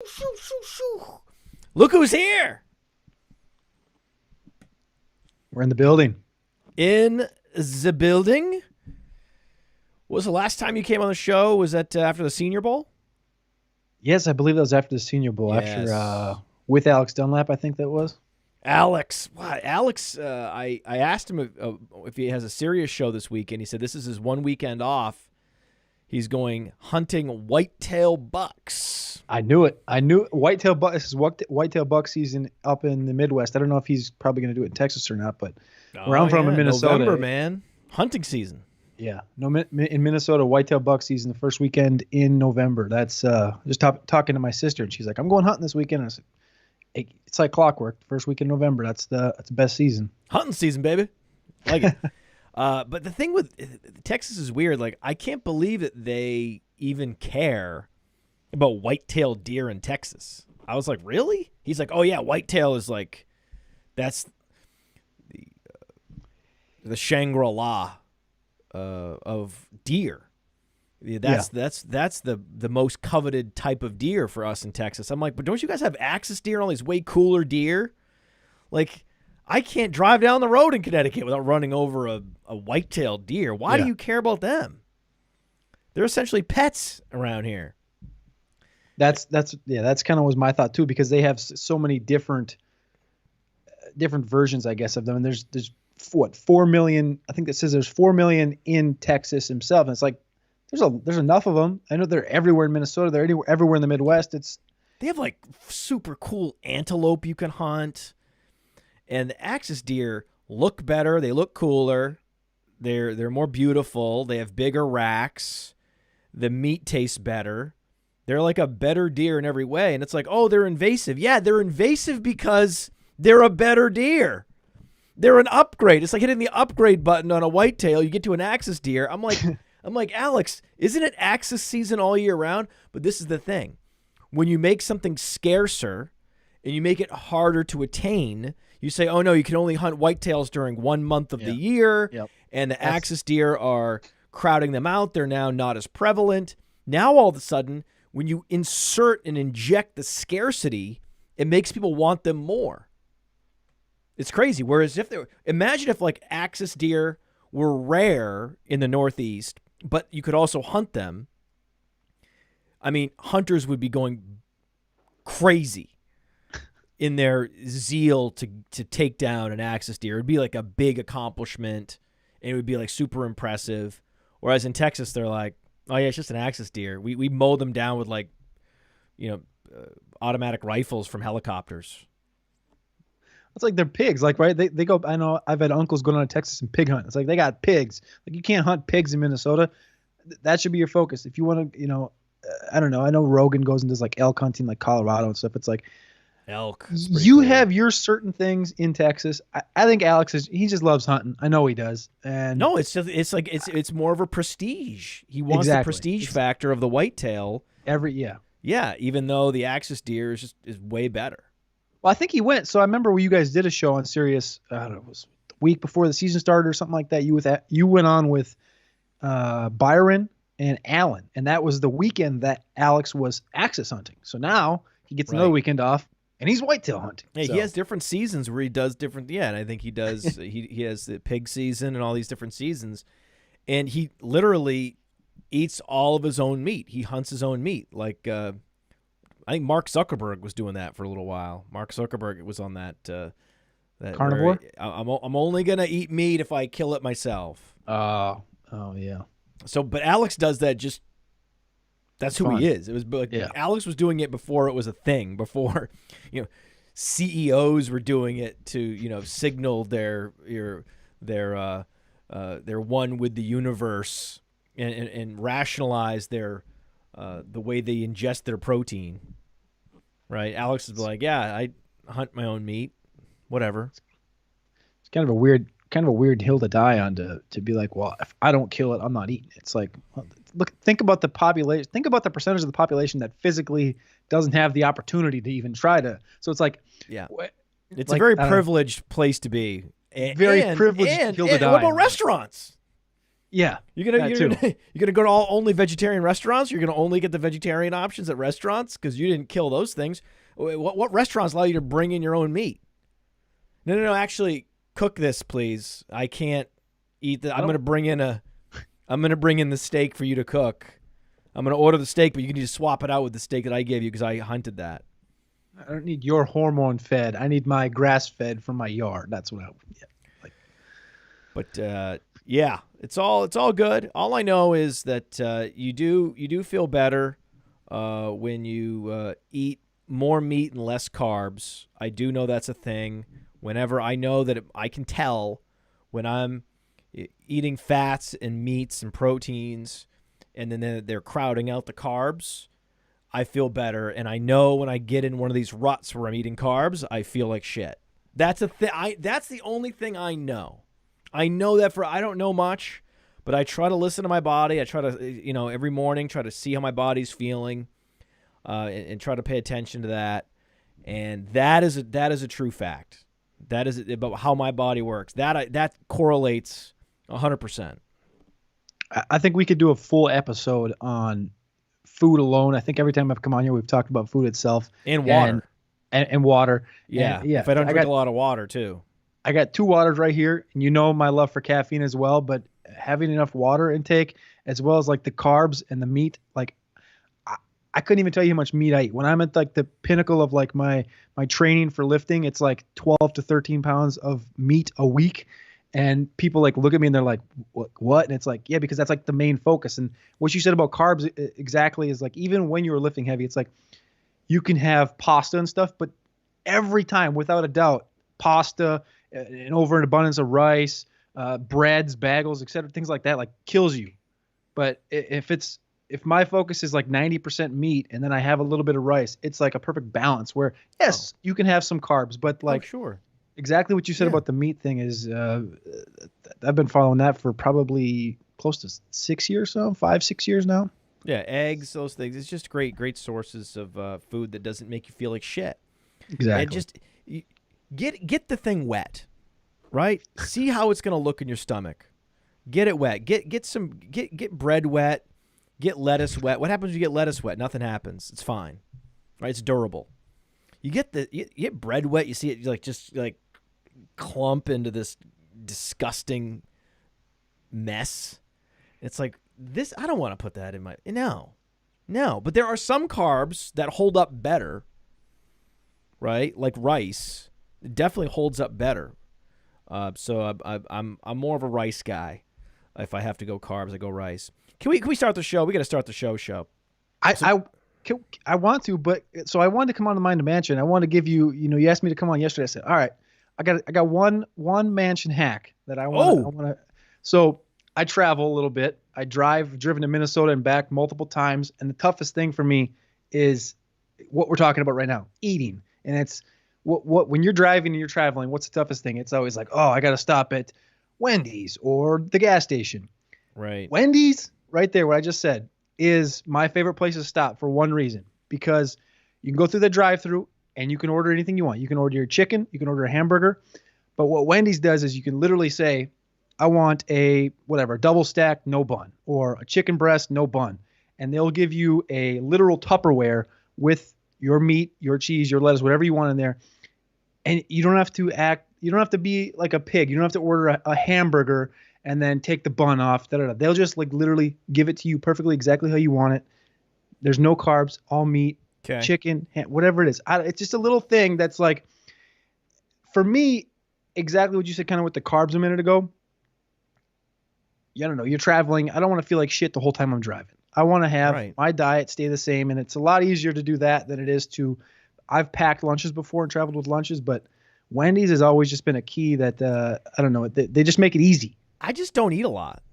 Shoo, shoo, shoo. Look who's here. We're in the building. In the building. What was the last time you came on the show? Was that after the Senior Bowl? Yes, I believe that was after the Senior Bowl. Yes. After with Alex Dunlap, I think that was. Alex, I asked him if he has a serious show this weekend. He said this is his one weekend off. He's going hunting whitetail bucks. I knew it. Whitetail buck. This is whitetail buck season up in the Midwest. I don't know if he's probably going to do it in Texas or not, but where I'm from in Minnesota, November, man, hunting season. Yeah, no, in Minnesota, whitetail buck season, the first weekend in November. That's just talking to my sister, and she's like, "I'm going hunting this weekend." And I said, hey, "It's like clockwork. First week in November. That's the best season. Hunting season, baby. I like it." But the thing with Texas is weird. Like, I can't believe that they even care about whitetail deer in Texas. I was like, really? He's like, oh yeah, whitetail is like, that's the Shangri-La of deer. That's the most coveted type of deer for us in Texas. I'm like, but don't you guys have axis deer and all these way cooler deer? Like, I can't drive down the road in Connecticut without running over a white-tailed deer. Why do you care about them? They're essentially pets around here. That's kind of was my thought too, because they have so many different versions, I guess, of them. And there's what, 4 million? I think it says there's 4 million in Texas himself, and it's like there's enough of them. I know they're everywhere in Minnesota. They're everywhere in the Midwest. They have like super cool antelope you can hunt. And the axis deer look better. They look cooler. They're more beautiful. They have bigger racks. The meat tastes better. They're like a better deer in every way. And it's like, oh, they're invasive. Yeah, they're invasive because they're a better deer. They're an upgrade. It's like hitting the upgrade button on a whitetail. You get to an axis deer. I'm like, Alex, isn't it axis season all year round? But this is the thing. When you make something scarcer and you make it harder to attain, you say, oh, no, you can only hunt whitetails during 1 month of the year, and the axis deer are crowding them out. They're now not as prevalent. Now, all of a sudden, when you insert and inject the scarcity, it makes people want them more. It's crazy. Whereas imagine if like axis deer were rare in the Northeast, but you could also hunt them. I mean, hunters would be going crazy in their zeal to take down an axis deer. It would be like a big accomplishment, and it would be like super impressive. Whereas in Texas, they're like, oh yeah, it's just an axis deer. We mow them down with like, automatic rifles from helicopters. It's like they're pigs, like, right? They go. I know I've had uncles go down to Texas and pig hunt. It's like they got pigs. Like, you can't hunt pigs in Minnesota. That should be your focus if you want to. I don't know. I know Rogan goes and does like elk hunting, like Colorado and stuff. It's like, elk. You have your certain things in Texas. I think Alex he just loves hunting. I know he does. And no, it's more of a prestige. He wants the prestige factor of the whitetail. Even though the axis deer is way better. Well, I think he went. So I remember when you guys did a show on Sirius. I don't know, it was the week before the season started or something like that. You went on with Byron and Alan, and that was the weekend that Alex was axis hunting. So now he gets another weekend off. And he's whitetail hunting. Yeah, so. He has different seasons where he does different. Yeah, and I think he does. he has the pig season and all these different seasons, and he literally eats all of his own meat. He hunts his own meat. Like I think Mark Zuckerberg was doing that for a little while. Mark Zuckerberg was on that carnivore. I'm only gonna eat meat if I kill it myself. Oh yeah. So, but Alex does that just. That's who he is. It was like Alex was doing it before it was a thing. Before, CEOs were doing it to signal their one with the universe and rationalize their the way they ingest their protein. Right? Alex is like, yeah, I hunt my own meat, whatever. It's kind of a weird hill to die on to be like, well, if I don't kill it, I'm not eating it. It's like, look, think about the population. Think about the percentage of the population that physically doesn't have the opportunity to even try to. So it's like, it's a very privileged place to be. Very privileged hill to die. What about restaurants? Yeah, You're gonna go to all only vegetarian restaurants. You're gonna only get the vegetarian options at restaurants because you didn't kill those things. What restaurants allow you to bring in your own meat? No. Actually, cook this, please. I can't eat that. I'm gonna bring in the steak for you to cook. I'm gonna order the steak, but you can just swap it out with the steak that I gave you because I hunted that. I don't need your hormone fed. I need my grass fed from my yard. That's what I. Yeah. But yeah, it's all good. All I know is that you do feel better when you eat more meat and less carbs. I do know that's a thing. Whenever I know that I can tell when I'm eating fats and meats and proteins, and then they're crowding out the carbs, I feel better. And I know when I get in one of these ruts where I'm eating carbs, I feel like shit. That's that's the only thing I know. I know that I don't know much, but I try to listen to my body. I try to, every morning try to see how my body's feeling, and try to pay attention to that. And that is a true fact. That is about how my body works. That correlates 100%. I think we could do a full episode on food alone. I think every time I've come on here, we've talked about food itself and water and water. Yeah. And, yeah. If I don't drink a lot of water too. I got 2 waters right here, and my love for caffeine as well, but having enough water intake as well as like the carbs and the meat, like I couldn't even tell you how much meat I eat. When I'm at like the pinnacle of like my training for lifting, it's like 12 to 13 pounds of meat a week. And people like look at me and they're like, what? And it's like, yeah, because that's like the main focus. And what you said about carbs exactly is like, even when you were lifting heavy, it's like you can have pasta and stuff, but every time, without a doubt, pasta, an over an abundance of rice, breads, bagels, etc., things like that, like kills you. But if my focus is like 90% meat and then I have a little bit of rice, it's like a perfect balance where yes, you can have some carbs, but like sure, exactly what you said about the meat thing is I've been following that for probably close to 6 years, 5-6 years now. Yeah, eggs, those things. It's just great sources of food that doesn't make you feel like shit. Exactly. And just get the thing wet, right? See how it's going to look in your stomach. Get it wet. Get bread wet. Get lettuce wet. What happens when you get lettuce wet? Nothing happens. It's fine, right? It's durable. You get bread wet. You see it just clump into this disgusting mess. It's like this. I don't want to put that in my no. But there are some carbs that hold up better, right? Like rice, it definitely holds up better. So I'm more of a rice guy. If I have to go carbs, I go rice. Can we start the show? We got to start the show. I want to, but so I wanted to come on the Mind to Mansion. I want to give you, you asked me to come on yesterday. I said, all right, I got one mansion hack that I want to. So I travel a little bit. Driven to Minnesota and back multiple times. And the toughest thing for me is what we're talking about right now, eating. And it's when you're driving and you're traveling, what's the toughest thing? It's always like, oh, I got to stop at Wendy's or the gas station. Right. Wendy's, right there, what I just said, is my favorite place to stop for one reason. Because you can go through the drive-thru and you can order anything you want. You can order your chicken. You can order a hamburger. But what Wendy's does is you can literally say, I want a double stack, no bun, or a chicken breast, no bun. And they'll give you a literal Tupperware with your meat, your cheese, your lettuce, whatever you want in there. And you don't have to be like a pig. You don't have to order a hamburger and then take the bun off. They'll just like literally give it to you perfectly exactly how you want it. There's no carbs, all meat, chicken, whatever it is. It's just a little thing that's like, for me, exactly what you said kind of with the carbs a minute ago. I don't know. You're traveling. I don't want to feel like shit the whole time I'm driving. I want to have my diet stay the same, and it's a lot easier to do that than it is to. I've packed lunches before and traveled with lunches, but Wendy's has always just been a key that I don't know. They just make it easy. I just don't eat a lot.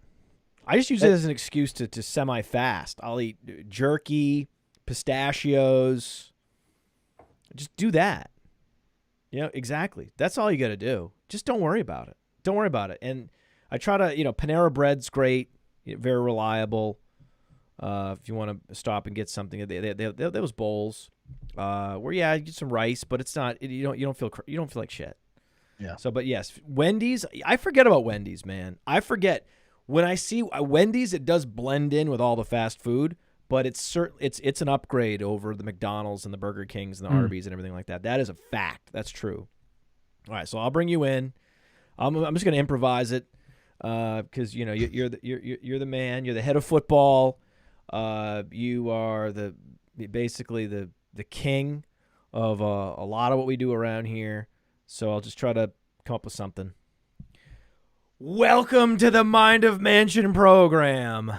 I just use it as an excuse to semi-fast. I'll eat jerky, pistachios. Just do that. Exactly. That's all you got to do. Just don't worry about it. Don't worry about it. And I try to, Panera Bread's great, very reliable. If you want to stop and get something, they those bowls where you get some rice, but it's not. You don't feel like shit. Yeah. So, but yes, Wendy's. I forget about Wendy's, man. I forget when I see Wendy's, it does blend in with all the fast food, but it's an upgrade over the McDonald's and the Burger Kings and the Arby's and everything like that. That is a fact. That's true. All right, so I'll bring you in. I'm just going to improvise it because you're the man. You're the head of football. You are basically the king of a lot of what we do around here. So I'll just try to come up with something. Welcome to the Mind of Mansion program.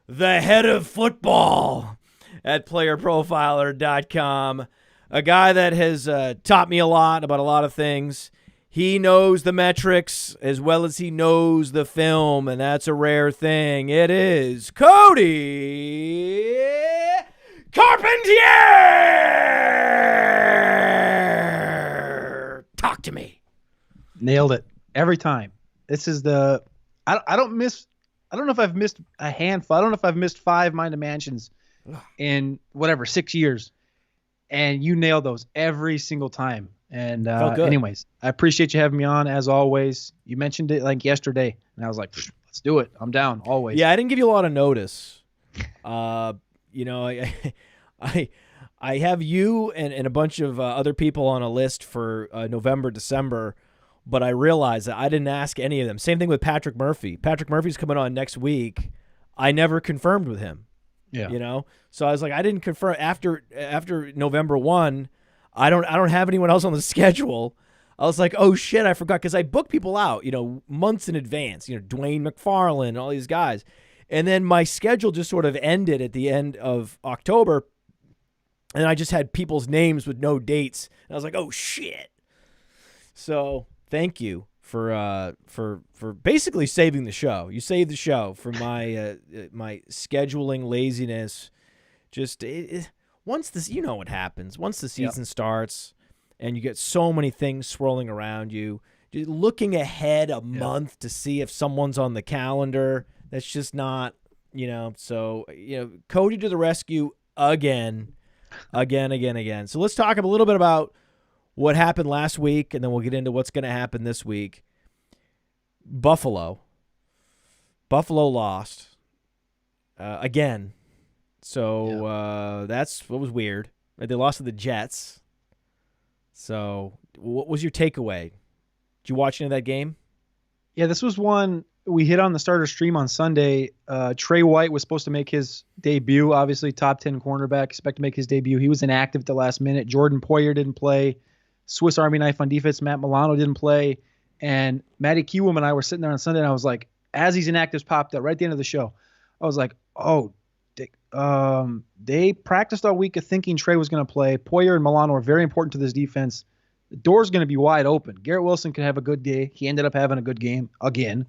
The head of football at PlayerProfiler.com. A guy that has taught me a lot about a lot of things. He knows the metrics as well as he knows the film, and that's a rare thing. It is Cody Carpentier! Talk to me. Nailed it every time. This is I don't know if I've missed a handful. I don't know if I've missed 5 Mind of Mansions in 6 years. And you nail those every single time. And anyways, I appreciate you having me on as always. You mentioned it like yesterday, and I was like, let's do it. I'm down always. Yeah, I didn't give you a lot of notice. I have you and a bunch of other people on a list for November, December, but I realized that I didn't ask any of them. Same thing with Patrick Murphy. Patrick Murphy's coming on next week. I never confirmed with him. Yeah. So I was like, I didn't confirm after November 1. I don't have anyone else on the schedule. I was like, oh shit, I forgot, because I book people out, months in advance. Dwayne McFarland, all these guys, and then my schedule just sort of ended at the end of October, and I just had people's names with no dates. And I was like, oh shit. So thank you for basically saving the show. You saved the show for my my scheduling laziness. Just once this, what happens once the season starts, and you get so many things swirling around you. Just looking ahead a month to see if someone's on the calendar. That's just not, So Cody to the rescue again. So let's talk a little bit about what happened last week, and then we'll get into what's going to happen this week. Buffalo lost again. So that's what was weird. They lost to the Jets. So what was your takeaway? Did you watch any of that game? Yeah, this was one we hit on the starter stream on Sunday. Trey White was supposed to make his debut, obviously top 10 cornerback, expect to make his debut. He was inactive at the last minute. Jordan Poyer didn't play. Swiss Army knife on defense, Matt Milano didn't play. And Matty Kiwoom and I were sitting there on Sunday, and I was like, as these inactives popped up right at the end of the show, I was like, oh, they practiced all week of thinking Trey was going to play. Poyer and Milano are very important to this defense. The door's going to be wide open. Garrett Wilson could have a good day. He ended up having a good game again.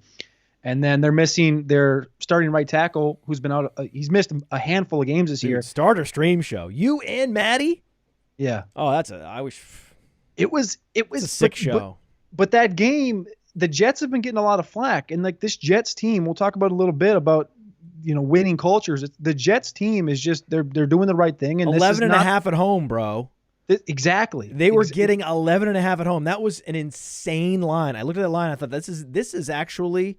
And then they're missing their starting right tackle, who's been out. He's missed a handful of games this year. Starter stream show. You and Matty? Yeah. Oh, I wish. It was a sick show. But that game, the Jets have been getting a lot of flack, and like this Jets team, we'll talk about a little bit about winning cultures. The Jets team is just they're doing the right thing, and 11 and a half at home, bro. Exactly. They were getting 11 and a half at home. That was an insane line. I looked at that line. I thought this is actually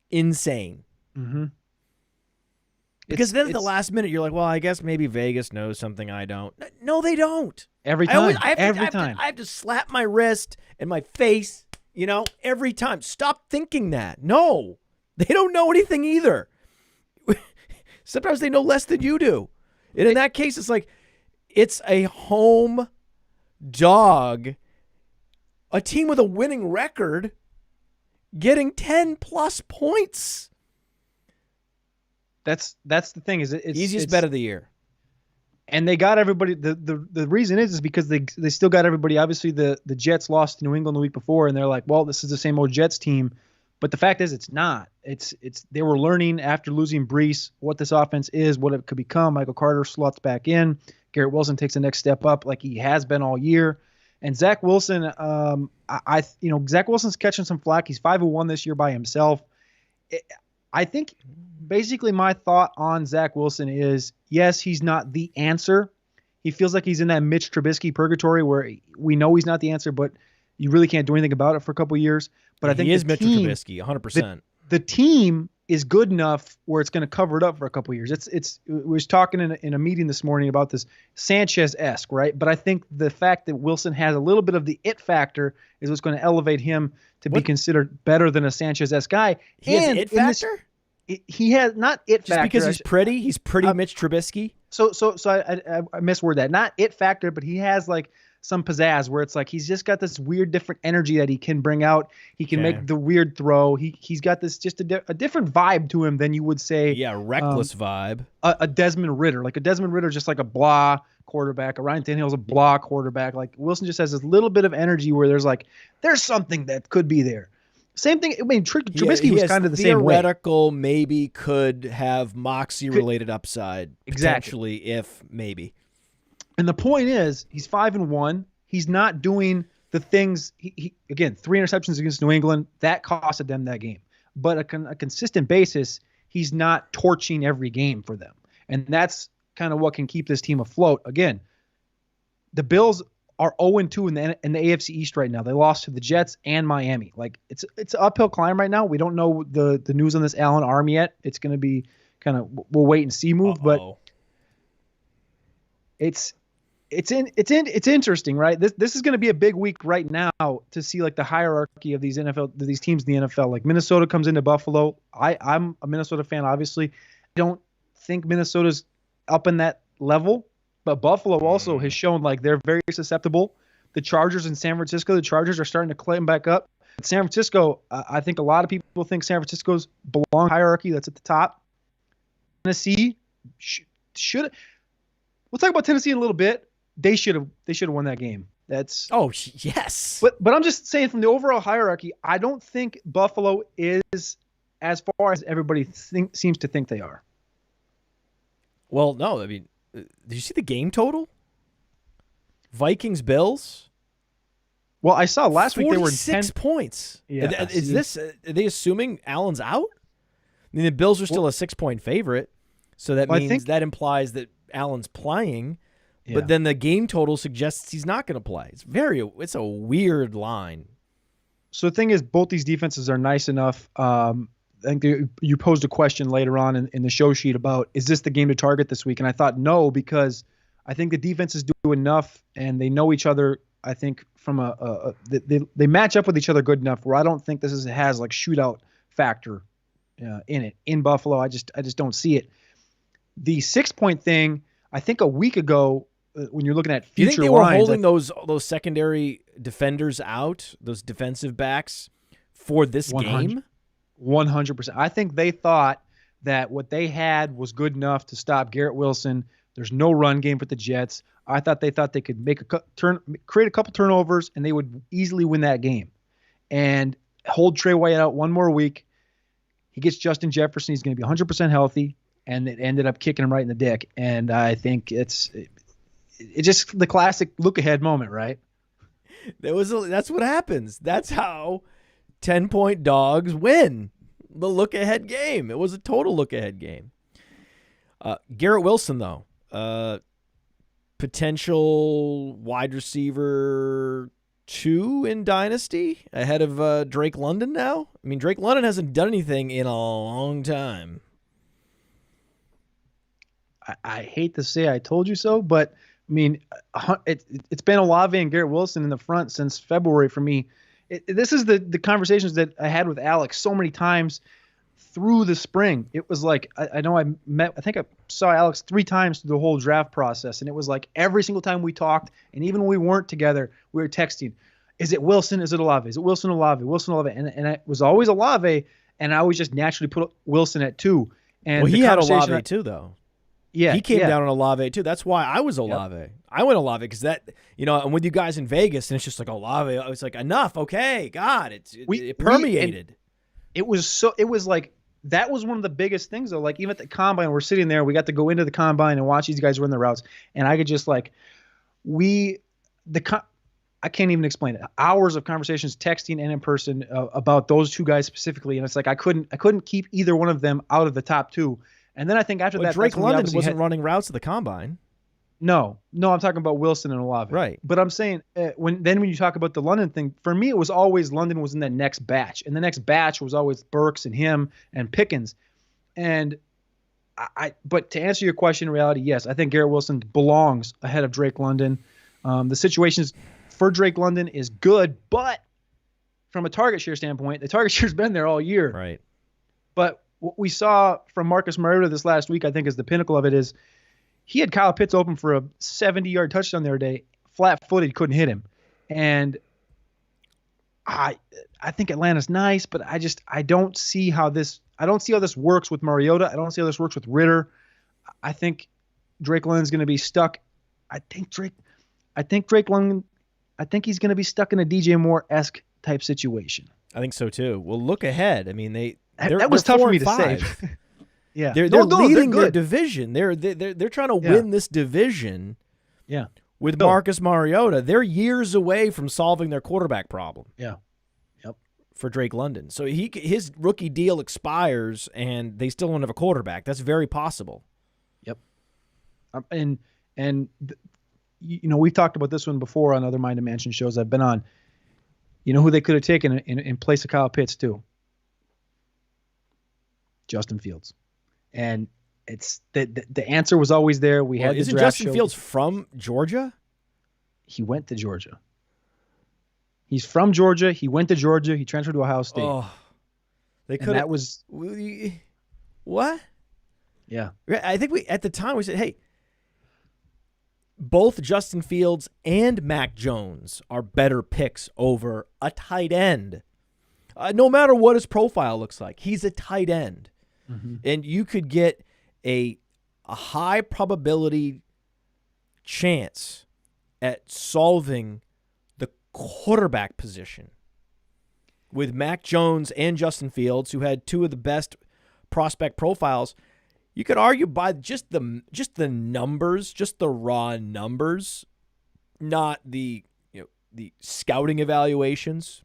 insane. Mm-hmm. Because then at the last minute, you're like, well, I guess maybe Vegas knows something I don't. No, they don't. Every time. I have to slap my wrist and my face, every time. Stop thinking that. No, they don't know anything either. Sometimes they know less than you do. And in that case, it's like, it's a home dog, a team with a winning record, getting 10-plus points. That's the thing. It's easiest bet of the year. And they got everybody. The reason is because they still got everybody. Obviously, the Jets lost to New England the week before, and they're like, well, this is the same old Jets team. But the fact is, it's not. It's they were learning after losing Brees what this offense is, what it could become. Michael Carter slots back in. Garrett Wilson takes the next step up like he has been all year. And Zach Wilson, Zach Wilson's catching some flack. He's 5-1 this year by himself. I think basically my thought on Zach Wilson is, yes, he's not the answer. He feels like he's in that Mitch Trubisky purgatory where we know he's not the answer, but you really can't do anything about it for a couple of years. But I think he is Mitch Trubisky, 100%. the team is good enough where it's going to cover it up for a couple of years. We was talking in a meeting this morning about this Sanchez-esque, right? But I think the fact that Wilson has a little bit of the it factor is what's going to elevate him to be considered better than a Sanchez-esque guy. He has it factor? He has not it Just factor. Because he's pretty? He's pretty Mitch Trubisky? So I misword that. Not it factor, but he has like some pizzazz where it's like he's just got this weird different energy that he can bring out. He can make the weird throw. He's got this just a different vibe to him than you would say. Yeah, reckless vibe. A Desmond Ritter. Like a Desmond Ritter, just like a blah quarterback. A Ryan Tannehill's a blah quarterback. Like Wilson just has this little bit of energy where there's something that could be there. Same thing. I mean, Trubisky was kind of the same way. Theoretical, maybe could have Moxie-related upside. Exactly. Potentially, if maybe. And the point is, he's 5-1. He's not doing the things. He again, 3 interceptions against New England. That costed them that game. But a consistent basis, he's not torching every game for them. And that's kind of what can keep this team afloat. Again, the Bills are 0-2 in the AFC East right now. They lost to the Jets and Miami. Like it's an uphill climb right now. We don't know the news on this Allen arm yet. It's going to be kind of we'll wait and see move. But it's interesting, right? This is going to be a big week right now to see like the hierarchy of these teams in the NFL. Like Minnesota comes into Buffalo. I'm a Minnesota fan, obviously. I don't think Minnesota's up in that level, but Buffalo also has shown like they're very susceptible. The Chargers in San Francisco, the Chargers are starting to climb back up. San Francisco, I think a lot of people think San Francisco's belong hierarchy. That's at the top. Tennessee should. We'll talk about Tennessee in a little bit. They should have won that game. That's yes. But I'm just saying from the overall hierarchy, I don't think Buffalo is as far as everybody seems to think they are. Well, no, I mean, did you see the game total? Vikings Bills. Well, I saw last week they were 6 points. Yeah, are they assuming Allen's out? I mean, the Bills are still a 6-point favorite, so that means that implies that Allen's playing. Yeah. But then the game total suggests he's not going to play. It's a weird line. So the thing is, both these defenses are nice enough. I think you posed a question later on in the show sheet about, is this the game to target this week? And I thought no, because I think the defenses do enough and they know each other. I think from they match up with each other good enough where I don't think this has like shootout factor in it. In Buffalo, I just don't see it. The 6-point thing, I think a week ago, when you're looking at future lines, do you think they were holding those secondary defenders out, those defensive backs, for this game? 100%. I think they thought that what they had was good enough to stop Garrett Wilson. There's no run game for the Jets. I thought they could create a couple turnovers, and they would easily win that game. And hold Trey White out one more week. He gets Justin Jefferson. He's going to be 100% healthy, and it ended up kicking him right in the dick. And I think it's just the classic look-ahead moment, right? That's what happens. That's how 10-point dogs win the look-ahead game. It was a total look-ahead game. Garrett Wilson, though, potential wide receiver 2 in Dynasty ahead of Drake London now. I mean, Drake London hasn't done anything in a long time. I hate to say I told you so, but I mean, it's been Olave and Garrett Wilson in the front since February for me. This is the conversations that I had with Alex so many times through the spring. It was like, I think I saw Alex 3 times through the whole draft process. And it was like every single time we talked, and even when we weren't together, we were texting, is it Wilson? Is it Olave? Is it Wilson, Olave? Wilson, Olave? And it was always Olave, and I always just naturally put Wilson at 2. And he had Olave too, though. Yeah, he came down on Olave too. That's why I was Olave. Yep. I went Olave because I'm with you guys in Vegas, and it's just like Olave. I was like, enough, okay, God, it permeated. It was like that was one of the biggest things though. Like even at the combine, we're sitting there, we got to go into the combine and watch these guys run their routes, and I could just like I can't even explain it. Hours of conversations, texting and in person about those 2 guys specifically, and it's like I couldn't keep either one of them out of the top 2. And then I think after that, Drake London wasn't running routes at the combine. No, I'm talking about Wilson and Olave. Right. But I'm saying when you talk about the London thing, for me it was always London was in that next batch, and the next batch was always Burks and him and Pickens. And but to answer your question, in reality, yes, I think Garrett Wilson belongs ahead of Drake London. The situations for Drake London is good, but from a target share standpoint, the target share's been there all year. Right. But what we saw from Marcus Mariota this last week, I think, is the pinnacle of it is he had Kyle Pitts open for a 70-yard touchdown the other day, flat-footed, couldn't hit him. And I think Atlanta's nice, but I don't see how this works with Mariota. I don't see how this works with Ritter. I think Drake London's going to be stuck. I think Drake London, he's going to be stuck in a DJ Moore-esque type situation. I think so too. Well, look ahead. I mean, that was tough for me to say. Yeah, they're leading their division. They're trying to win this division. Yeah, with Marcus Mariota, they're years away from solving their quarterback problem. Yeah, yep. For Drake London, so his rookie deal expires, and they still don't have a quarterback. That's very possible. Yep. We've talked about this one before on other Mind and Mansion shows I've been on. You know who they could have taken in place of Kyle Pitts too? Justin Fields. And it's the answer was always there. Isn't Justin Fields from Georgia? He went to Georgia. He's from Georgia. He went to Georgia. He transferred to Ohio State. Oh, they could. That was what? Yeah, I think at the time we said, hey, both Justin Fields and Mac Jones are better picks over a tight end. No matter what his profile looks like, he's a tight end. Mm-hmm. And you could get a high probability chance at solving the quarterback position with Mac Jones and Justin Fields, who had two of the best prospect profiles. You could argue by just the numbers, just the raw numbers, not the scouting evaluations,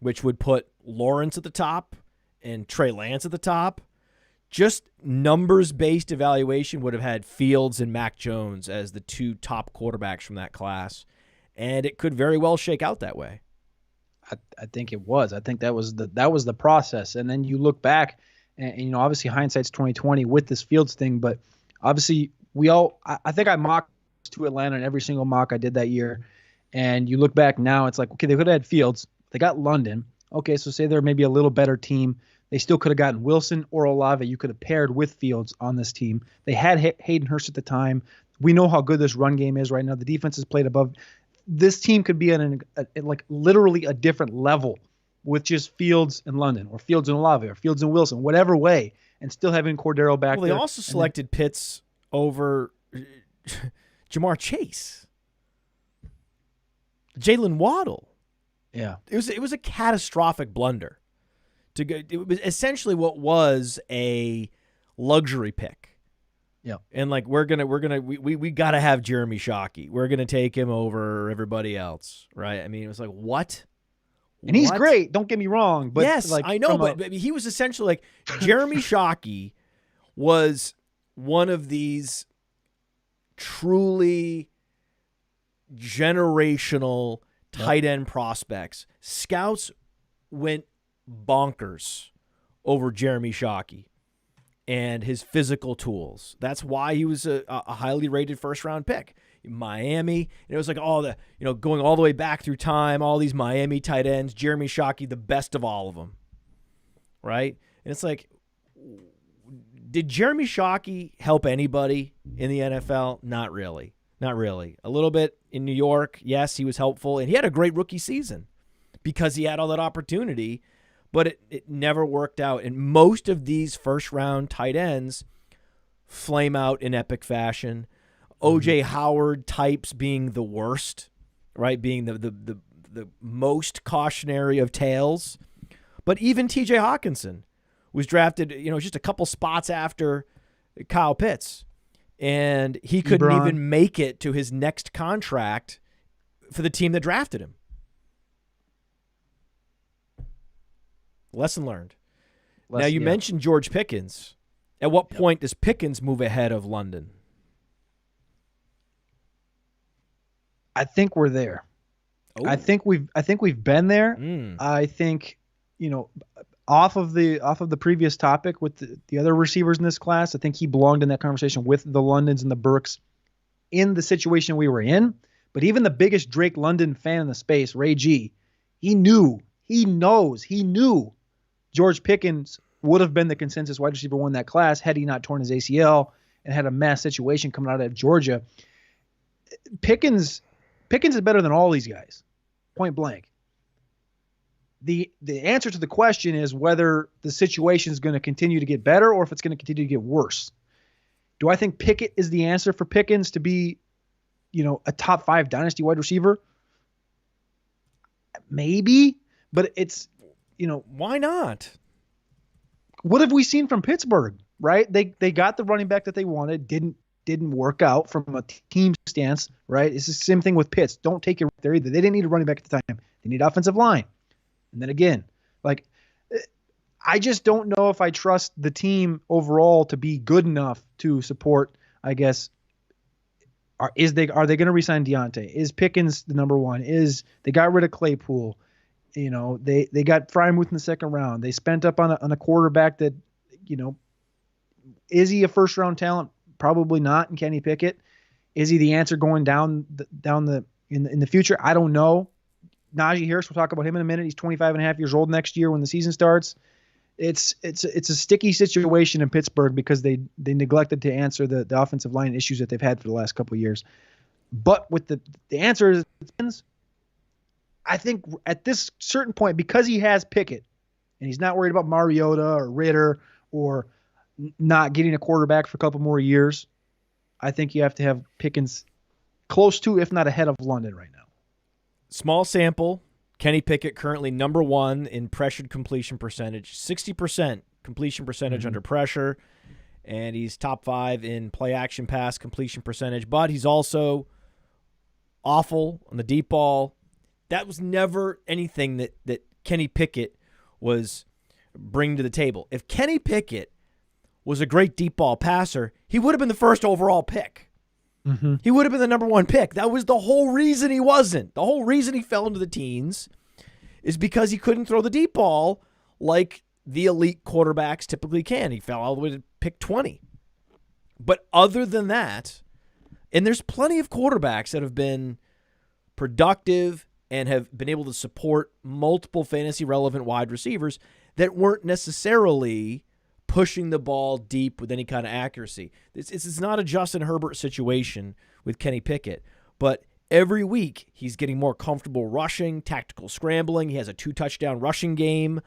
which would put Lawrence at the top and Trey Lance at the top. Just numbers-based evaluation would have had Fields and Mac Jones as the two top quarterbacks from that class, and it could very well shake out that way. I think it was. I think that was the process, and then you look back, and obviously hindsight's 20/20 with this Fields thing, but obviously I think I mocked to Atlanta in every single mock I did that year, and you look back now, it's like, okay, they could have had Fields, they got London. Okay, so say they're maybe a little better team. They still could have gotten Wilson or Olave. You could have paired with Fields on this team. They had Hayden Hurst at the time. We know how good this run game is right now. The defense has played above. This team could be at like literally a different level with just Fields and London, or Fields and Olave, or Fields and Wilson, whatever way, and still having Cordero back there. Well, they also selected Pitts over Jamar Chase, Jalen Waddle. Yeah, it was a catastrophic blunder. It was essentially what was a luxury pick. Yeah, and like we got to have Jeremy Shockey. We're gonna take him over everybody else, right? I mean, it was like what? And he's great. Don't get me wrong, but yes, like, I know, but he was essentially like Jeremy Shockey was one of these truly generational tight end prospects. Scouts went bonkers over Jeremy Shockey and his physical tools. That's why he was a highly rated first-round pick. Miami, and it was like all the, going all the way back through time, all these Miami tight ends, Jeremy Shockey, the best of all of them, right? And it's like, did Jeremy Shockey help anybody in the NFL? Not really. Not really. A little bit in New York, yes, he was helpful, and he had a great rookie season because he had all that opportunity, but it never worked out. And most of these first-round tight ends flame out in epic fashion. O.J. Howard types being the worst, right? Being the most cautionary of tales. But even T.J. Hawkinson was drafted, just a couple spots after Kyle Pitts. And he couldn't even make it to his next contract for the team that drafted him. Lesson learned. Now, you mentioned George Pickens. At what point does Pickens move ahead of London? I think we're there. Oh. I think we've been there. I think, off of the previous topic with the other receivers in this class, I think he belonged in that conversation with the Londons and the Burks in the situation we were in. But even the biggest Drake London fan in the space, Ray G, he knew George Pickens would have been the consensus wide receiver one in that class had he not torn his ACL and had a mass situation coming out of Georgia. Pickens is better than all these guys, point blank. The answer to the question is whether the situation is going to continue to get better or if it's going to continue to get worse. Do I think Pickett is the answer for Pickens to be, a top 5 dynasty wide receiver? Maybe, but it's, why not? What have we seen from Pittsburgh, right? They got the running back that they wanted, didn't work out from a team stance, right? It's the same thing with Pitts. Don't take it there either. They didn't need a running back at the time. They need offensive line. And then again, I just don't know if I trust the team overall to be good enough to support, I guess. Are they going to re-sign Deontay? Is Pickens the number one? They got rid of Claypool? They got Frymouth in the second round. They spent up on a quarterback that, is he a first round talent? Probably not. And Kenny Pickett, is he the answer going down in the future? I don't know. Najee Harris, we'll talk about him in a minute. He's 25 and a half years old next year when the season starts. It's a sticky situation in Pittsburgh because they neglected to answer the offensive line issues that they've had for the last couple of years. But with the answer is, I think at this certain point, because he has Pickett and he's not worried about Mariota or Ritter or not getting a quarterback for a couple more years, I think you have to have Pickens close to, if not ahead of London right now. Small sample. Kenny Pickett currently number 1 in pressured completion percentage, 60% completion percentage under pressure, and he's top 5 in play action pass completion percentage, but he's also awful on the deep ball. That was never anything that Kenny Pickett was bringing to the table. If Kenny Pickett was a great deep ball passer, he would have been the first overall pick. He would have been the number 1 pick. That was the whole reason he wasn't. The whole reason he fell into the teens is because he couldn't throw the deep ball like the elite quarterbacks typically can. He fell all the way to pick 20. But other than that, and there's plenty of quarterbacks that have been productive and have been able to support multiple fantasy relevant wide receivers that weren't necessarily pushing the ball deep with any kind of accuracy. It's not a Justin Herbert situation with Kenny Pickett, but every week he's getting more comfortable rushing, tactical scrambling. He has a 2-touchdown rushing game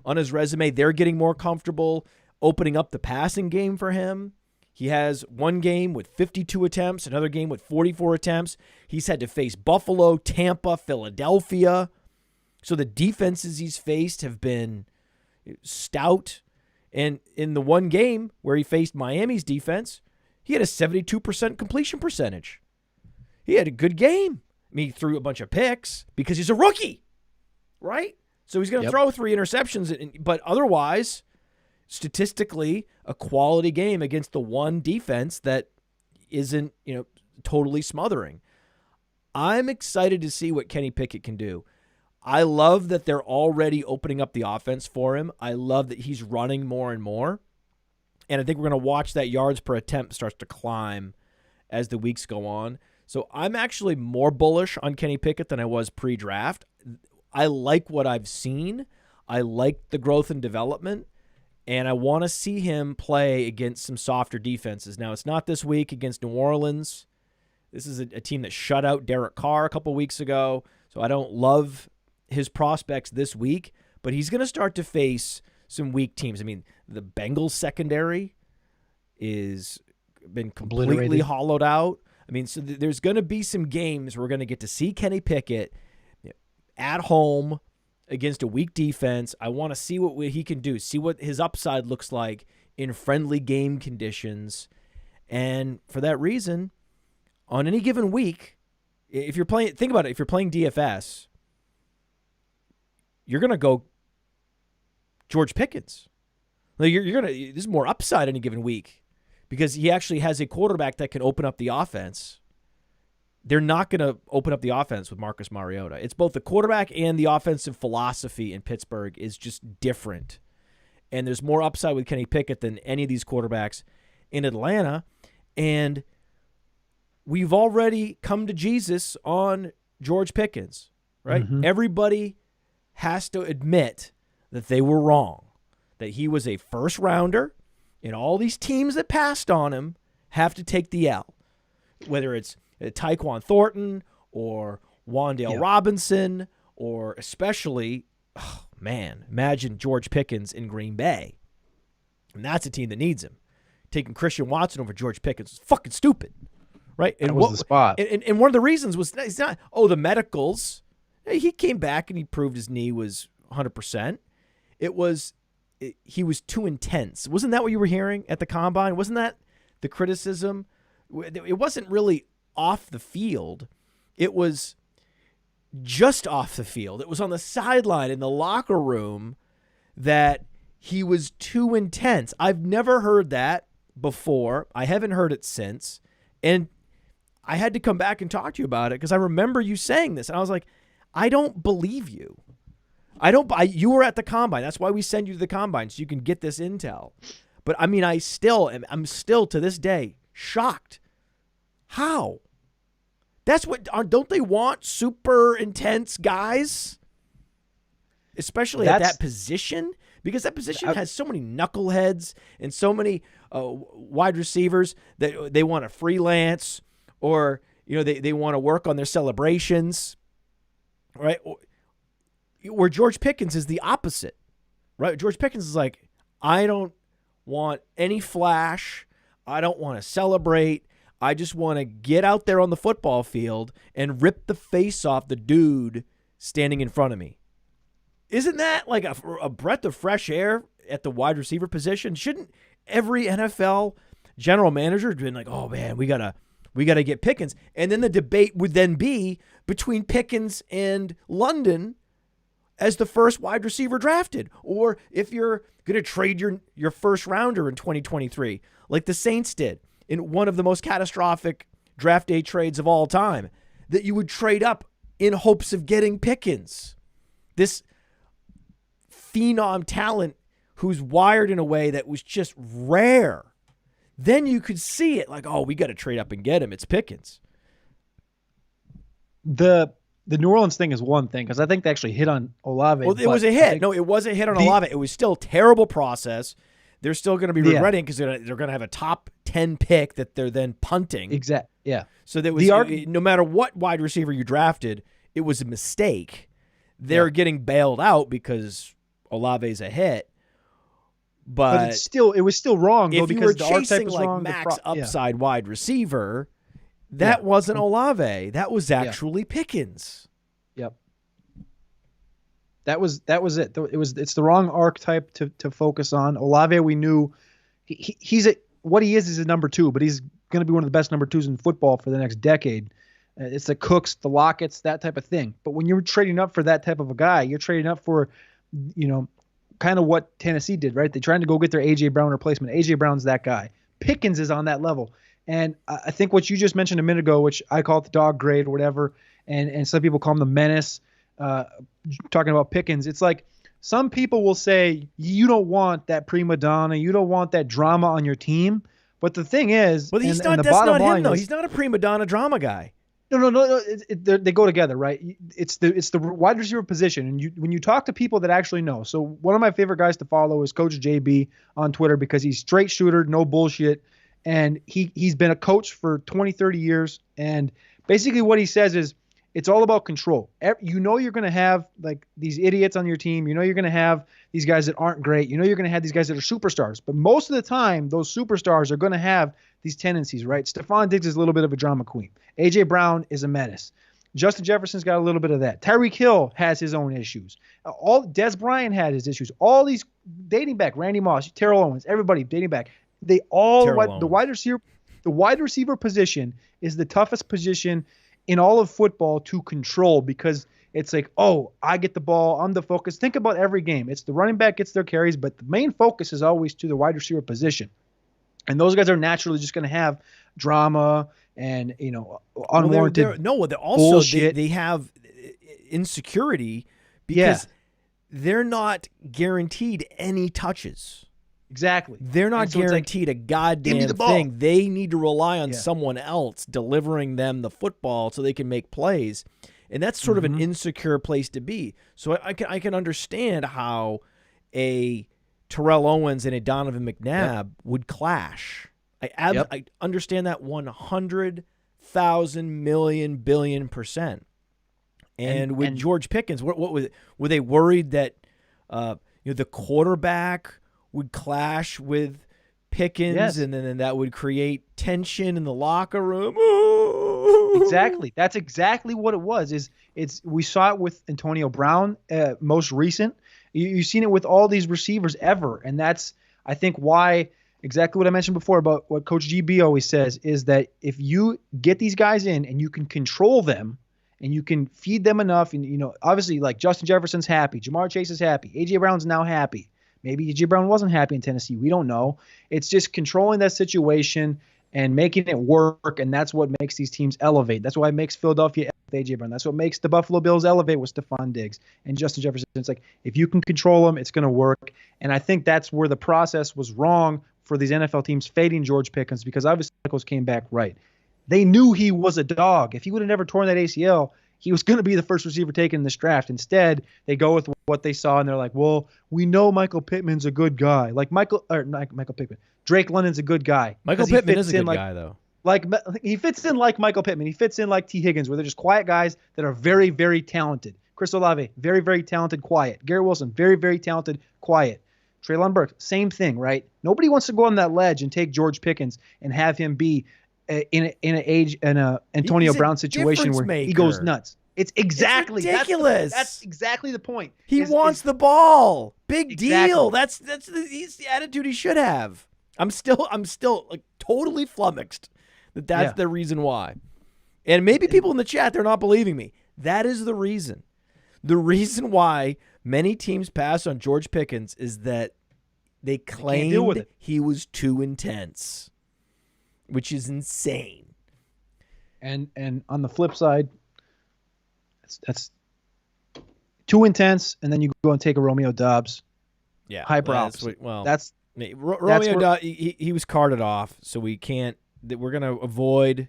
on his resume. They're getting more comfortable opening up the passing game for him. He has one game with 52 attempts, another game with 44 attempts. He's had to face Buffalo, Tampa, Philadelphia. So the defenses he's faced have been stout. And in the one game where he faced Miami's defense, he had a 72% completion percentage. He had a good game. I mean, he threw a bunch of picks because he's a rookie, right? So he's going to throw 3 interceptions, but otherwise, statistically, a quality game against the one defense that isn't, totally smothering. I'm excited to see what Kenny Pickett can do. I love that they're already opening up the offense for him. I love that he's running more and more. And I think we're going to watch that yards per attempt starts to climb as the weeks go on. So I'm actually more bullish on Kenny Pickett than I was pre-draft. I like what I've seen. I like the growth and development. And I want to see him play against some softer defenses. Now, it's not this week against New Orleans. This is a team that shut out Derek Carr a couple weeks ago. So I don't love his prospects this week, but he's going to start to face some weak teams. I mean, the Bengals secondary is been completely hollowed out. I mean, so there's going to be some games where we're going to get to see Kenny Pickett at home against a weak defense. I want to see what he can do, see what his upside looks like in friendly game conditions. And for that reason, on any given week, if you're playing, think about it, if you're playing DFS, you're going to go George Pickens. You're going to, there's more upside any given week because he actually has a quarterback that can open up the offense they're not going to open up the offense with Marcus Mariota. It's both the quarterback and the offensive philosophy in Pittsburgh is just different. And there's more upside with Kenny Pickett than any of these quarterbacks in Atlanta. And we've already come to Jesus on George Pickens, right? Mm-hmm. Everybody has to admit that they were wrong, that he was a first rounder, and all these teams that passed on him have to take the L, whether it's Tyquan Thornton or Wan'Dale Robinson, or especially, oh man, imagine George Pickens in Green Bay. And that's a team that needs him. Taking Christian Watson over George Pickens is fucking stupid, right? And that was the spot. And one of the reasons was it's not, the medicals. He came back and he proved his knee was 100%. He was too intense. Wasn't that what you were hearing at the combine? Wasn't that the criticism? It wasn't really off the field. It was just off the field. It was on the sideline in the locker room that he was too intense. I've never heard that before. I haven't heard it since. And I had to come back and talk to you about it because I remember you saying this. And I was like, I don't believe you. You were at the combine. That's why we send you to the combine, so you can get this intel. But I mean, I'm still to this day shocked. How? That's what, don't they want super intense guys? Especially at that position? Because that position has so many knuckleheads and so many wide receivers that they want to freelance, or they want to work on their celebrations, right? Where George Pickens is the opposite, right? George Pickens is like, I don't want any flash. I don't want to celebrate. I just want to get out there on the football field and rip the face off the dude standing in front of me. Isn't that like a breath of fresh air at the wide receiver position? Shouldn't every NFL general manager have been like, oh man, we gotta get Pickens? And then the debate would then be between Pickens and London as the first wide receiver drafted, or if you're going to trade your first rounder in 2023, like the Saints did in one of the most catastrophic draft day trades of all time, that you would trade up in hopes of getting Pickens, this phenom talent who's wired in a way that was just rare. Then you could see it like, oh, we got to trade up and get him. It's Pickens. The New Orleans thing is one thing, because I think they actually hit on Olave. Well, it was a hit. No, it wasn't hit on Olave. It was still a terrible process. They're still going to be regretting because they're going to have a top 10 pick that they're then punting. Exactly. Yeah. So that was no matter what wide receiver you drafted, it was a mistake. They're getting bailed out because Olave's a hit. But it was still wrong, though, because the archetype chasing is like wrong. max upside wide receiver, that wasn't Olave. That was actually Pickens. Yep. That was it. It's the wrong archetype to focus on. Olave, we knew he's what he is a number two, but he's going to be one of the best number twos in football for the next decade. It's the Cooks, the Lockett's, that type of thing. But when you're trading up for that type of a guy, you're trading up for, kind of what Tennessee did, right? They're trying to go get their A.J. Brown replacement. A.J. Brown's that guy. Pickens is on that level. And I think what you just mentioned a minute ago, which I call it the dog grade or whatever, and some people call him the menace, talking about Pickens, it's like some people will say, you don't want that prima donna, you don't want that drama on your team. But the thing is, well, that's not him, though. He's not a prima donna drama guy. No. They go together, right? It's the wide receiver position, and when you talk to people that actually know. So one of my favorite guys to follow is Coach JB on Twitter, because he's straight shooter, no bullshit, and he's been a coach for 20, 30 years, and basically what he says is it's all about control. You're going to have like these idiots on your team. You're going to have these guys that aren't great. You're going to have these guys that are superstars. But most of the time, those superstars are going to have these tendencies, right? Stephon Diggs is a little bit of a drama queen. A.J. Brown is a menace. Justin Jefferson's got a little bit of that. Tyreek Hill has his own issues. Des Bryant had his issues. All these dating back, Randy Moss, Terrell Owens, everybody dating back. They all the wide receiver position is the toughest position in all of football to control, because it's like, oh, I get the ball, I'm the focus. Think about every game. It's the running back gets their carries, but the main focus is always to the wide receiver position. And those guys are naturally just going to have drama and Well, unwarranted they're also bullshit. they have insecurity because they're not guaranteed any touches. Exactly. They're not And so it's like, guaranteed a give me goddamn the ball. thing. They need to rely on someone else delivering them the football so they can make plays. And that's sort of an insecure place to be. So I can understand how a Terrell Owens and a Donovan McNabb would clash. I understand that 100,000 million billion %. And with George Pickens, what were they worried that the quarterback would clash with Pickens, and then that would create tension in the locker room? Ooh. Exactly. That's exactly what it was. We saw it with Antonio Brown, most recent. You've seen it with all these receivers ever, and that's, I think, why exactly what I mentioned before about what Coach GB always says is that if you get these guys in and you can control them and you can feed them enough, and obviously like Justin Jefferson's happy, Jamar Chase is happy, AJ Brown's now happy. Maybe AJ Brown wasn't happy in Tennessee. We don't know. It's just controlling that situation and making it work, and that's what makes these teams elevate. That's why it makes Philadelphia elevate AJ Brown. That's what makes the Buffalo Bills elevate with Stephon Diggs and Justin Jefferson. It's like, if you can control them, it's going to work. And I think that's where the process was wrong for these NFL teams fading George Pickens, because obviously Michaels came back right. They knew he was a dog. If he would have never torn that ACL, he was going to be the first receiver taken in this draft. Instead, they go with what they saw, and they're like, well, we know Michael Pittman's a good guy. Like Michael Pittman. Drake London's a good guy. Michael Pittman is a good guy, though. Like, he fits in like Michael Pittman. He fits in like T. Higgins, where they're just quiet guys that are very, very talented. Chris Olave, very, very talented, quiet. Garrett Wilson, very, very talented, quiet. Treylon Burks, same thing, right? Nobody wants to go on that ledge and take George Pickens and have him be in a Antonio Brown situation where he goes nuts. It's exactly ridiculous. That's exactly the point. He wants the ball. Big deal. That's the attitude he should have. I'm still like totally flummoxed that's the reason why. And maybe people in the chat, they're not believing me. That is the reason. The reason why many teams pass on George Pickens is that they claimed he was too intense, which is insane. And on the flip side, that's too intense, and then you go and take a Romeo Doubs. Yeah, hyper opposite. Romeo Doubs. He was carted off, so we can't. We're gonna avoid.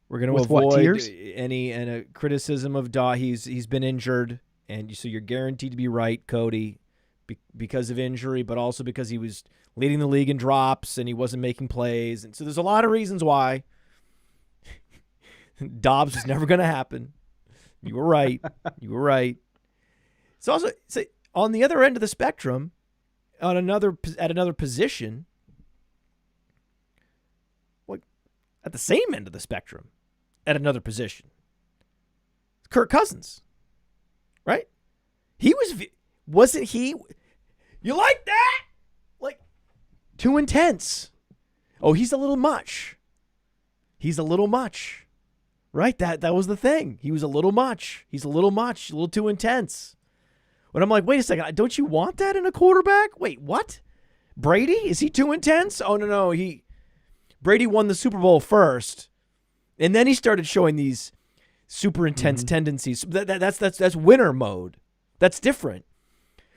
We're gonna avoid any criticism of Doubs. He's been injured, and so you're guaranteed to be right, Cody, because of injury, but also because he was leading the league in drops and he wasn't making plays, and so there's a lot of reasons why Doubs was never gonna happen. You were right. You were right. It's also on the other end of the spectrum, at another position, at the same end of the spectrum, at another position, Kirk Cousins, right? Wasn't he? You like that? Like, too intense. Oh, he's a little much. He's a little much. Right, that was the thing. He was a little much. He's a little much, a little too intense. But I'm like, wait a second, don't you want that in a quarterback? Wait, what? Brady? Is he too intense? Oh no, Brady won the Super Bowl first, and then he started showing these super intense tendencies. That's winner mode. That's different.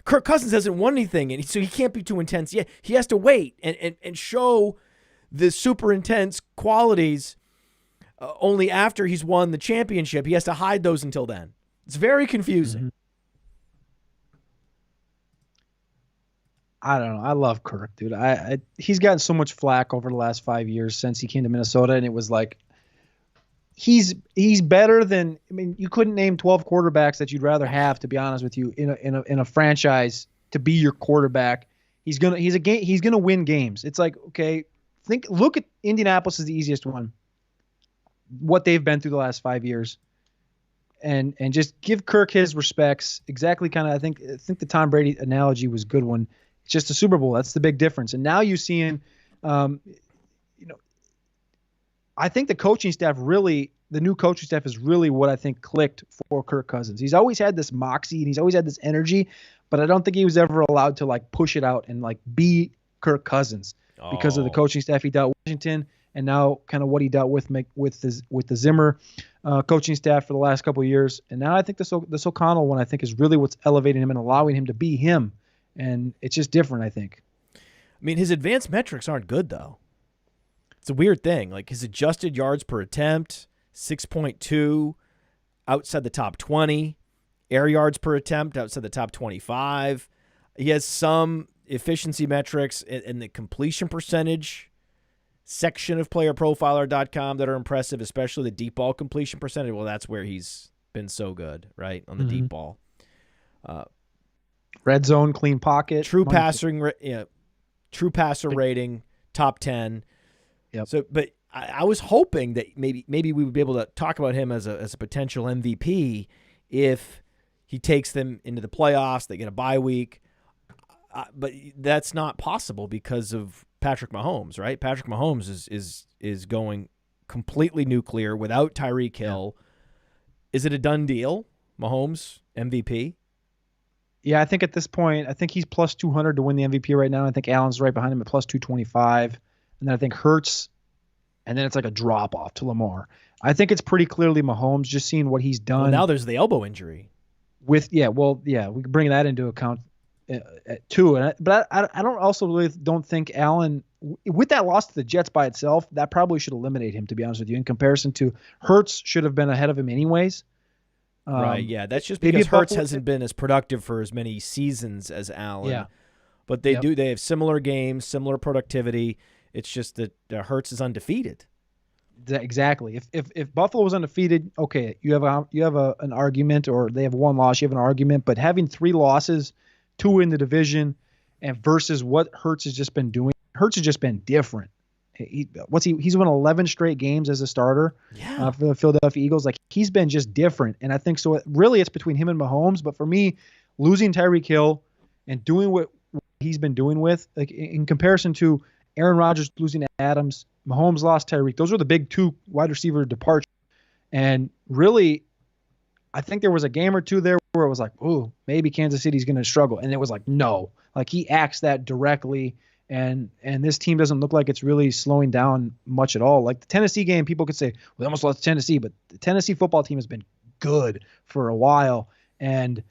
Kirk Cousins hasn't won anything, and so he can't be too intense yet. He has to wait and show the super intense qualities. Only after he's won the championship. He has to hide those until then. It's very confusing. I don't know. I love Kirk, dude. He's gotten so much flack over the last 5 years since he came to Minnesota, and it was like he's better than. I mean, you couldn't name 12 quarterbacks that you'd rather have, to be honest with you, in a franchise to be your quarterback. He's gonna win games. It's like, okay, look at Indianapolis is the easiest one. What they've been through the last 5 years, and just give Kirk his respects. Exactly, kind of. I think the Tom Brady analogy was a good one. It's just a Super Bowl. That's the big difference. And now you're seeing, I think the new coaching staff is really what I think clicked for Kirk Cousins. He's always had this moxie and he's always had this energy, but I don't think he was ever allowed to like push it out and like be Kirk Cousins because of the coaching staff he dealt with Washington and now kind of what he dealt with the Zimmer coaching staff for the last couple of years. And now I think this O'Connell one, I think, is really what's elevating him and allowing him to be him. And it's just different, I think. I mean, his advanced metrics aren't good, though. It's a weird thing. Like his adjusted yards per attempt, 6.2 outside the top 20. Air yards per attempt outside the top 25. He has some efficiency metrics in the completion percentage section of PlayerProfiler.com that are impressive, especially the deep ball completion percentage. Well, that's where he's been so good, right, on the deep ball. Red zone, clean pocket. True passer rating, top 10. Yep. So, but I was hoping that maybe we would be able to talk about him as a potential MVP if he takes them into the playoffs, they get a bye week. But that's not possible because of Patrick Mahomes, right? Patrick Mahomes is going completely nuclear without Tyreek Hill. Is it a done deal, Mahomes MVP? Yeah, I think at this point, I think he's plus 200 to win the MVP right now. I think Allen's right behind him at plus 225. And then I think Hurts, and then it's like a drop-off to Lamar. I think it's pretty clearly Mahomes, just seeing what he's done. Well, now there's the elbow injury. We can bring that into account too. But I don't think Allen, with that loss to the Jets by itself, that probably should eliminate him, to be honest with you, in comparison to Hurts should have been ahead of him anyways. Right, yeah. That's just because Hurts hasn't been as productive for as many seasons as Allen. Yeah. But they have similar games, similar productivity. It's just that Hurts is undefeated. Exactly. If Buffalo was undefeated, okay, you have an argument, or they have one loss, you have an argument. But having 3 losses, 2 in the division, and versus what Hurts has just been doing, Hurts has just been different. He's won 11 straight games as a starter for the Philadelphia Eagles. Like, he's been just different. And I think so. Really, it's between him and Mahomes. But for me, losing Tyreek Hill and doing what he's been doing with, like in comparison to Aaron Rodgers losing Adams, Mahomes lost Tyreek. Those were the big 2 wide receiver departures. And really, I think there was a game or two there where it was like, ooh, maybe Kansas City's going to struggle. And it was like, no. Like, he acts that directly. And this team doesn't look like it's really slowing down much at all. Like the Tennessee game, people could say, well, they almost lost to Tennessee, but the Tennessee football team has been good for a while. And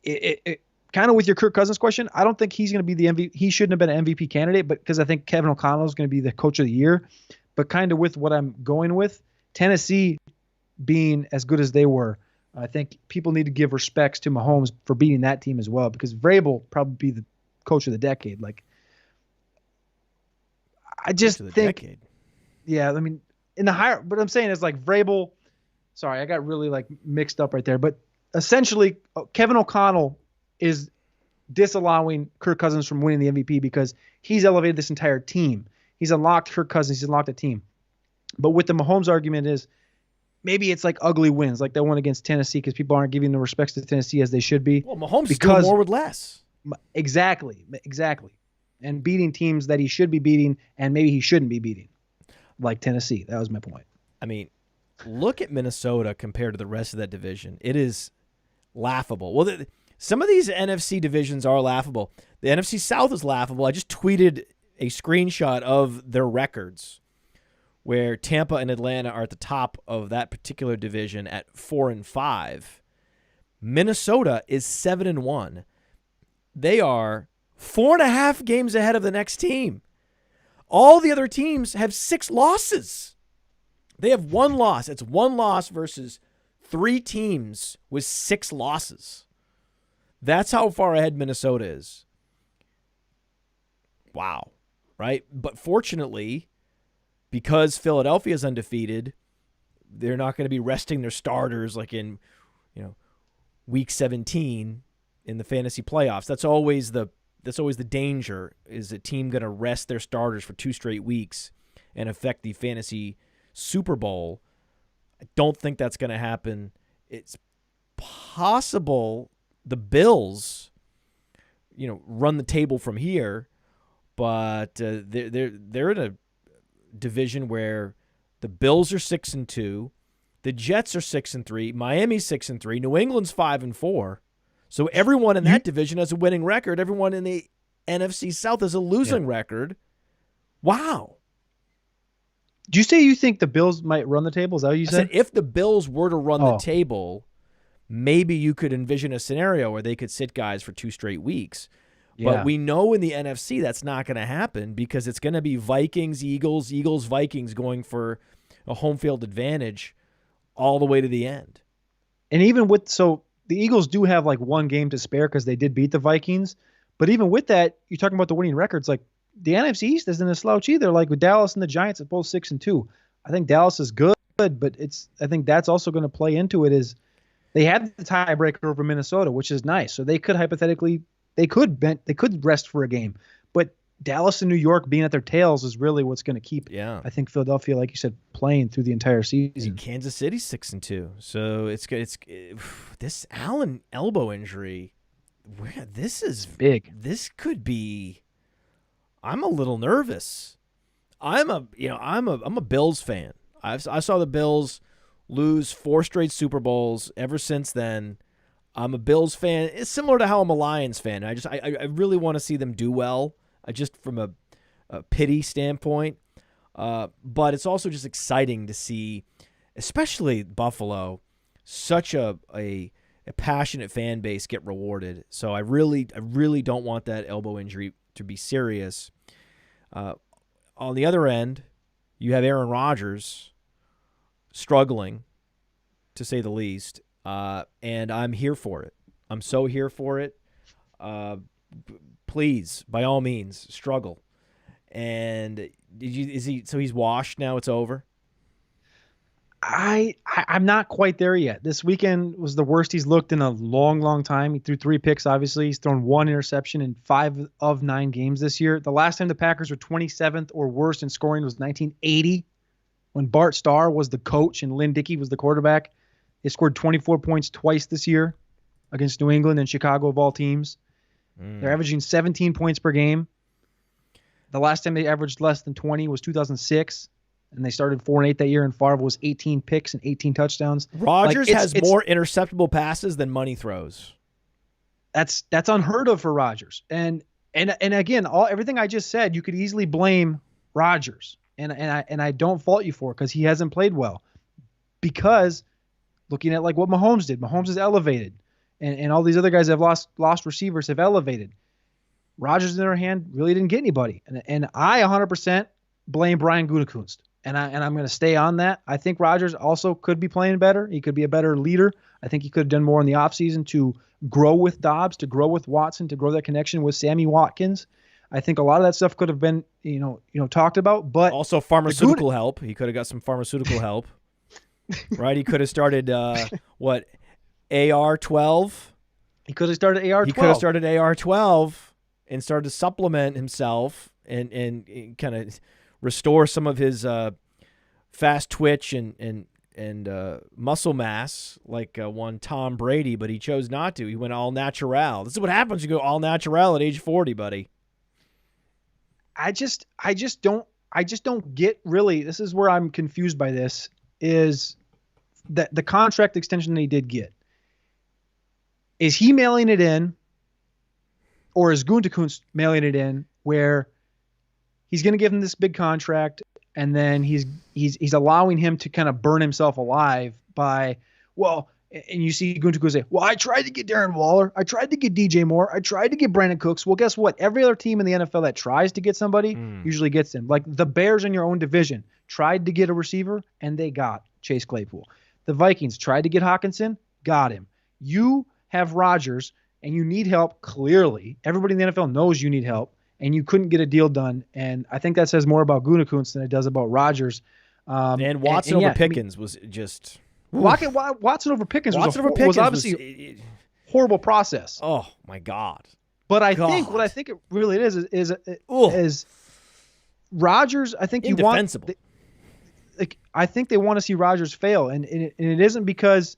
it kind of with your Kirk Cousins question, I don't think he's going to be the MVP. He shouldn't have been an MVP candidate, but because I think Kevin O'Connell is going to be the coach of the year. But kind of with what I'm going with, Tennessee being as good as they were, I think people need to give respects to Mahomes for beating that team as well, because Vrabel probably be the coach of the decade. Like, I just think, yeah, I mean, in the higher, but I'm saying is like Vrabel. Sorry, I got really like mixed up right there. But essentially, Kevin O'Connell is disallowing Kirk Cousins from winning the MVP because he's elevated this entire team. He's unlocked Kirk Cousins. He's unlocked the team. But with the Mahomes argument is maybe it's like ugly wins, like that one against Tennessee, because people aren't giving the respects to Tennessee as they should be. Well, Mahomes is doing more with less. Exactly. And beating teams that he should be beating and maybe he shouldn't be beating, like Tennessee. That was my point. I mean, look at Minnesota compared to the rest of that division. It is laughable. Well, some of these NFC divisions are laughable. The NFC South is laughable. I just tweeted a screenshot of their records where Tampa and Atlanta are at the top of that particular division at 4-5. Minnesota is 7-1. They are 4.5 games ahead of the next team. All the other teams have 6 losses. They have 1 loss. It's 1 loss versus 3 teams with 6 losses. That's how far ahead Minnesota is. Wow. Right? But fortunately, because Philadelphia is undefeated, they're not going to be resting their starters like in, week 17 in the fantasy playoffs. That's always the danger, is a team going to rest their starters for 2 straight weeks and affect the fantasy Super Bowl. I don't think that's going to happen. It's possible the Bills, run the table from here, but they're in a division where the Bills are 6-2, the Jets are 6-3, Miami's 6-3, New England's 5-4. So everyone in that division has a winning record. Everyone in the NFC South has a losing record. Wow. Do you say you think the Bills might run the table? Is that what you I said? said if the Bills were to run the Oh. table, maybe you could envision a scenario where they could sit guys for 2 straight weeks. But Yeah. we know in the NFC that's not going to happen because it's going to be Vikings, Eagles, Eagles, Vikings going for a home field advantage all the way to the end. And even so the Eagles do have like one game to spare because they did beat the Vikings. But even with that, you're talking about the winning records. Like the NFC East isn't a slouch either. Like with Dallas and the Giants at both 6-2. I think Dallas is good, but I think that's also going to play into it is they had the tiebreaker over Minnesota, which is nice. So they could hypothetically, they could rest for a game. But Dallas and New York being at their tails is really what's going to keep, I think, Philadelphia, like you said, playing through the entire season. Kansas City's 6-2. So it's this Allen elbow injury. This is big. This could be. I'm a little nervous. I'm a Bills fan. I saw the Bills lose 4 straight Super Bowls. Ever since then, I'm a Bills fan. It's similar to how I'm a Lions fan. I really want to see them do well. Just from a pity standpoint. But it's also just exciting to see, especially Buffalo, such a passionate fan base get rewarded. So I really don't want that elbow injury to be serious. On the other end, you have Aaron Rodgers struggling, to say the least, and I'm here for it. I'm so here for it. Please, by all means, struggle. And he's washed now? It's over? I'm not quite there yet. This weekend was the worst he's looked in a long, long time. He threw 3 picks, obviously. He's thrown 1 interception in 5 of 9 games this year. The last time the Packers were 27th or worse in scoring was 1980 when Bart Starr was the coach and Lynn Dickey was the quarterback. They scored 24 points twice this year against New England and Chicago of all teams. They're averaging 17 points per game. The last time they averaged less than 20 was 2006. And they started 4-8 that year, and Favre was 18 picks and 18 touchdowns. Rodgers has more interceptable passes than money throws. That's unheard of for Rodgers. And again, everything I just said, you could easily blame Rodgers, and I don't fault you for it because he hasn't played well. Because looking at like what Mahomes did, Mahomes is elevated, and all these other guys that have lost receivers have elevated. Rodgers, on the other hand, really didn't get anybody, and I 100% blame Brian Gutekunst. And I'm going to stay on that. I think Rodgers also could be playing better. He could be a better leader. I think he could have done more in the offseason to grow with Dobbs, to grow with Watson, to grow that connection with Sammy Watkins. I think a lot of that stuff could have been, talked about. But also pharmaceutical help. He could have got some pharmaceutical help, right? He could have started AR-12. He could have started AR-12. He could have started AR-12 and started to supplement himself and kind of restore some of his fast twitch and muscle mass like one Tom Brady, but he chose not to. He went all natural. This is what happens when you go all natural at age 40, buddy. I just don't get really. This is where I'm confused by this is that the contract extension that he did get. Is he mailing it in, or is Gutekunst mailing it in where he's going to give him this big contract, and then he's allowing him to kind of burn himself alive by, and you see Gutekunst say, I tried to get Darren Waller, I tried to get DJ Moore, I tried to get Brandon Cooks. Well, guess what? Every other team in the NFL that tries to get somebody usually gets them. Like the Bears in your own division tried to get a receiver, and they got Chase Claypool. The Vikings tried to get Hawkinson, got him. You have Rodgers, and you need help, clearly. Everybody in the NFL knows you need help. And you couldn't get a deal done. And I think that says more about Gutekunst than it does about Rodgers. And Watson over Pickens was just... Watson over Pickens was obviously a horrible process. Oh, my God. But think what I think it really is Rodgers, I think indefensible. I think they want to see Rodgers fail. And it isn't because...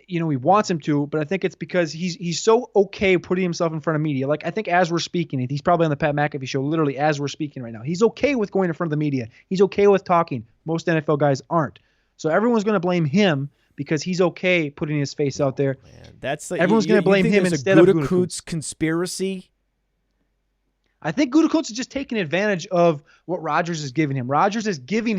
he wants him to, but I think it's because he's so okay putting himself in front of media. Like I think as we're speaking, he's probably on the Pat McAfee show literally as we're speaking right now. He's okay with going in front of the media. He's okay with talking. Most NFL guys aren't. So everyone's going to blame him because he's okay putting his face out there. Man, that's like, everyone's going to blame him instead of Gutekunst conspiracy. I think Gutekunst is just taking advantage of what Rodgers is giving him. Rodgers is giving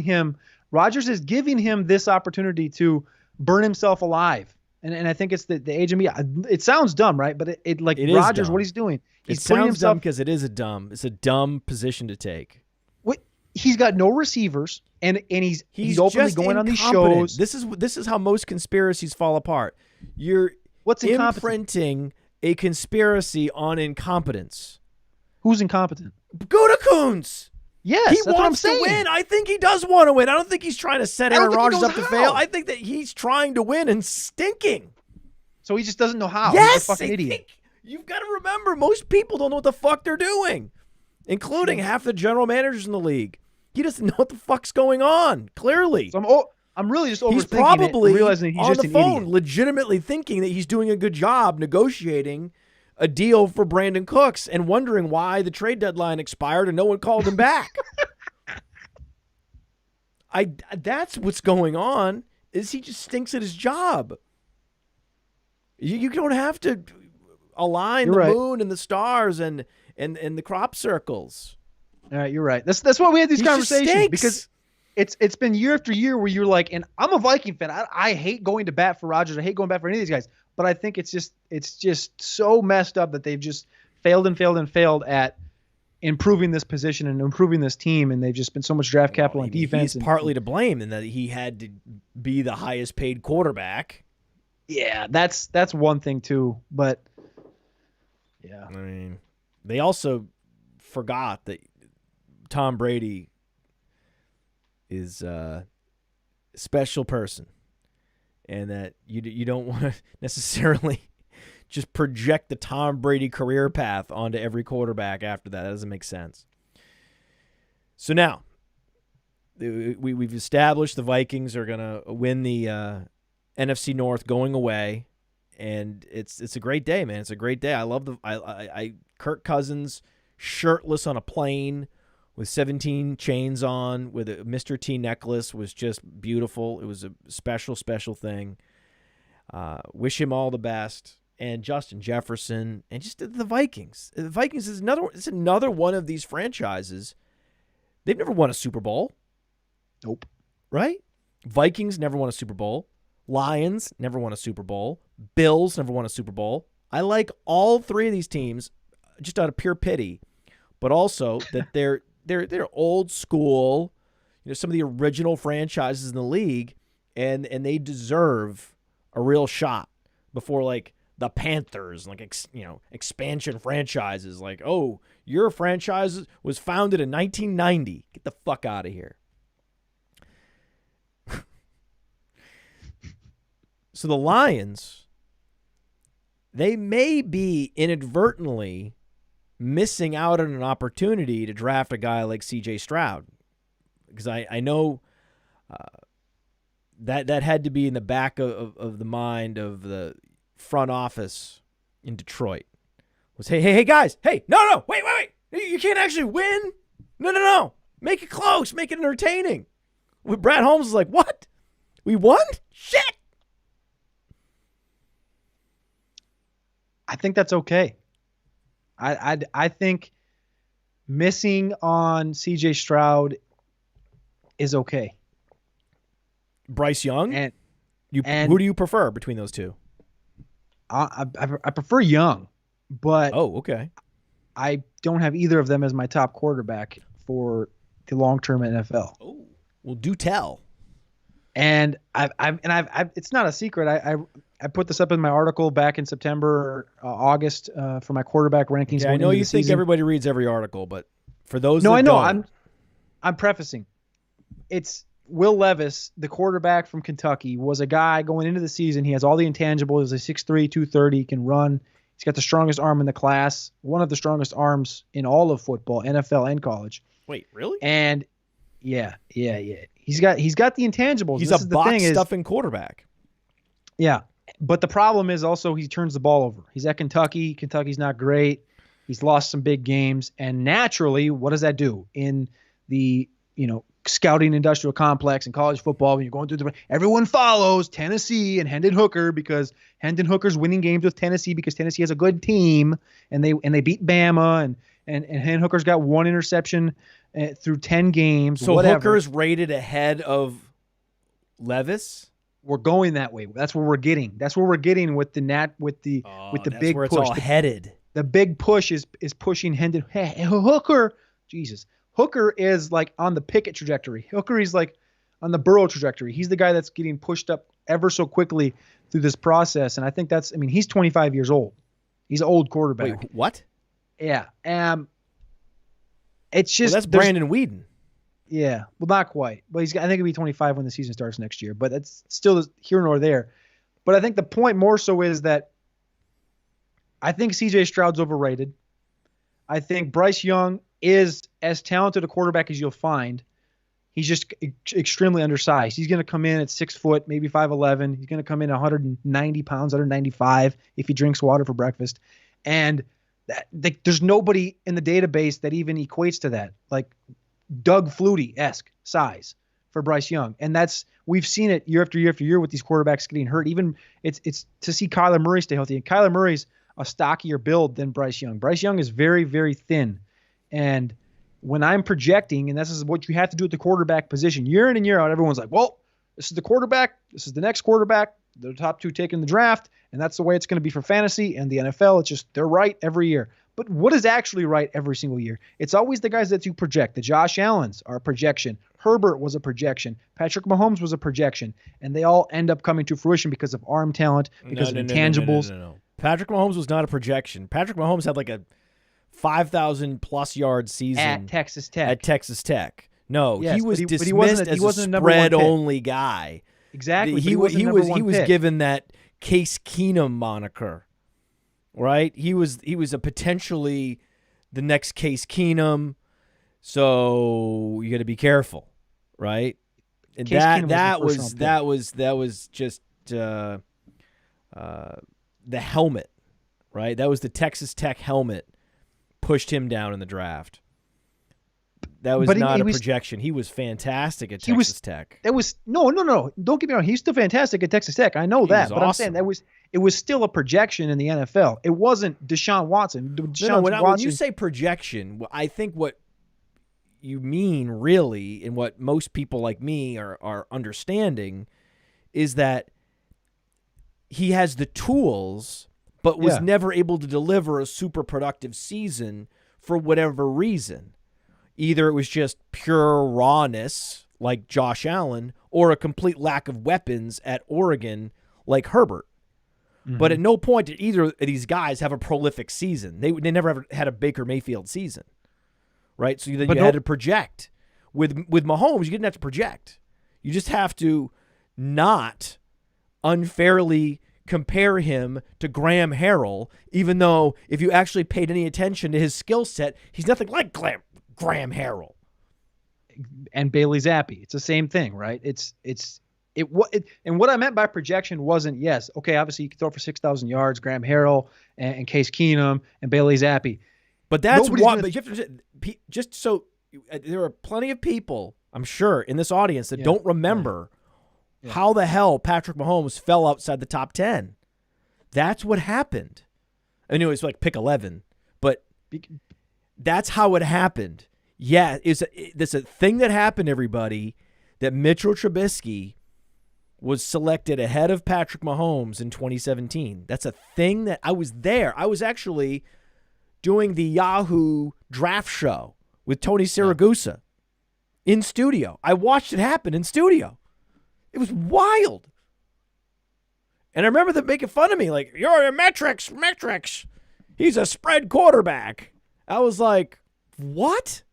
him this opportunity to burn himself alive. And I think it's the age of me. It sounds dumb, right? But it Rodgers, what he's doing, he's putting sounds himself dumb because it's a dumb position to take. He's got no receivers, and he's openly going on these shows. This is how most conspiracies fall apart. You're imprinting a conspiracy on incompetence. Who's incompetent? Gutekunst. Yes, he wants to win. I think he does want to win. I don't think he's trying to set Aaron Rodgers up to fail. I think that he's trying to win and stinking. So he just doesn't know how. Yes, he's a fucking idiot. You've got to remember, most people don't know what the fuck they're doing, including half the general managers in the league. He doesn't know what the fuck's going on, clearly. So I'm really just overthinking he's probably it, realizing he's on just the an phone, idiot. legitimately thinking that he's doing a good job negotiating a deal for Brandon Cooks and wondering why the trade deadline expired and no one called him back. That's what's going on, is he just stinks at his job. You don't have to align the moon and the stars and the crop circles. All right, you're right. That's why we had these conversations, because it's been year after year where you're like, and I'm a Viking fan. I hate going to bat for Rodgers. I hate going back for any of these guys. But I think it's just so messed up that they've just failed at improving this position and improving this team, and they've just been so much draft capital on defense. He's partly to blame in that he had to be the highest paid quarterback. Yeah, that's one thing too. But yeah, I mean, they also forgot that Tom Brady is a special person, and that you don't want to necessarily just project the Tom Brady career path onto every quarterback after that. That doesn't make sense. So now, we've established the Vikings are going to win the NFC North going away, and it's a great day, man. It's a great day. I love Kirk Cousins shirtless on a plane with 17 chains on with a Mr. T necklace was just beautiful. It was a special, special thing. Wish him all the best. And Justin Jefferson and just the Vikings. The Vikings is another one of these franchises. They've never won a Super Bowl. Nope. Right? Vikings never won a Super Bowl. Lions never won a Super Bowl. Bills never won a Super Bowl. I like all three of these teams just out of pure pity, but also that they're old school, some of the original franchises in the league, and they deserve a real shot before like the Panthers, like expansion franchises. Like, oh, your franchise was founded in 1990. Get the fuck out of here. So the Lions, they may be inadvertently missing out on an opportunity to draft a guy like C.J. Stroud, because I know that had to be in the back of the mind of the front office in Detroit. Was hey guys, no wait, you can't actually win. No, make it close, make it entertaining. With Brad Holmes is like, what? We won? Shit. I think that's okay. I think missing on C.J. Stroud is okay. Bryce Young? Who do you prefer between those two? I prefer Young, but okay. I don't have either of them as my top quarterback for the long-term NFL. Oh, well, do tell. And I've it's not a secret. I put this up in my article back in September, August for my quarterback rankings. Yeah, I know you think everybody reads every article, but for those no, that I know. don't, I'm prefacing. It's Will Levis, the quarterback from Kentucky, was a guy going into the season. He has all the intangibles. He's a 6'3", 230. He can run. He's got the strongest arm in the class, one of the strongest arms in all of football, NFL and college. Wait, really? And yeah. He's got the intangibles. He's a box stuffing quarterback. Yeah. But the problem is also he turns the ball over. He's at Kentucky. Kentucky's not great. He's lost some big games. And naturally, what does that do? In the, scouting industrial complex in college football, when you're going through everyone follows Tennessee and Hendon Hooker because Hendon Hooker's winning games with Tennessee because Tennessee has a good team and they beat Bama and Hendon Hooker's got 1 interception through 10 games. So whatever. Hooker's rated ahead of Levis. We're going that way. That's where we're getting. That's where we're getting with the big where push. it's all headed. The big push is pushing Hendon Hooker. Jesus. Hooker is like on the Pickett trajectory. Hooker is like on the Burrow trajectory. He's the guy that's getting pushed up ever so quickly through this process. And I think he's 25 years old. He's an old quarterback. Wait, what? Yeah. It's just that's Brandon Weeden. Yeah. Well, not quite. But I think he'll be 25 when the season starts next year. But that's still here nor there. But I think the point more so is that I think CJ Stroud's overrated. I think Bryce Young is as talented a quarterback as you'll find. He's just extremely undersized. He's going to come in at 6 foot, maybe 5'11". He's going to come in 190 pounds, 195 if he drinks water for breakfast. And there's nobody in the database that even equates to that, like Doug Flutie-esque size for Bryce Young. And we've seen it year after year after year with these quarterbacks getting hurt. Even it's to see Kyler Murray stay healthy. And Kyler Murray's a stockier build than Bryce Young. Bryce Young is very, very thin. And when I'm projecting, and this is what you have to do at the quarterback position, year in and year out, everyone's like, well, this is the quarterback. This is the next quarterback. They're the top 2 taken in the draft. And that's the way it's going to be for fantasy and the NFL. It's just they're right every year. But what is actually right every single year? It's always the guys that you project. The Josh Allens are a projection. Herbert was a projection. Patrick Mahomes was a projection. And they all end up coming to fruition because of arm talent, because of intangibles. No. Patrick Mahomes was not a projection. Patrick Mahomes had like a 5,000+ yard season at Texas Tech. No, yes, he was but dismissed he wasn't as a a spread-only guy. Exactly. He was given that Case Keenum moniker, right? He was a potentially the next Case Keenum, so you got to be careful, right? And that was just the helmet, right? That was the Texas Tech helmet. Pushed him down in the draft. That was not a projection. He was fantastic at Texas Tech. No. Don't get me wrong. He's still fantastic at Texas Tech. I know that, but awesome. I'm saying it was still a projection in the NFL. It wasn't Deshaun Watson. When you say projection, I think what you mean really, and what most people like me are understanding, is that he has the tools, but was never able to deliver a super productive season for whatever reason. Either it was just pure rawness, like Josh Allen, or a complete lack of weapons at Oregon, like Herbert. Mm-hmm. But at no point did either of these guys have a prolific season. They never ever had a Baker Mayfield season, right? So then you had to project. With Mahomes, you didn't have to project. You just have to not unfairly compare him to Graham Harrell, even though if you actually paid any attention to his skill set, he's nothing like Graham Harrell. And Bailey Zappi. It's the same thing, right? And what I meant by projection wasn't, obviously you can throw for 6,000 yards, Graham Harrell and Case Keenum and Bailey Zappi. But that's what, but you have to, just so there are plenty of people, I'm sure, in this audience that don't remember how the hell Patrick Mahomes fell outside the top 10. That's what happened. I mean, it was like pick 11, but that's how it happened. Yeah, there's a thing that happened, everybody, that Mitchell Trubisky was selected ahead of Patrick Mahomes in 2017. That's a thing that I was there. I was actually doing the Yahoo draft show with Tony Siragusa in studio. I watched it happen in studio. It was wild. And I remember them making fun of me, like, you're a metrics. He's a spread quarterback. I was like, what?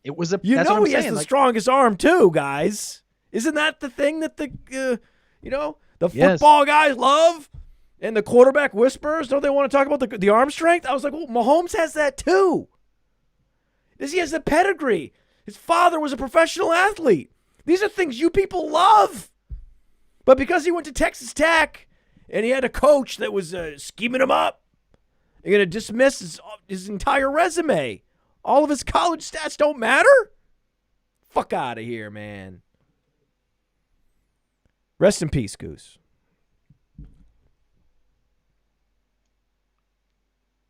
It was a. He has the strongest arm too, guys. Isn't that the thing that the football guys love, and the quarterback whispers? Don't they want to talk about the arm strength? I was like, well, Mahomes has that too. He has the pedigree. His father was a professional athlete. These are things you people love. But because he went to Texas Tech and he had a coach that was scheming him up, you're going to dismiss his entire resume. All of his college stats don't matter? fuck out of here, man. Rest in peace, Goose.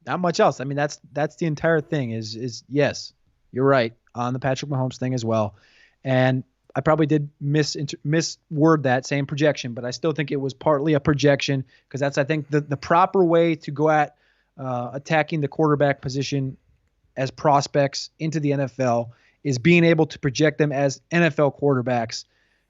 Not much else. I mean, that's the entire thing. Is yes, you're right on the Patrick Mahomes thing as well, and I probably did misword that same projection, but I still think it was partly a projection because that's, I think, the proper way to go at attacking the quarterback position as prospects into the NFL is being able to project them as NFL quarterbacks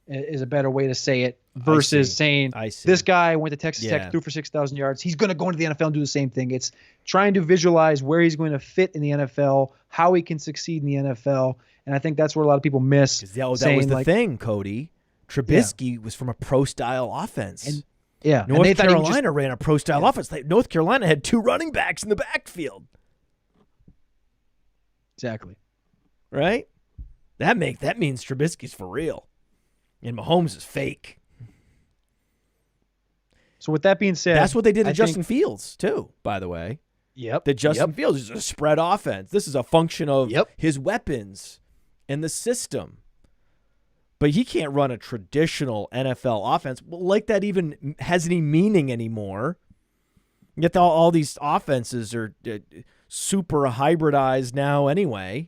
is a better way to say it versus saying this guy went to Texas Tech, threw for 6,000 yards. He's going to go into the NFL and do the same thing. It's trying to visualize where he's going to fit in the NFL, how he can succeed in the NFL. And I think that's where a lot of people miss. That was the thing, Cody. Trubisky was from a pro-style offense. And, North Carolina ran a pro-style offense. North Carolina had 2 running backs in the backfield. Exactly. Right? That means Trubisky's for real. And Mahomes is fake. So with that being said, that's what they did to Justin Fields too, by the way. Yep. That Justin Fields is a spread offense. This is a function of his weapons and the system. But he can't run a traditional NFL offense like that even has any meaning anymore. Yet all these offenses are super hybridized now anyway.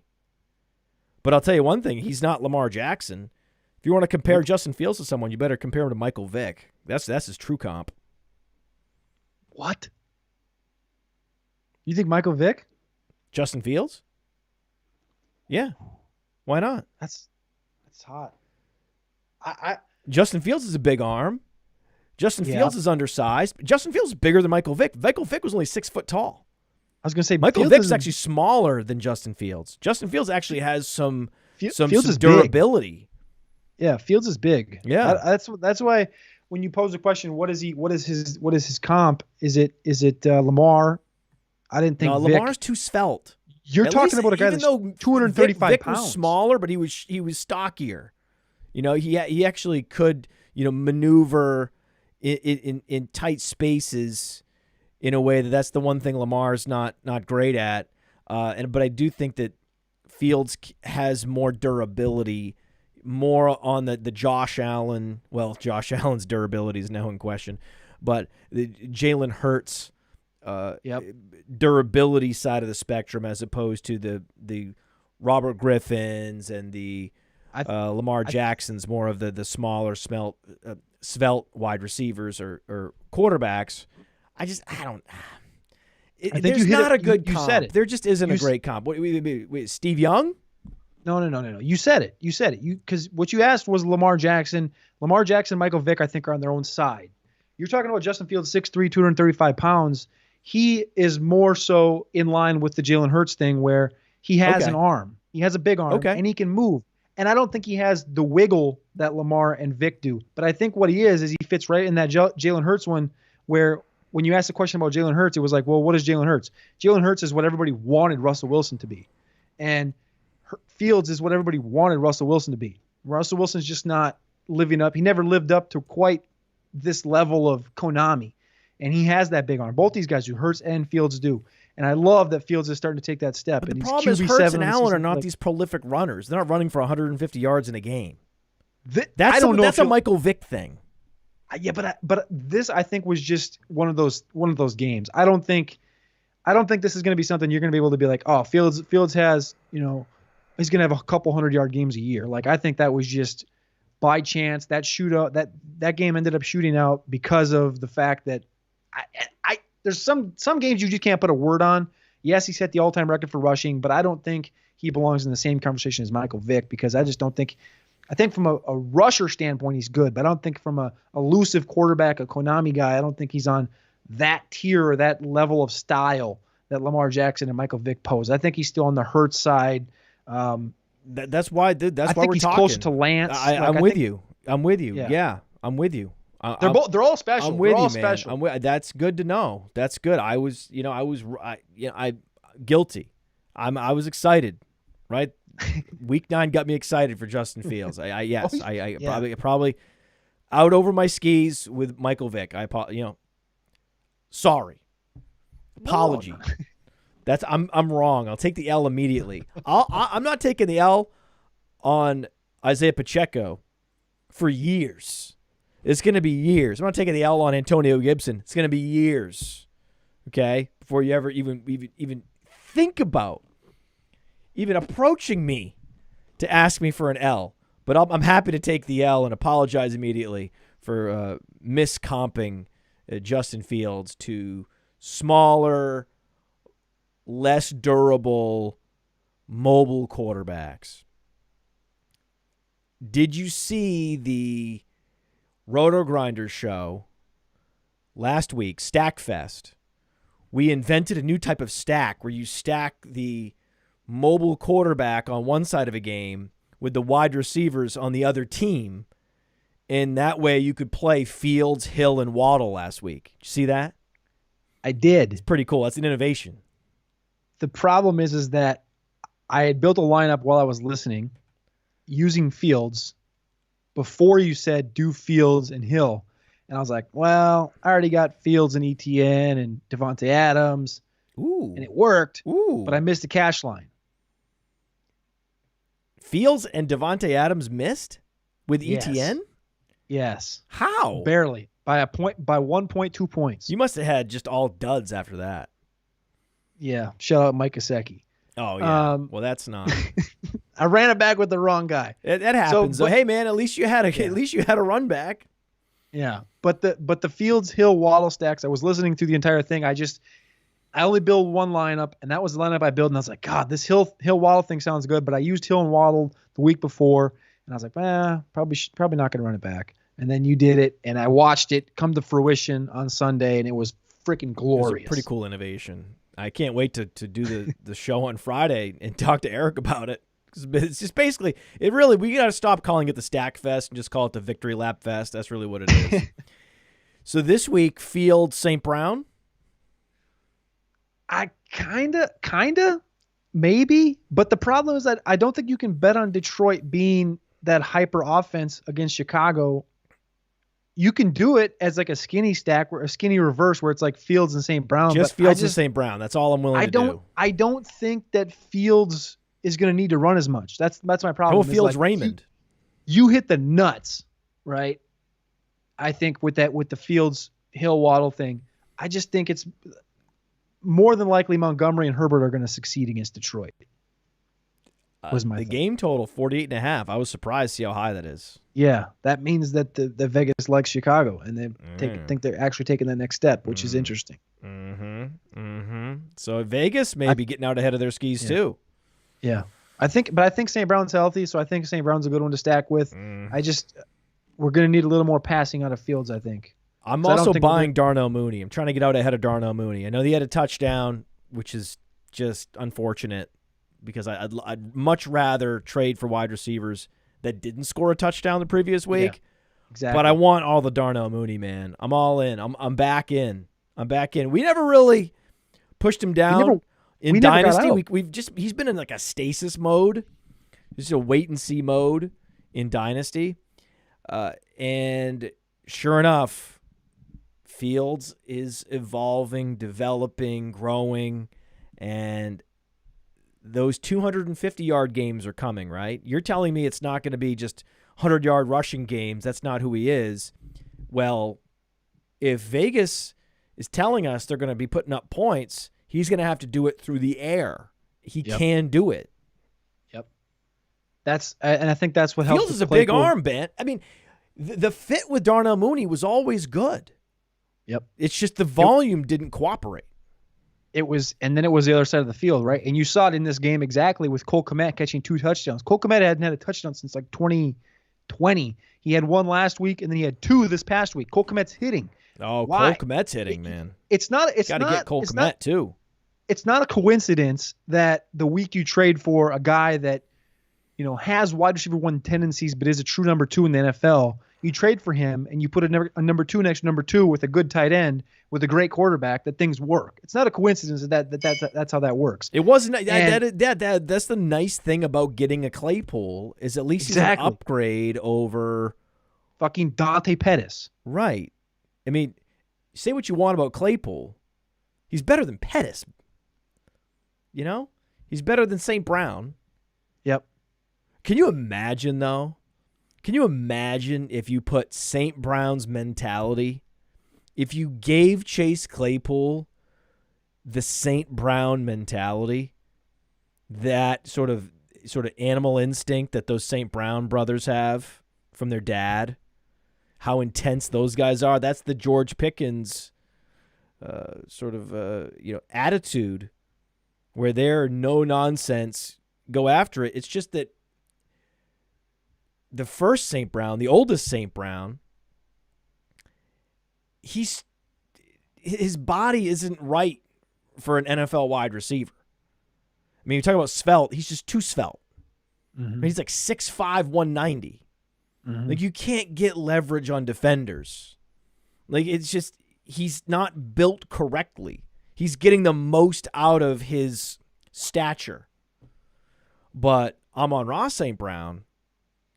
But I'll tell you one thing, he's not Lamar Jackson. If you want to compare Justin Fields to someone, you better compare him to Michael Vick. That's his true comp. What? You think Michael Vick? Justin Fields? Yeah. Why not? That's hot. Justin Fields is a big arm. Justin Fields is undersized. Justin Fields is bigger than Michael Vick. Michael Vick was only 6 foot tall. I was going to say Michael Vick's actually smaller than Justin Fields. Justin Fields actually has some durability. Big. Yeah, Fields is big. Yeah, that's why when you pose the question, what is his comp? Is it Lamar? I didn't think Lamar's too svelte. You're talking about a guy that's 235 Vick pounds. Was smaller, but he was stockier. He actually could maneuver in tight spaces in a way that's the one thing Lamar's not great at. But I do think that Fields has more durability. More on the Josh Allen. Well, Josh Allen's durability is now in question, but the Jalen Hurts durability side of the spectrum, as opposed to the Robert Griffins and the Lamar Jacksons, more of the smaller, svelte wide receivers or quarterbacks. I don't. There's not a good comp. You said it. There just isn't a great comp. Wait, Steve Young? No. You said it. Because what you asked was Lamar Jackson. Lamar Jackson, Michael Vick, I think, are on their own side. You're talking about Justin Fields, 6'3", 235 pounds. He is more so in line with the Jalen Hurts thing where he has an arm. He has a big arm, and he can move. And I don't think he has the wiggle that Lamar and Vick do. But I think what he is he fits right in that Jalen Hurts one where when you asked the question about Jalen Hurts, it was like, well, what is Jalen Hurts? Jalen Hurts is what everybody wanted Russell Wilson to be. And Fields is what everybody wanted Russell Wilson to be. Russell Wilson's just not living up. He never lived up to quite this level of Konami. And he has that big arm. Both these guys do. Hurts and Fields do. And I love that Fields is starting to take that step. But and the problem is Hurts and Allen are not these prolific runners. They're not running for 150 yards in a game. That's a Michael Vick thing. Yeah, but this I think was just one of those games. I don't think this is going to be something you're going to be able to be like, oh, Fields has, he's going to have a couple 100-yard games a year. Like, I think that was just by chance. That shootout, that game ended up shooting out because of the fact that there's some games you just can't put a word on. Yes, he set the all-time record for rushing, but I don't think he belongs in the same conversation as Michael Vick because I just don't think. I think from a rusher standpoint, he's good, but I don't think from a elusive quarterback, a Konami guy, I don't think he's on that tier or that level of style that Lamar Jackson and Michael Vick pose. I think he's still on the Hurts side. That's why we're talking. He's closer to Lance. I'm with you. I'm with you. Yeah, I'm with you. They're all special. I'm with you, man. Special. That's good to know. That's good. I was guilty. I was excited, right? Week 9 got me excited for Justin Fields. Probably out over my skis with Michael Vick. Sorry. Apology. No. I'm wrong. I'll take the L immediately. I'm not taking the L on Isaiah Pacheco for years. It's going to be years. I'm not taking the L on Antonio Gibson. It's going to be years, okay, before you ever even think about even approaching me to ask me for an L. But I'm happy to take the L and apologize immediately for miscomping Justin Fields to smaller, less durable, mobile quarterbacks. Did you see the Roto Grinders show last week, Stack Fest? We invented a new type of stack where you stack the mobile quarterback on one side of a game with the wide receivers on the other team, and that way you could play Fields, Hill, and Waddle last week. Did you see that? I did. It's pretty cool. That's an innovation. The problem is that I had built a lineup while I was listening using Fields before you said do Fields and Hill. And I was like, well, I already got Fields and ETN and Devontae Adams. Ooh. And it worked, Ooh. but I missed a cash line. Fields and Devontae Adams missed with ETN? Yes. How? Barely. By 1.2 points. You must have had just all duds after that. Yeah. Shout out Mike Gesicki. Oh, yeah. Well, that's not. I ran it back with the wrong guy. That happens. So, hey, man, at least you had a run back. Yeah. But the Fields, Hill, Waddle stacks, I was listening through the entire thing. I only build one lineup, and that was the lineup I built, and I was like, God, this Hill Waddle thing sounds good, but I used Hill and Waddle the week before, and I was like, probably not going to run it back. And then you did it, and I watched it come to fruition on Sunday, and it was freaking glorious. It was a pretty cool innovation. I can't wait to do the show on Friday and talk to Eric about it. It's just basically, we got to stop calling it the Stack Fest and just call it the Victory Lap Fest. That's really what it is. So this week, Fields, St. Brown. I kinda, maybe. But the problem is that I don't think you can bet on Detroit being that hyper offense against Chicago. You can do it as like a skinny stack or a skinny reverse where it's like Fields and St. Brown. Just Fields and St. Brown. That's all I'm willing to do. I don't think that Fields is going to need to run as much. That's my problem. Go Fields, Raymond. You hit the nuts, right? I think with the Fields Hill Waddle thing, I just think it's more than likely Montgomery and Herbert are going to succeed against Detroit. The game total 48.5. I was surprised to see how high that is. Yeah, that means that the Vegas likes Chicago, and they think they're actually taking the next step, which is interesting. So Vegas may be getting out ahead of their skis too. Yeah, I think St. Brown's healthy, so I think St. Brown's a good one to stack with. We're going to need a little more passing out of Fields, I think. I'm also buying Darnell Mooney. I'm trying to get out ahead of Darnell Mooney. I know he had a touchdown, which is just unfortunate because I'd much rather trade for wide receivers that didn't score a touchdown the previous week. Yeah, exactly. But I want all the Darnell Mooney, man. I'm all in. I'm back in. We never really pushed him down in Dynasty. He's been in like a stasis mode, just a wait and see mode in Dynasty, and sure enough, Fields is evolving, developing, growing, and those 250-yard games are coming, right? You're telling me it's not going to be just 100-yard rushing games. That's not who he is. Well, if Vegas is telling us they're going to be putting up points, he's going to have to do it through the air. He can do it. Yep. And I think that's what helps. Fields is a big arm, Ben. I mean, the fit with Darnell Mooney was always good. Yep. It's just the volume didn't cooperate. And then it was the other side of the field, right? And you saw it in this game exactly with Cole Kmet catching 2 touchdowns. Cole Kmet hadn't had a touchdown since like 2020. He had 1 last week, and then he had 2 this past week. Cole Kmet's hitting. Oh, Why? Cole Kmet's hitting, man. It's not. Got to get Cole Kmet too. It's not a coincidence that the week you trade for a guy that, has wide receiver 1 tendencies, but is a true number 2 in the NFL. You trade for him and you put a number 2 next to number 2 with a good tight end with a great quarterback, that things work. It's not a coincidence that's how that works. It wasn't. That's the nice thing about getting a Claypool is at least he's an upgrade over fucking Dante Pettis. Right. I mean, say what you want about Claypool, he's better than Pettis. He's better than St. Brown. Yep. Can you imagine, though? Can you imagine if you put St. Brown's mentality, if you gave Chase Claypool the St. Brown mentality, that sort of animal instinct that those St. Brown brothers have from their dad, how intense those guys are? That's the George Pickens attitude, where they're no nonsense, go after it. It's just that the first St. Brown, the oldest St. Brown, his body isn't right for an NFL wide receiver. I mean, you talk about svelte, he's just too svelte. Mm-hmm. I mean, he's like 6'5", 190. Mm-hmm. Like, you can't get leverage on defenders. Like, it's just, he's not built correctly. He's getting the most out of his stature. But Amon-Ra St. Brown,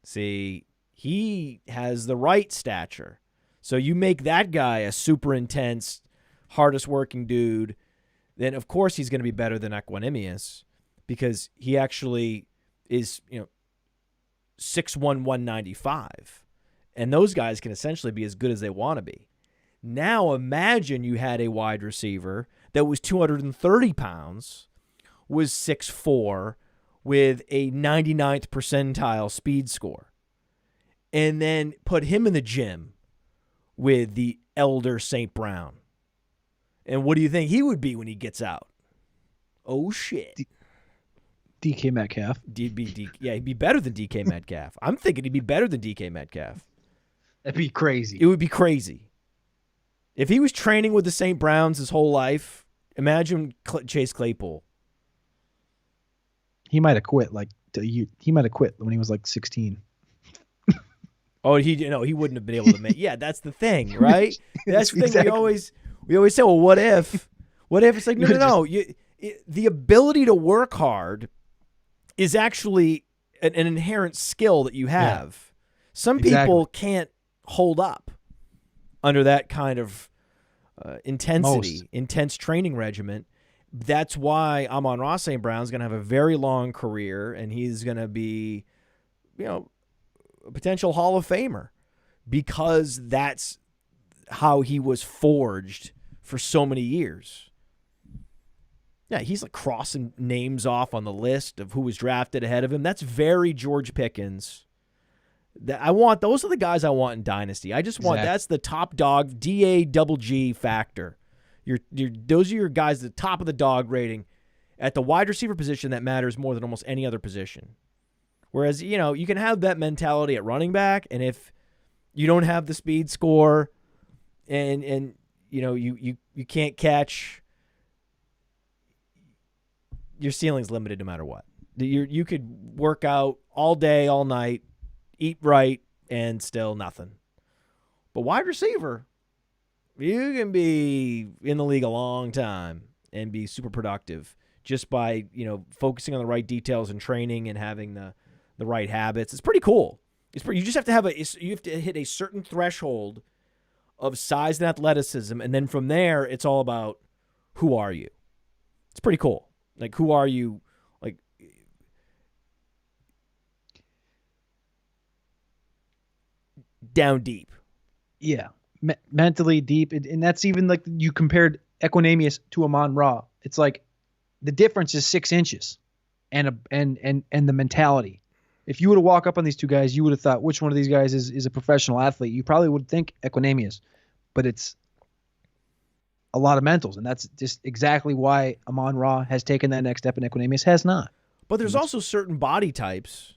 see, he has the right stature. So you make that guy a super intense, hardest working dude, then of course he's going to be better than Equanimous, because he actually is, 6'1", 195. And those guys can essentially be as good as they want to be. Now imagine you had a wide receiver that was 230 pounds, was 6'4", with a 99th percentile speed score, and then put him in the gym with the elder St. Brown. And what do you think he would be when he gets out? Oh, shit. DK Metcalf. He'd be better than DK Metcalf. I'm thinking he'd be better than DK Metcalf. That'd be crazy. It would be crazy. If he was training with the St. Browns his whole life, imagine Chase Claypool. He might have quit he might have quit when he was like 16. Oh, he wouldn't have been able to make. Yeah, that's the thing, right? That's the thing. Exactly. We always say, well, what if? What if it's like no. The ability to work hard is actually an inherent skill that you have. Yeah. Some people can't hold up under that kind of intensity, intense training regimen. That's why Amon-Ra St. Brown's going to have a very long career, and he's going to be, a potential Hall of Famer, because that's how he was forged for so many years. Yeah, he's like crossing names off on the list of who was drafted ahead of him. That's very George Pickens. Those are the guys I want in Dynasty. I just want, that's the top dog, DAGG factor. Those are your guys at the top of the dog rating at the wide receiver position that matters more than almost any other position. Whereas, you can have that mentality at running back, and if you don't have the speed score and you can't catch, your ceiling's limited no matter what. You could work out all day, all night, eat right, and still nothing. But wide receiver, you can be in the league a long time and be super productive just by, focusing on the right details and training and having the right habits. It's pretty cool. You just have to hit a certain threshold of size and athleticism, and then from there, it's all about who are you. It's pretty cool. Like, who are you? Like, down deep. Yeah. Mentally deep. And that's even like you compared Equanimous to Amon-Ra. It's like the difference is 6 inches and the mentality. If you were to walk up on these two guys, you would have thought which one of these guys is a professional athlete. You probably would think Equanimous, but it's a lot of mentals, and that's just exactly why Amon-Ra has taken that next step and Equanimous has not. But there's also certain body types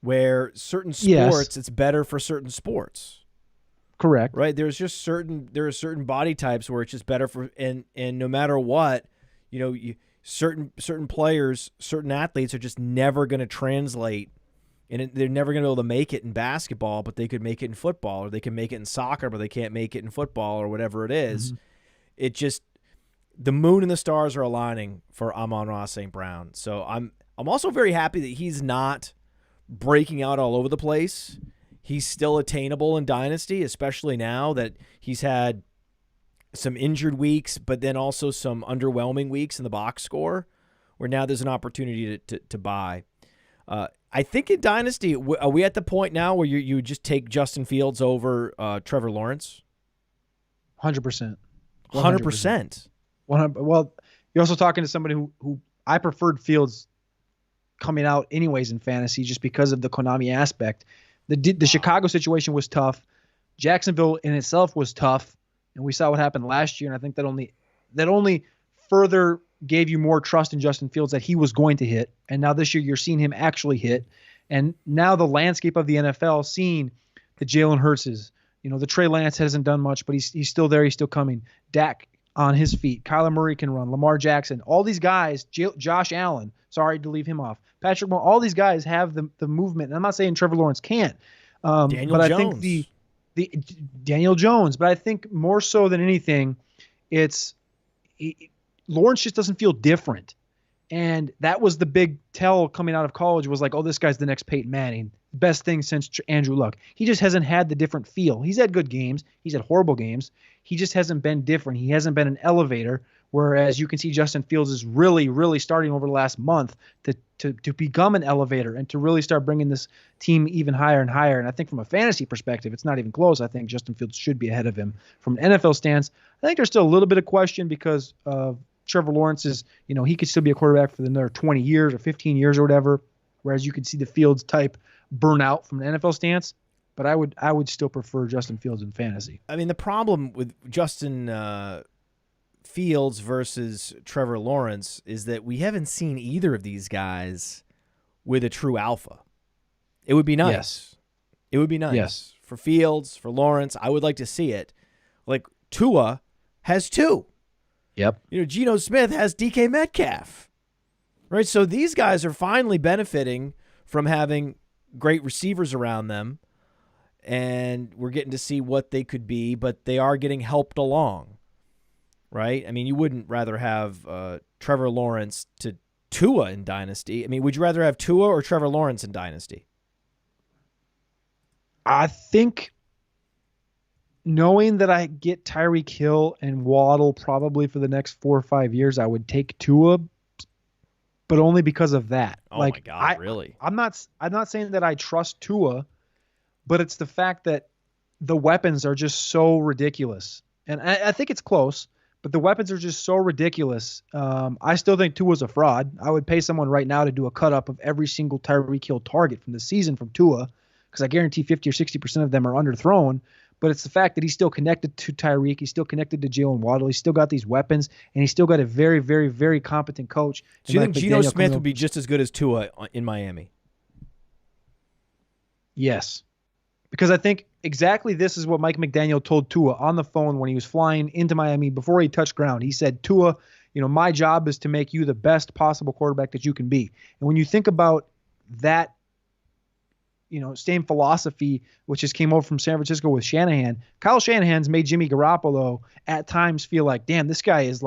where certain sports, it's better for certain sports. Correct. Right? There are certain body types where it's just better for, and no matter what, certain players, certain athletes are just never going to translate, and they're never going to be able to make it in basketball, but they could make it in football, or they can make it in soccer, but they can't make it in football, or whatever it is. Mm-hmm. It just, the moon and the stars are aligning for Amon-Ra St. Brown. So I'm also very happy that he's not breaking out all over the place. He's still attainable in Dynasty, especially now that he's had some injured weeks, but then also some underwhelming weeks in the box score, where now there's an opportunity to buy. I think in Dynasty, are we at the point now where you just take Justin Fields over Trevor Lawrence? 100%. 100%. Well, you're also talking to somebody who I preferred Fields coming out anyways in fantasy just because of the Konami aspect. The Chicago situation was tough. Jacksonville in itself was tough, and we saw what happened last year. And I think that only further gave you more trust in Justin Fields that he was going to hit. And now this year you're seeing him actually hit. And now the landscape of the NFL, seeing the Jalen Hurtses, the Trey Lance hasn't done much, but he's still there. He's still coming. Dak on his feet. Kyler Murray can run. Lamar Jackson. All these guys. Josh Allen. Sorry to leave him off. Patrick Mahomes. All these guys have the movement. And I'm not saying Trevor Lawrence can't. Daniel but Jones. I think the Daniel Jones. But I think more so than anything, Lawrence just doesn't feel different. And that was the big tell coming out of college was like, oh, this guy's the next Peyton Manning. Best thing since Andrew Luck. He just hasn't had the different feel. He's had good games. He's had horrible games. He just hasn't been different. He hasn't been an elevator, whereas you can see Justin Fields is really, really starting over the last month to become an elevator and to really start bringing this team even higher and higher. And I think from a fantasy perspective, it's not even close. I think Justin Fields should be ahead of him. From an NFL stance, I think there's still a little bit of question because Trevor Lawrence is, he could still be a quarterback for another 20 years or 15 years or whatever, whereas you could see the Fields type burn out from an NFL stance. But I would still prefer Justin Fields in fantasy. I mean, the problem with Justin Fields versus Trevor Lawrence is that we haven't seen either of these guys with a true alpha. It would be nice. Yes. It would be nice. Yes. For Fields, for Lawrence, I would like to see it. Like Tua has two. Yep. Geno Smith has DK Metcalf. Right? So these guys are finally benefiting from having great receivers around them, and we're getting to see what they could be, but they are getting helped along. Right? I mean, you wouldn't rather have Trevor Lawrence to Tua in Dynasty. I mean, would you rather have Tua or Trevor Lawrence in Dynasty? I think knowing that I get Tyreek Hill and Waddle probably for the next 4 or 5 years, I would take Tua, but only because of that. Oh my God, really? I'm not saying that I trust Tua, but it's the fact that the weapons are just so ridiculous. And I think it's close, but the weapons are just so ridiculous. I still think Tua's a fraud. I would pay someone right now to do a cut-up of every single Tyreek Hill target from the season from Tua, because I guarantee 50 or 60% of them are underthrown. But it's the fact that he's still connected to Tyreek. He's still connected to Jalen Waddle. He's still got these weapons, and he's still got a very, very, very competent coach. Do you think Geno Smith would be just as good as Tua in Miami? Yes. Because I think exactly this is what Mike McDaniel told Tua on the phone when he was flying into Miami before he touched ground. He said, Tua, my job is to make you the best possible quarterback that you can be. And when you think about that, same philosophy, which just came over from San Francisco with Shanahan. Kyle Shanahan's made Jimmy Garoppolo at times feel like, damn, this guy's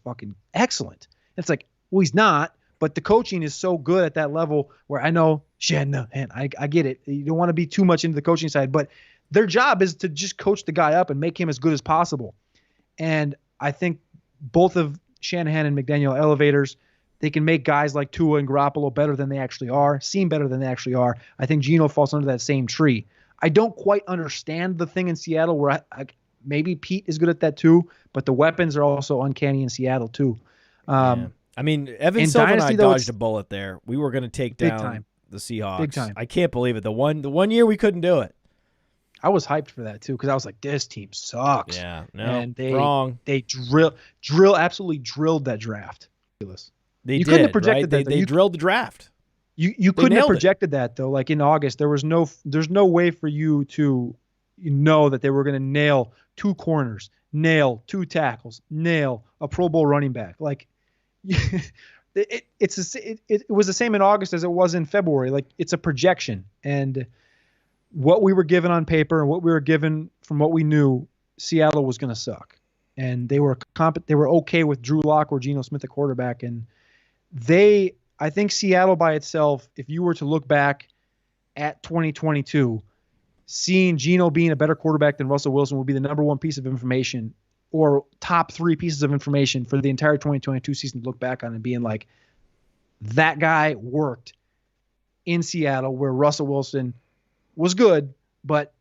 fucking excellent. It's like, well, he's not, but the coaching is so good at that level where I know Shanahan, I get it. You don't want to be too much into the coaching side, but their job is to just coach the guy up and make him as good as possible. And I think both of Shanahan and McDaniel elevators. They can make guys like Tua and Garoppolo better than they actually are, seem better than they actually are. I think Geno falls under that same tree. I don't quite understand the thing in Seattle where maybe Pete is good at that too, but the weapons are also uncanny in Seattle too. Yeah. I mean, Evan Silva and I dodged a bullet there. We were going to take down the Seahawks. Big time. I can't believe it. The one year we couldn't do it. I was hyped for that too because I was like, this team sucks. Yeah, no, and wrong. They absolutely drilled that draft. You couldn't have projected that. They drilled the draft. You couldn't have projected that though. Like in August, there's no way for you to know that they were going to nail 2 corners, nail 2 tackles, nail a Pro Bowl running back. Like it was the same in August as it was in February. Like it's a projection, and what we were given on paper and what we were given from what we knew, Seattle was going to suck, and they were okay with Drew Lock or Geno Smith at quarterback. And I think Seattle by itself, if you were to look back at 2022, seeing Geno being a better quarterback than Russell Wilson would be the number one piece of information or top 3 pieces of information for the entire 2022 season to look back on and being like, that guy worked. in Seattle where Russell Wilson was good, but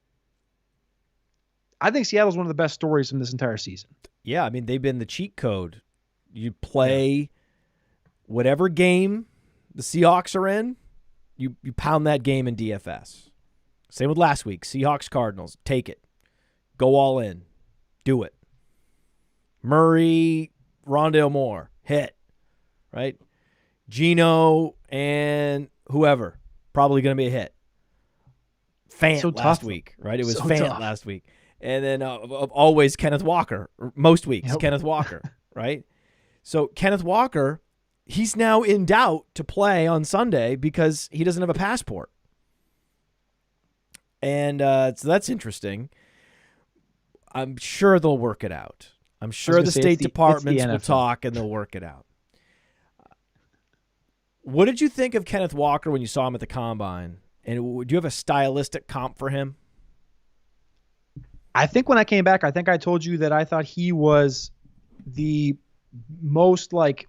I think Seattle's one of the best stories from this entire season. Yeah, I mean, they've been the cheat code. You play whatever game the Seahawks are in, you pound that game in DFS. Same with last week. Seahawks, Cardinals. Take it. Go all in. Do it. Murray, Rondale Moore. Hit. Right? Geno and whoever. Probably going to be a hit. Fant last week. Right? It was Fant last week. And then always Kenneth Walker. Most weeks, Kenneth Walker. Right? So Kenneth Walker, he's now in doubt to play on Sunday because he doesn't have a passport. And so that's interesting. I'm sure they'll work it out. I'm sure the State Departments will talk and they'll work it out. What did you think of Kenneth Walker when you saw him at the Combine? And do you have a stylistic comp for him? I think when I came back, I think I told you that I thought he was the most like,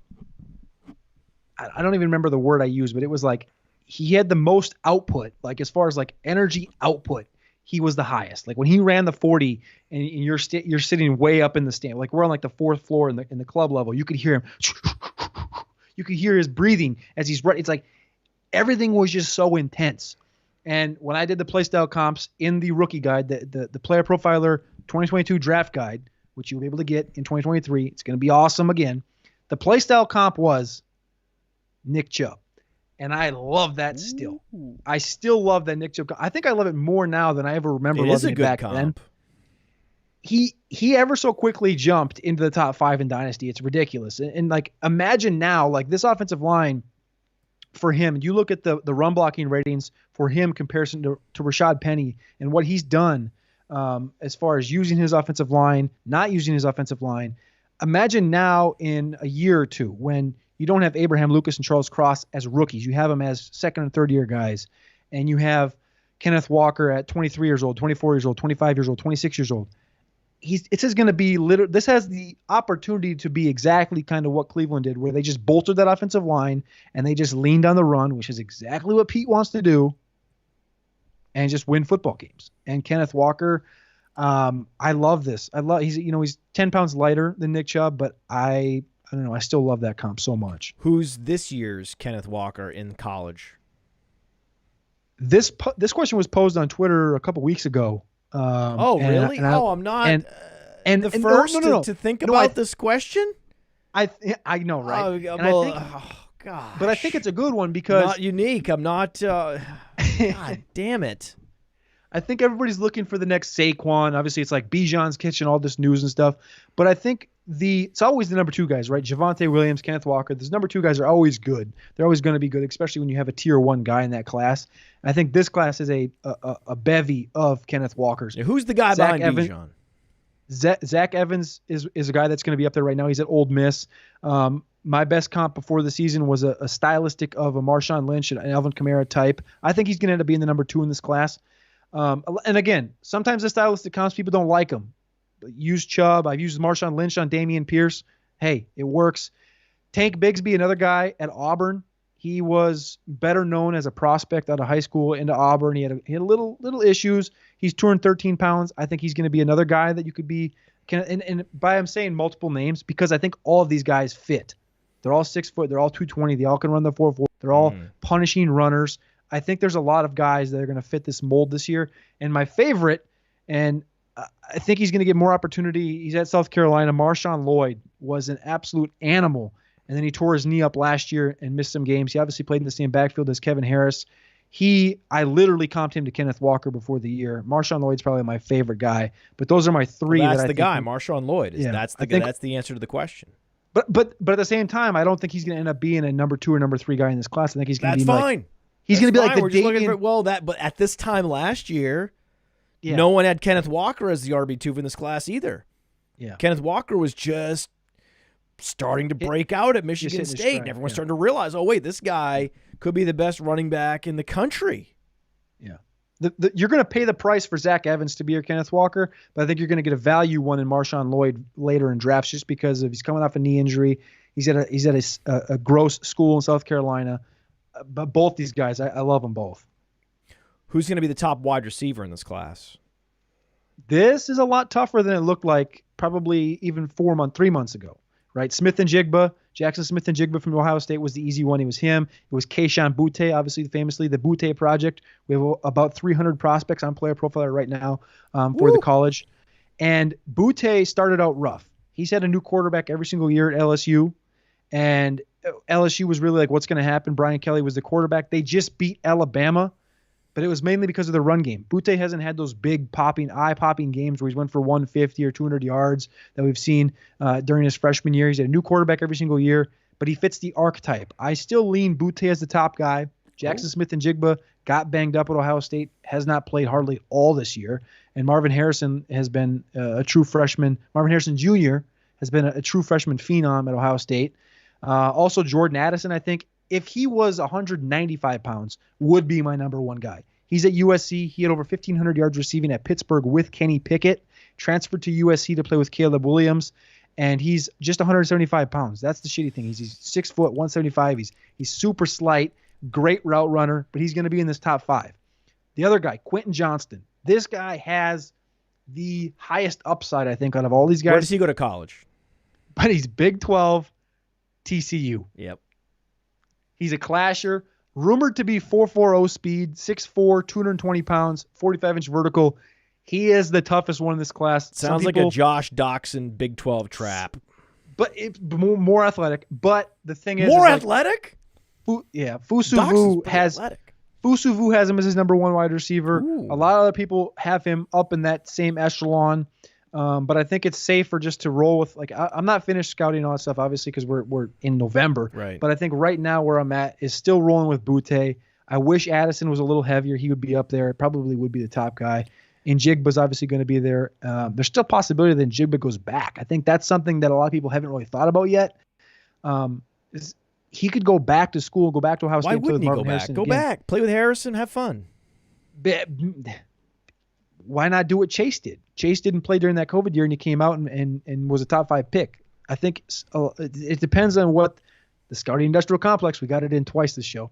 I don't even remember the word I used, but it was like he had the most output, like as far as like energy output, he was the highest. Like when he ran the 40 and you're sitting way up in the stand, like we're on like the 4th floor in the club level, you could hear him. You could hear his breathing as he's running. It's like everything was just so intense. And when I did the playstyle comps in the rookie guide, the Player Profiler 2022 draft guide, which you'll be able to get in 2023, it's going to be awesome again. The playstyle comp was Nick Chubb. And I love that still. I still love that Nick Chubb. I think I love it more now than I ever remember loving it back then. He ever so quickly jumped into the top 5 in Dynasty. It's ridiculous. And like, imagine now, like this offensive line for him, you look at the run blocking ratings for him comparison to Rashad Penny and what he's done as far as using his offensive line, not using his offensive line. Imagine now in a year or two when you don't have Abraham Lucas and Charles Cross as rookies. You have them as 2nd and 3rd year guys. And you have Kenneth Walker at 23 years old, 24 years old, 25 years old, 26 years old. It's just going to be this has the opportunity to be exactly kind of what Cleveland did, where they just bolstered that offensive line and they just leaned on the run, which is exactly what Pete wants to do, and just win football games. And Kenneth Walker, I love this. He's 10 pounds lighter than Nick Chubb, but I don't know. I still love that comp so much. Who's this year's Kenneth Walker in college? This question was posed on Twitter a couple weeks ago. Really? I'm not the first to think about this question. I know, right? God. But I think it's a good one because not unique. I'm not. God damn it! I think everybody's looking for the next Saquon. Obviously, it's like Bijan's catching all this news and stuff. But I think it's always the number 2 guys, right? Javonte Williams, Kenneth Walker. Those number 2 guys are always good. They're always going to be good, especially when you have a tier 1 guy in that class. And I think this class is a bevy of Kenneth Walkers. Yeah, who's the guy behind Bijan? Zach Evans is a guy that's going to be up there right now. He's at Ole Miss. My best comp before the season was a stylistic of a Marshawn Lynch and an Alvin Kamara type. I think he's going to end up being the number 2 in this class. And again, sometimes the stylistic comps, people don't like them. Use Chubb. I've used Marshawn Lynch on Dameon Pierce. Hey, it works. Tank Bigsby, another guy at Auburn. He was better known as a prospect out of high school into Auburn. He had little issues. He's 213 pounds. I think he's going to be another guy that you could be. And by I'm saying multiple names because I think all of these guys fit. They're all 6 foot. They're all 220. They all can run the 4.4. They're all punishing runners. I think there's a lot of guys that are going to fit this mold this year. And my favorite, and I think he's going to get more opportunity. He's at South Carolina. Marshawn Lloyd was an absolute animal. And then he tore his knee up last year and missed some games. He obviously played in the same backfield as Kevin Harris. I literally comped him to Kenneth Walker before the year. Marshawn Lloyd's probably my favorite guy. But those are my 3. Well, that's the guy, Marshawn Lloyd. That's the answer to the question. But at the same time, I don't think he's going to end up being a number 2 or number 3 guy in this class. I think he's going to be fine. Like, he's going to be like the We're just looking for, but at this time last year, no one had Kenneth Walker as the RB2 in this class either. Yeah. Kenneth Walker was just starting to break out at Michigan State, and everyone's starting to realize, oh, wait, this guy could be the best running back in the country. Yeah. You're going to pay the price for Zach Evans to be your Kenneth Walker, but I think you're going to get a value one in Marshawn Lloyd later in drafts just because he's coming off a knee injury. He's at a gross school in South Carolina. but both these guys, I love them both. Who's going to be the top wide receiver in this class? This is a lot tougher than it looked like probably even 3 months ago, right? Jackson Smith and Jigba from Ohio State was the easy one. It was him. It was Kayshon Boutte, obviously famously the Boutte Project. We have about 300 prospects on Player Profiler right now for the college. And Boutte started out rough. He's had a new quarterback every single year at LSU. And LSU was really like, what's going to happen? Brian Kelly was the quarterback. They just beat Alabama, but it was mainly because of the run game. Boutte hasn't had those big eye-popping games where he's went for 150 or 200 yards that we've seen during his freshman year. He's had a new quarterback every single year, but he fits the archetype. I still lean Boutte as the top guy. Jackson Smith and Jigba got banged up at Ohio State, has not played hardly all this year. And Marvin Harrison has been a true freshman. Marvin Harrison Jr. has been a true freshman phenom at Ohio State. Also, Jordan Addison, I think, if he was 195 pounds, would be my number one guy. He's at USC. He had over 1,500 yards receiving at Pittsburgh with Kenny Pickett, transferred to USC to play with Caleb Williams, and he's just 175 pounds. That's the shitty thing. He's 6 foot, 175. He's super slight, great route runner, but he's going to be in this top 5. The other guy, Quentin Johnston. This guy has the highest upside, I think, out of all these guys. Where does he go to college? But he's Big 12, TCU. Yep. He's a clasher, rumored to be 4.40 speed, 6'4", 220 pounds, 45-inch vertical. He is the toughest one in this class. Sounds like a Josh Doxson Big 12 trap. But it's more athletic. But the thing is, more athletic? Fusuvu has him as his number one wide receiver. Ooh. A lot of other people have him up in that same echelon. But I think it's safer just to roll with, like, I'm not finished scouting all that stuff, obviously, because we're in November. Right. But I think right now where I'm at is still rolling with Boutte. I wish Addison was a little heavier. He would be up there. Probably would be the top guy. And Jigba's obviously going to be there. There's still a possibility that Jigba goes back. I think that's something that a lot of people haven't really thought about yet. He could go back to school, go back to Ohio State. Why wouldn't he go back? Harrison Go again. back. Play with Harrison. Have fun. Why not do what Chase did? Chase didn't play during that COVID year, and he came out and was a top 5 pick. I think it depends on what the scouting industrial complex, we got it in twice this show,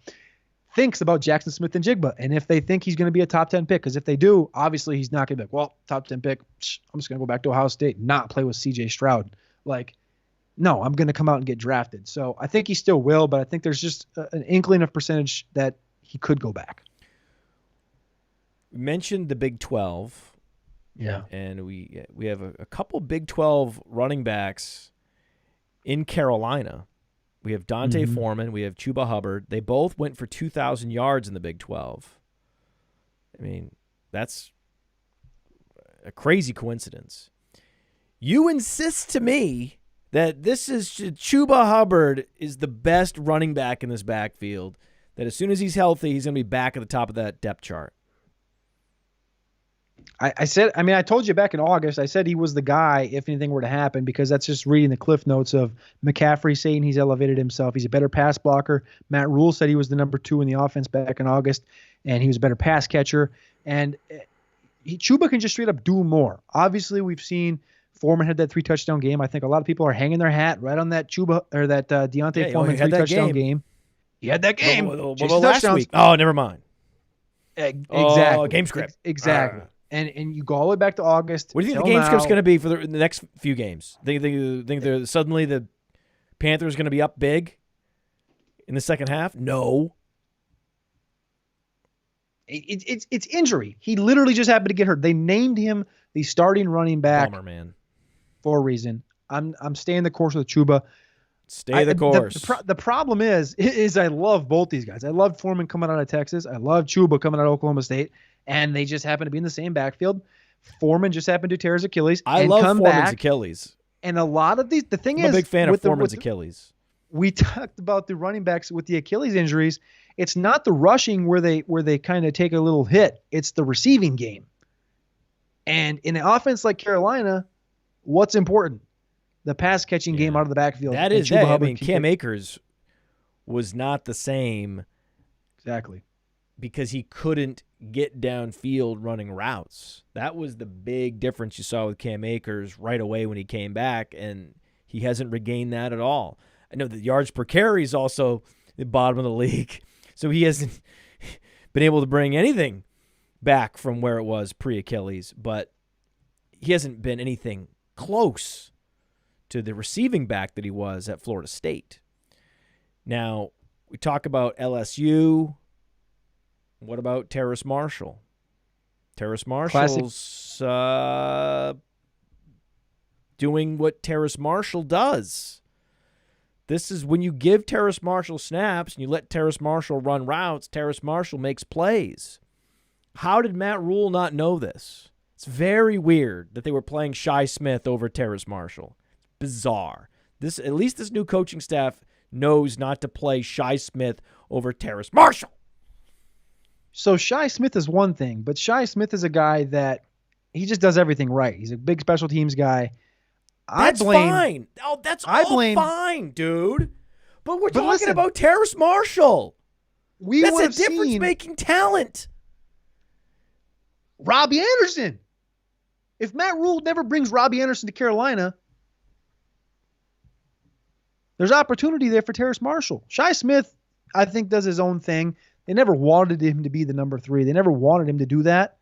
thinks about Jackson Smith and Jigba. And if they think he's going to be a top 10 pick, because if they do, obviously he's not going to be like, well, top 10 pick, I'm just going to go back to Ohio State, not play with CJ Stroud. Like, no, I'm going to come out and get drafted. So I think he still will, but I think there's just an inkling of percentage that he could go back. We mentioned the Big 12. Yeah. And we have a couple Big 12 running backs in Carolina. We have Dante Foreman. We have Chuba Hubbard. They both went for 2,000 yards in the Big 12. I mean, that's a crazy coincidence. You insist to me that this is Chuba Hubbard is the best running back in this backfield, that as soon as he's healthy, he's going to be back at the top of that depth chart. I told you back in August, I said he was the guy if anything were to happen, because that's just reading the cliff notes of McCaffrey saying he's elevated himself. He's a better pass blocker. Matt Rule said he was the number 2 in the offense back in August, and he was a better pass catcher. And Chuba can just straight up do more. Obviously, we've seen Foreman had that 3-touchdown game. I think a lot of people are hanging their hat right on that Chuba or that Deontay Foreman 3-touchdown game. He had that game. Well, last week. Oh, never mind. Exactly. Oh, game script. Exactly. And you go all the way back to August. What do you think the game script's going to be for the next few games? Think they're suddenly the Panthers going to be up big in the second half? No. It's injury. He literally just happened to get hurt. They named him the starting running back. Bummer, man. For a reason. I'm staying the course with Chuba. Stay the course. The problem is I love both these guys. I love Foreman coming out of Texas. I love Chuba coming out of Oklahoma State. And they just happen to be in the same backfield. Foreman just happened to tear his Achilles. I love Foreman's Achilles. And a lot of these, I'm a big fan of Foreman's Achilles. We talked about the running backs with the Achilles injuries. It's not the rushing where they kind of take a little hit. It's the receiving game. And in an offense like Carolina, what's important? The pass catching game out of the backfield. That is that. I mean, Cam Akers was not the same. Exactly. Because he couldn't get downfield running routes. That was the big difference you saw with Cam Akers right away when he came back, and he hasn't regained that at all. I know the yards per carry is also the bottom of the league. So he hasn't been able to bring anything back from where it was pre-Achilles, but he hasn't been anything close to the receiving back that he was at Florida State. Now, we talk about LSU. What about Terrace Marshall? Terrace Marshall's doing what Terrace Marshall does. This is when you give Terrace Marshall snaps and you let Terrace Marshall run routes, Terrace Marshall makes plays. How did Matt Rule not know this? It's very weird that they were playing Shi Smith over Terrace Marshall. It's bizarre. At least this new coaching staff knows not to play Shi Smith over Terrace Marshall. So Shi Smith is one thing, but Shi Smith is a guy that he just does everything right. He's a big special teams guy. That's fine. Oh, that's fine, dude. But we're talking about Terrace Marshall. That's a difference-making talent. Robbie Anderson. If Matt Rule never brings Robbie Anderson to Carolina, there's opportunity there for Terrace Marshall. Shi Smith, I think, does his own thing. They never wanted him to be the number 3. They never wanted him to do that.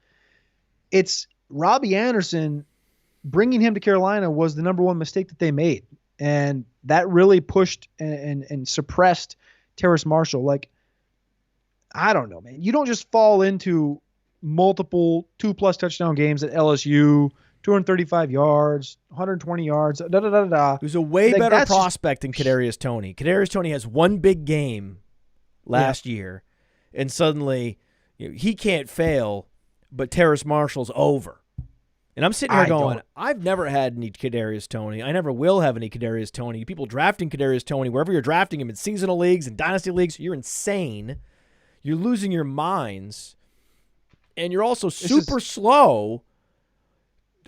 It's Robbie Anderson. Bringing him to Carolina was the number one mistake that they made. And that really pushed and suppressed Terrace Marshall. Like, I don't know, man. You don't just fall into multiple 2+ touchdown games at LSU, 235 yards, 120 yards, Who's a way better prospect than Kadarius Toney. Kadarius Toney has one big game last year, and suddenly he can't fail, but Terrace Marshall's over. And I'm sitting here going, I've never had any Kadarius Toney. I never will have any Kadarius Toney. People drafting Kadarius Toney, wherever you're drafting him in seasonal leagues and dynasty leagues, you're insane. You're losing your minds. And you're also super slow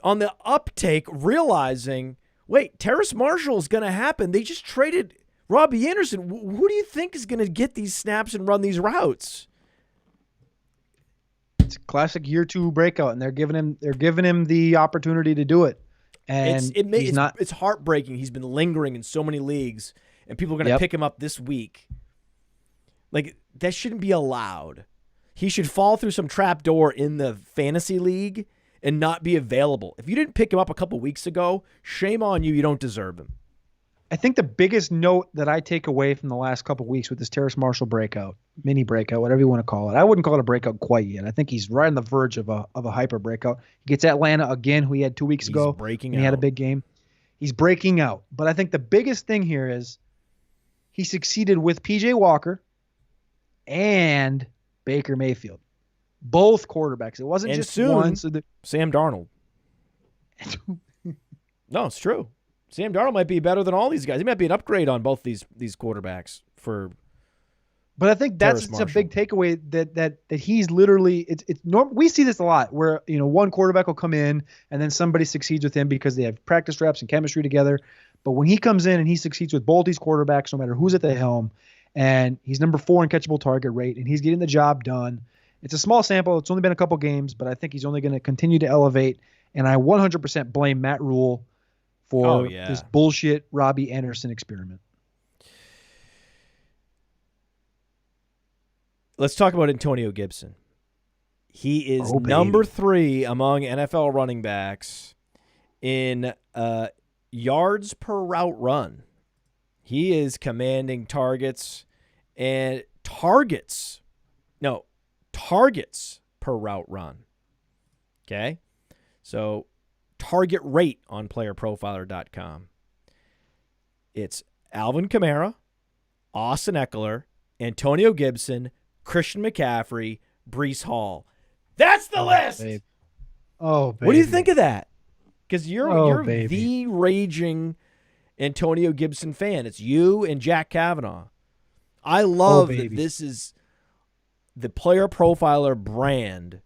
on the uptake, realizing, wait, Terrace Marshall is going to happen. They just traded Robbie Anderson. Who do you think is going to get these snaps and run these routes? It's a classic year 2 breakout, and they're giving him the opportunity to do it. And it's heartbreaking. He's been lingering in so many leagues, and people are going to pick him up this week. Like, that shouldn't be allowed. He should fall through some trap door in the fantasy league and not be available. If you didn't pick him up a couple weeks ago, shame on you. You don't deserve him. I think the biggest note that I take away from the last couple of weeks with this Terrace Marshall breakout, mini breakout, whatever you want to call it, I wouldn't call it a breakout quite yet. I think he's right on the verge of a hyper breakout. He gets Atlanta again, who he had 2 weeks ago. Breaking out. He had a big game. He's breaking out. But I think the biggest thing here is he succeeded with P.J. Walker and Baker Mayfield. Both quarterbacks. It wasn't just one. Sam Darnold. No, it's true. Sam Darnold might be better than all these guys. He might be an upgrade on both these quarterbacks for. But I think that's a big takeaway that he's literally it's normal. We see this a lot where one quarterback will come in and then somebody succeeds with him because they have practice reps and chemistry together. But when he comes in and he succeeds with both these quarterbacks, no matter who's at the helm, and he's number 4 in catchable target rate, and he's getting the job done. It's a small sample. It's only been a couple games, but I think he's only going to continue to elevate. And I 100% blame Matt Rule for this bullshit Robbie Anderson experiment. Let's talk about Antonio Gibson. He is number 3 among NFL running backs in yards per route run. He is commanding targets per route run. Okay? So target rate on PlayerProfiler.com. It's Alvin Kamara, Austin Eckler, Antonio Gibson, Christian McCaffrey, Breece Hall. That's the list. Babe. What do you think of that? Because you're the raging Antonio Gibson fan. It's you and Jack Kavanaugh. I love that this is the Player Profiler brand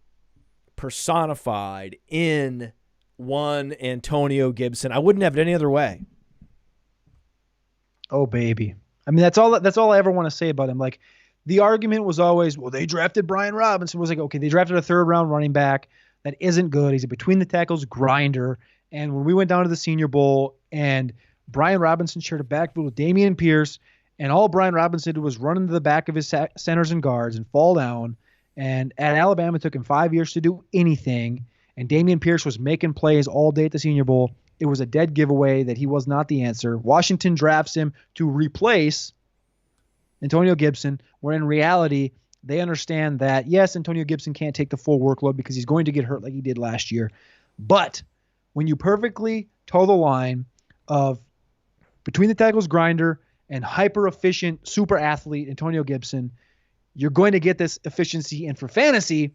personified in one Antonio Gibson. I wouldn't have it any other way. Oh, baby. I mean, that's all I ever want to say about him. Like, the argument was always, well, they drafted Brian Robinson. It was like, okay, they drafted a 3rd-round running back that isn't good. He's a between-the-tackles grinder. And when we went down to the Senior Bowl and Brian Robinson shared a backfield with Dameon Pierce And all Brian Robinson did was run into the back of his centers and guards and fall down. And at Alabama, it took him 5 years to do anything. And Dameon Pierce was making plays all day at the Senior Bowl. It was a dead giveaway that he was not the answer. Washington drafts him to replace Antonio Gibson, where in reality, they understand that, yes, Antonio Gibson can't take the full workload because he's going to get hurt like he did last year. But when you perfectly toe the line of between the tackles grinder and hyper-efficient super athlete Antonio Gibson, you're going to get this efficiency. And for fantasy,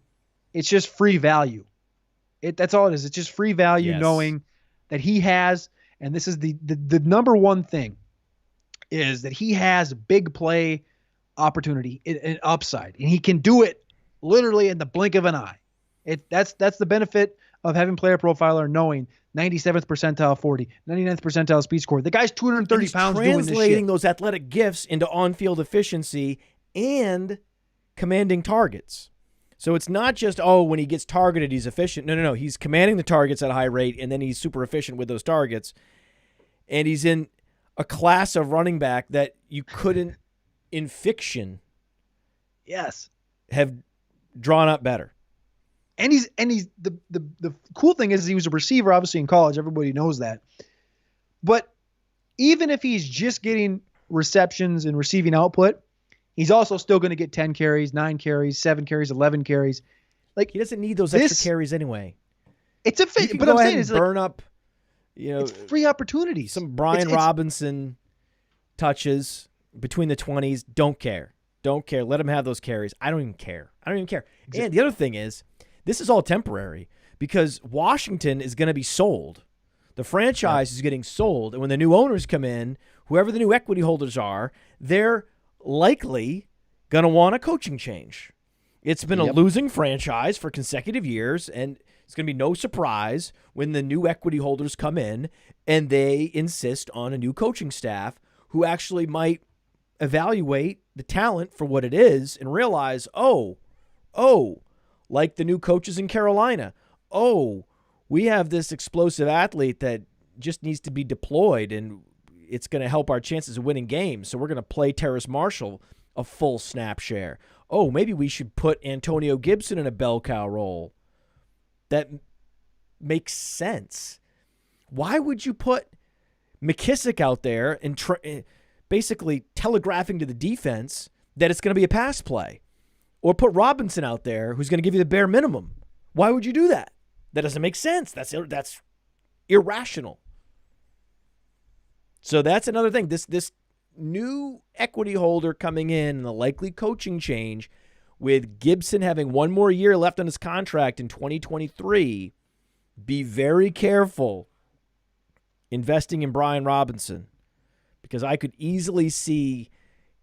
it's just free value. That's all it is. It's just free value, knowing that he has, and this is the number one thing, is that he has big play opportunity and upside, and he can do it literally in the blink of an eye. That's the benefit of having Player Profiler, knowing 97th percentile 40, 99th percentile speed score. The guy's 230 pounds doing this shit. Translating those athletic gifts into on-field efficiency and commanding targets. So it's not just, when he gets targeted, he's efficient. No. He's commanding the targets at a high rate, and then he's super efficient with those targets. And he's in a class of running back that you couldn't, in fiction, have drawn up better. And he's the cool thing is he was a receiver, obviously, in college. Everybody knows that. But even if he's just getting receptions and receiving output, he's also still going to get 10 carries, 9 carries, 7 carries, 11 carries. Like, he doesn't need those extra carries anyway. It's a fit, but I'm saying it's burn up, it's free opportunities. Some Brian Robinson touches between the 20s. Don't care. Let him have those carries. I don't even care. Exactly. And the other thing is, this is all temporary because Washington is going to be sold. The franchise is getting sold. And when the new owners come in, whoever the new equity holders are, they're likely going to want a coaching change. It's been a losing franchise for consecutive years, and it's going to be no surprise when the new equity holders come in and they insist on a new coaching staff who actually might evaluate the talent for what it is and realize, like the new coaches in Carolina, we have this explosive athlete that just needs to be deployed, and it's going to help our chances of winning games. So we're going to play Terrace Marshall a full snap share. Maybe we should put Antonio Gibson in a bell cow role. That makes sense. Why would you put McKissick out there and basically telegraphing to the defense that it's going to be a pass play? Or put Robinson out there who's going to give you the bare minimum? Why would you do that? That doesn't make sense. That's irrational. So that's another thing. This new equity holder coming in and the likely coaching change, with Gibson having one more year left on his contract in 2023, be very careful investing in Brian Robinson, because I could easily see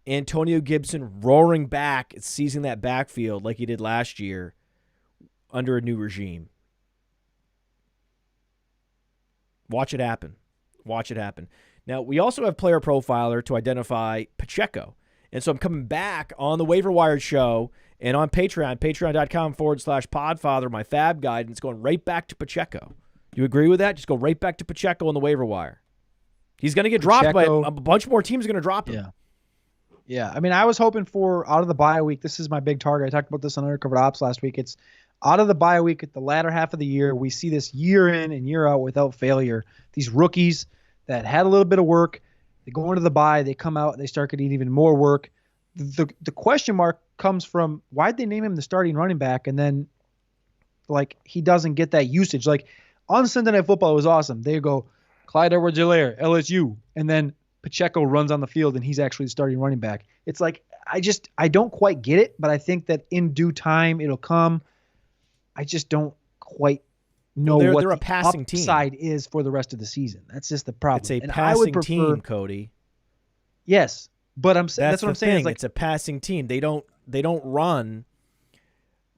Antonio Gibson roaring back and seizing that backfield like he did last year under a new regime. Watch it happen. Now, we also have Player Profiler to identify Pacheco. And so I'm coming back on the Waiver Wire show and on Patreon, patreon.com/Podfather, my fab guide, and it's going right back to Pacheco. You agree with that? Just go right back to Pacheco on the Waiver Wire. He's going to get dropped by a bunch more teams are going to drop him. Yeah. I mean, I was hoping for out of the bye week. This is my big target. I talked about this on Undercover Ops last week. It's out of the bye week at the latter half of the year. We see this year in and year out without failure. These rookies that had a little bit of work, they go into the bye, they come out, they start getting even more work. The question mark comes from, why'd they name him the starting running back? And then, like, he doesn't get that usage. Like, on Sunday Night Football, it was awesome. They go, Clyde Edwards-Helaire, LSU. And then Pacheco runs on the field and he's actually the starting running back. It's like, I don't quite get it, but I think that in due time it'll come. I just don't quite know what they're a the passing upside team is for the rest of the season. That's just the problem. It's a passing team, Cody. Yes, but that's what I'm saying. It's a passing team. They don't run,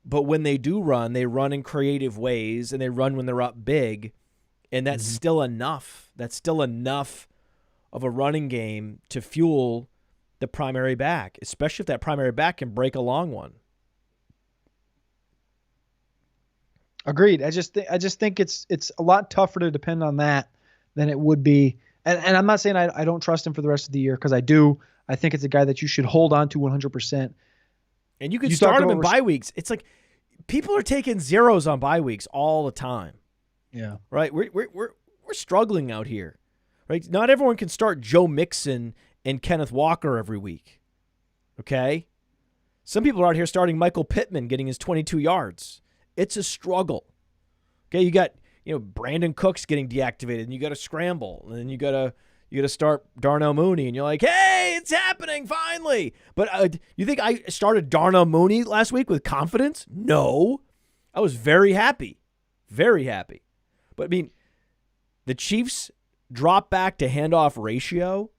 but when they do run, they run in creative ways, and they run when they're up big, and that's still enough. That's still enough of a running game to fuel the primary back, especially if that primary back can break a long one. Agreed. I just think it's a lot tougher to depend on that than it would be. And I'm not saying I don't trust him for the rest of the year, because I do. I think it's a guy that you should hold on to 100%. And you could start him in bye weeks. It's like people are taking zeros on bye weeks all the time. Yeah. Right? We're struggling out here. Right? Not everyone can start Joe Mixon and Kenneth Walker every week. Okay? Some people are out here starting Michael Pittman getting his 22 yards. It's a struggle. Okay, you got, Brandon Cooks getting deactivated, and you got to scramble, and then you got to start Darnell Mooney, and you're like, hey, it's happening finally. But you think I started Darnell Mooney last week with confidence? No. I was very happy. Very happy. But, I mean, the Chiefs' drop back to handoff ratio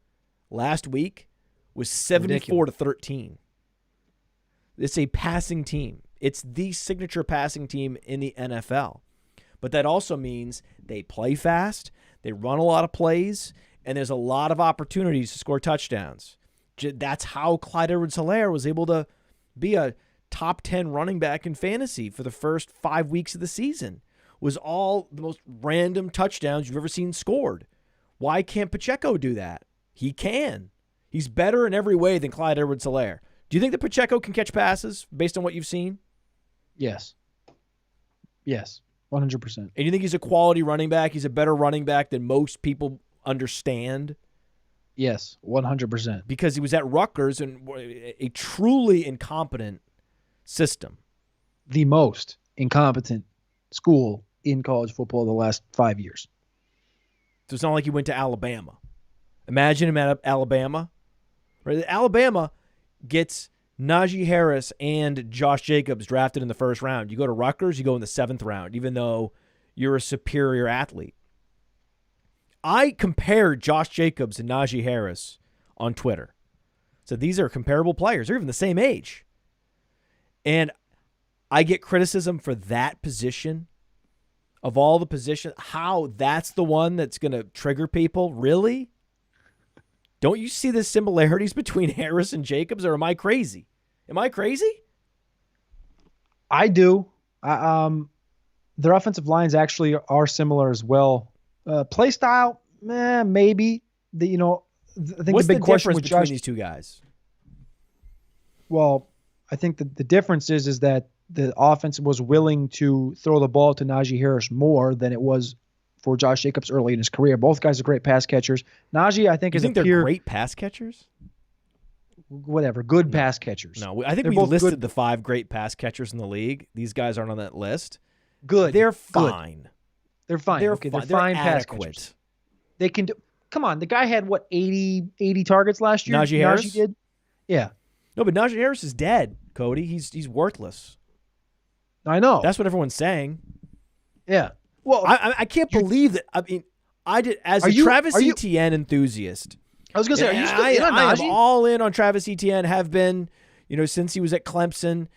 last week was 74-13. It's a passing team. It's the signature passing team in the NFL. But that also means they play fast, they run a lot of plays, and there's a lot of opportunities to score touchdowns. That's how Clyde Edwards-Helaire was able to be a top 10 running back in fantasy for the first 5 weeks of the season. Was all the most random touchdowns you've ever seen scored. Why can't Pacheco do that? He can. He's better in every way than Clyde Edwards-Helaire. Do you think that Pacheco can catch passes based on what you've seen? Yes. Yes, 100%. And you think he's a quality running back? He's a better running back than most people understand? Yes, 100%. Because he was at Rutgers and a truly incompetent system. The most incompetent school in college football the last 5 years. So it's not like he went to Alabama. Imagine him at Alabama. Right? Alabama gets Najee Harris and Josh Jacobs drafted in the first round. You go to Rutgers, you go in the 7th round, even though you're a superior athlete. I compared Josh Jacobs and Najee Harris on Twitter. So these are comparable players. They're even the same age. And I get criticism for that position. Of all the positions, how that's the one that's going to trigger people? Really? Don't you see the similarities between Harris and Jacobs, or am I crazy? Am I crazy? I do. Their offensive lines actually are similar as well. Play style, maybe. I think What's the big question difference with between Josh, these two guys? Well, I think the difference is that the offense was willing to throw the ball to Najee Harris more than it was for Josh Jacobs early in his career. Both guys are great pass catchers. Najee, I think, You think they're great pass catchers? Good pass catchers. No, I think They're we both listed good. the 5 great pass catchers in the league. These guys aren't on that list. Good. They're Good. fine. They're fine. They're okay, fine. they're fine pass adequate. catchers. They can do. Come on, the guy had 80 targets last year. Najee Harris did. Yeah. No, but Najee Harris is dead, Cody. He's worthless. I know. That's what everyone's saying. Yeah. Well, I can't believe that. I mean, I did as a Travis Etienne enthusiast. I was gonna say, are you still in on I Najee? am all in on Travis Etienne. Have been, since he was at Clemson.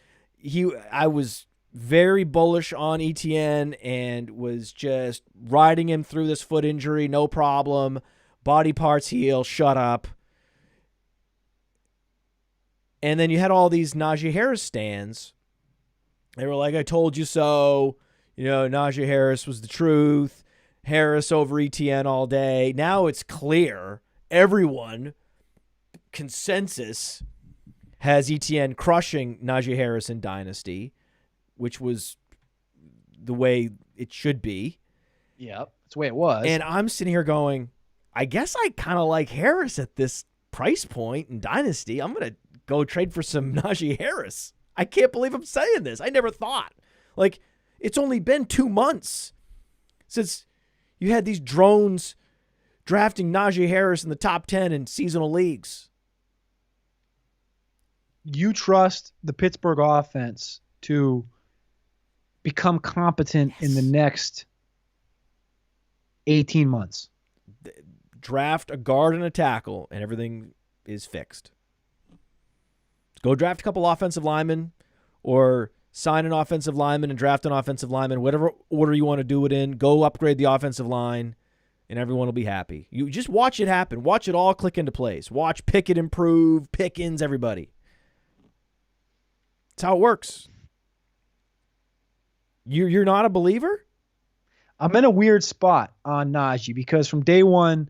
I was very bullish on Etienne and was just riding him through this foot injury, no problem. Body parts heal. Shut up. And then you had all these Najee Harris stands. They were like, I told you so. Najee Harris was the truth. Harris over Etienne all day. Now it's clear. Everyone, consensus, has Etienne crushing Najee Harris in Dynasty, which was the way it should be. Yeah, that's the way it was. And I'm sitting here going, I guess I kind of like Harris at this price point in Dynasty. I'm going to go trade for some Najee Harris. I can't believe I'm saying this. I never thought. It's only been 2 months since you had these drones drafting Najee Harris in the top 10 in seasonal leagues. You trust the Pittsburgh offense to become competent in the next 18 months. Draft a guard and a tackle, and everything is fixed. Go draft a couple offensive linemen, or sign an offensive lineman and draft an offensive lineman, whatever order you want to do it in. Go upgrade the offensive line, and everyone will be happy. You just watch it happen. Watch it all click into place. Watch Pickett improve, Pickens, everybody. That's how it works. You're not a believer? I'm in a weird spot on Najee because from day one,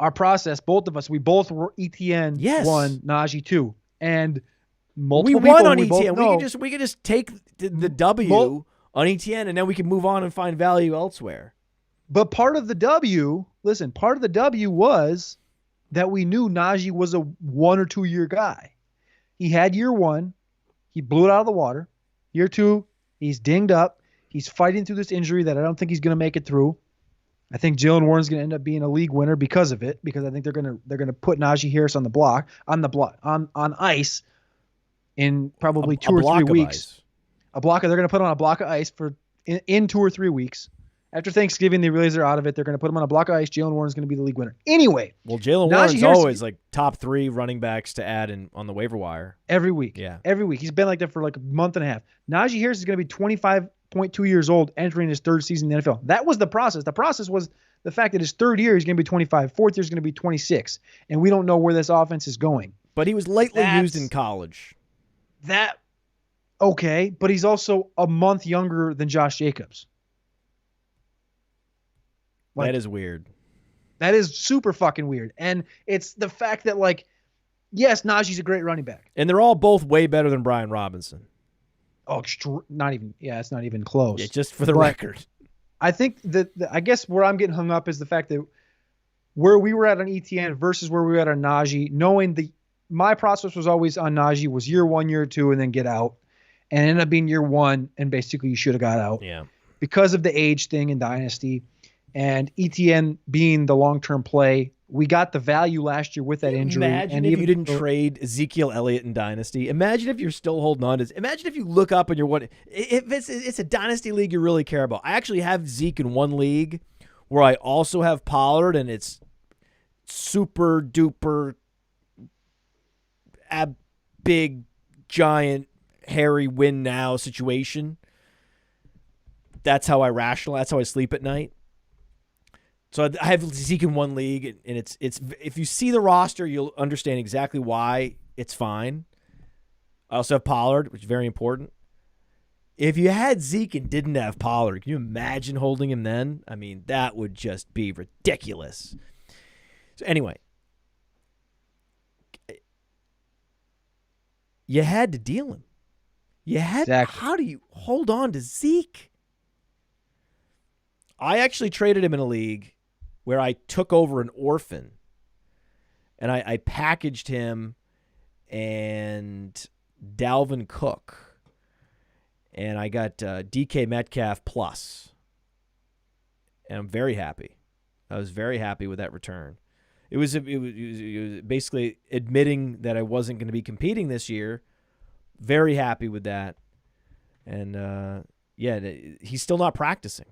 our process, both of us, we both were ETN Yes. 1, Najee 2. And We multiple won people, on we both ETN. know, We could just take the W on ETN, and then we can move on and find value elsewhere. but part of the W was that we knew Najee was a 1 or 2 year guy. He had year 1. He blew it out of the water. Year 2, he's dinged up. He's fighting through this injury that I don't think he's going to make it through. I think Jalen Warren's going to end up being a league winner because of it, because I think they're going to put Najee Harris on ice in probably 2 or 3 weeks. They're going to put on a block of ice in 2 or 3 weeks. After Thanksgiving, they realize they're out of it. They're going to put him on a block of ice. Jalen Warren's going to be the league winner. Anyway. Well, Jalen Warren's always like top 3 running backs to add on the waiver wire. Every week. Yeah. Every week. He's been like that for like a month and a half. Najee Harris is going to be 25.2 years old entering his 3rd season in the NFL. That was the process. The process was the fact that his 3rd year he's going to be 25. 4th year is going to be 26. And we don't know where this offense is going. But he was lightly used in college. Okay, but he's also a month younger than Josh Jacobs. That is weird. That is super fucking weird. And it's the fact that, like, yes, Najee's a great running back. And they're all both way better than Brian Robinson. Oh, it's not even close. Yeah, just for the record. I think I guess where I'm getting hung up is the fact that where we were at on ETN versus where we were at on Najee, knowing my process was always on Najee was year 1, year 2, and then get out. And it ended up being year 1, and basically you should have got out. Yeah. Because of the age thing in Dynasty. And ETN being the long-term play, we got the value last year with that injury. Imagine if you didn't trade Ezekiel Elliott in Dynasty. Imagine if you're still holding on to. Imagine if you look up and you're what if it's a Dynasty league you really care about. I actually have Zeke in one league where I also have Pollard, and it's super duper big giant hairy win now situation. That's how I rationalize. That's how I sleep at night. So I have Zeke in one league, and it's if you see the roster, you'll understand exactly why it's fine. I also have Pollard, which is very important. If you had Zeke and didn't have Pollard, can you imagine holding him then? I mean, that would just be ridiculous. So anyway, you had to deal him. You had. Exactly. How do you hold on to Zeke? I actually traded him in a league where I took over an orphan, and I packaged him and Dalvin Cook, and I got DK Metcalf plus, and I'm very happy. I was very happy with that return. It was basically admitting that I wasn't going to be competing this year. Very happy with that, and he's still not practicing.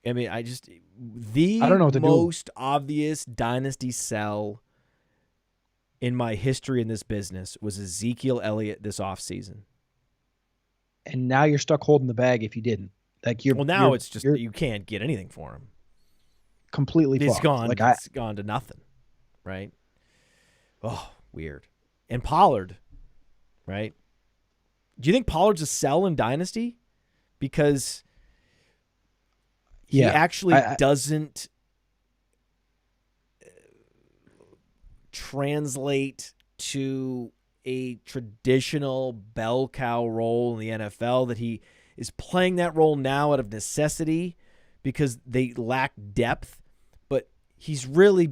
I mean, I don't know what to most obvious dynasty sell in my history in this business was Ezekiel Elliott this offseason. And now you're stuck holding the bag if you didn't. It's just you can't get anything for him. Completely It's fucked. gone. It's gone to nothing, right? Oh, weird. And Pollard, right? Do you think Pollard's a sell in Dynasty? Because he actually doesn't translate to a traditional bell cow role in the NFL, that he is playing that role now out of necessity because they lack depth, but he's really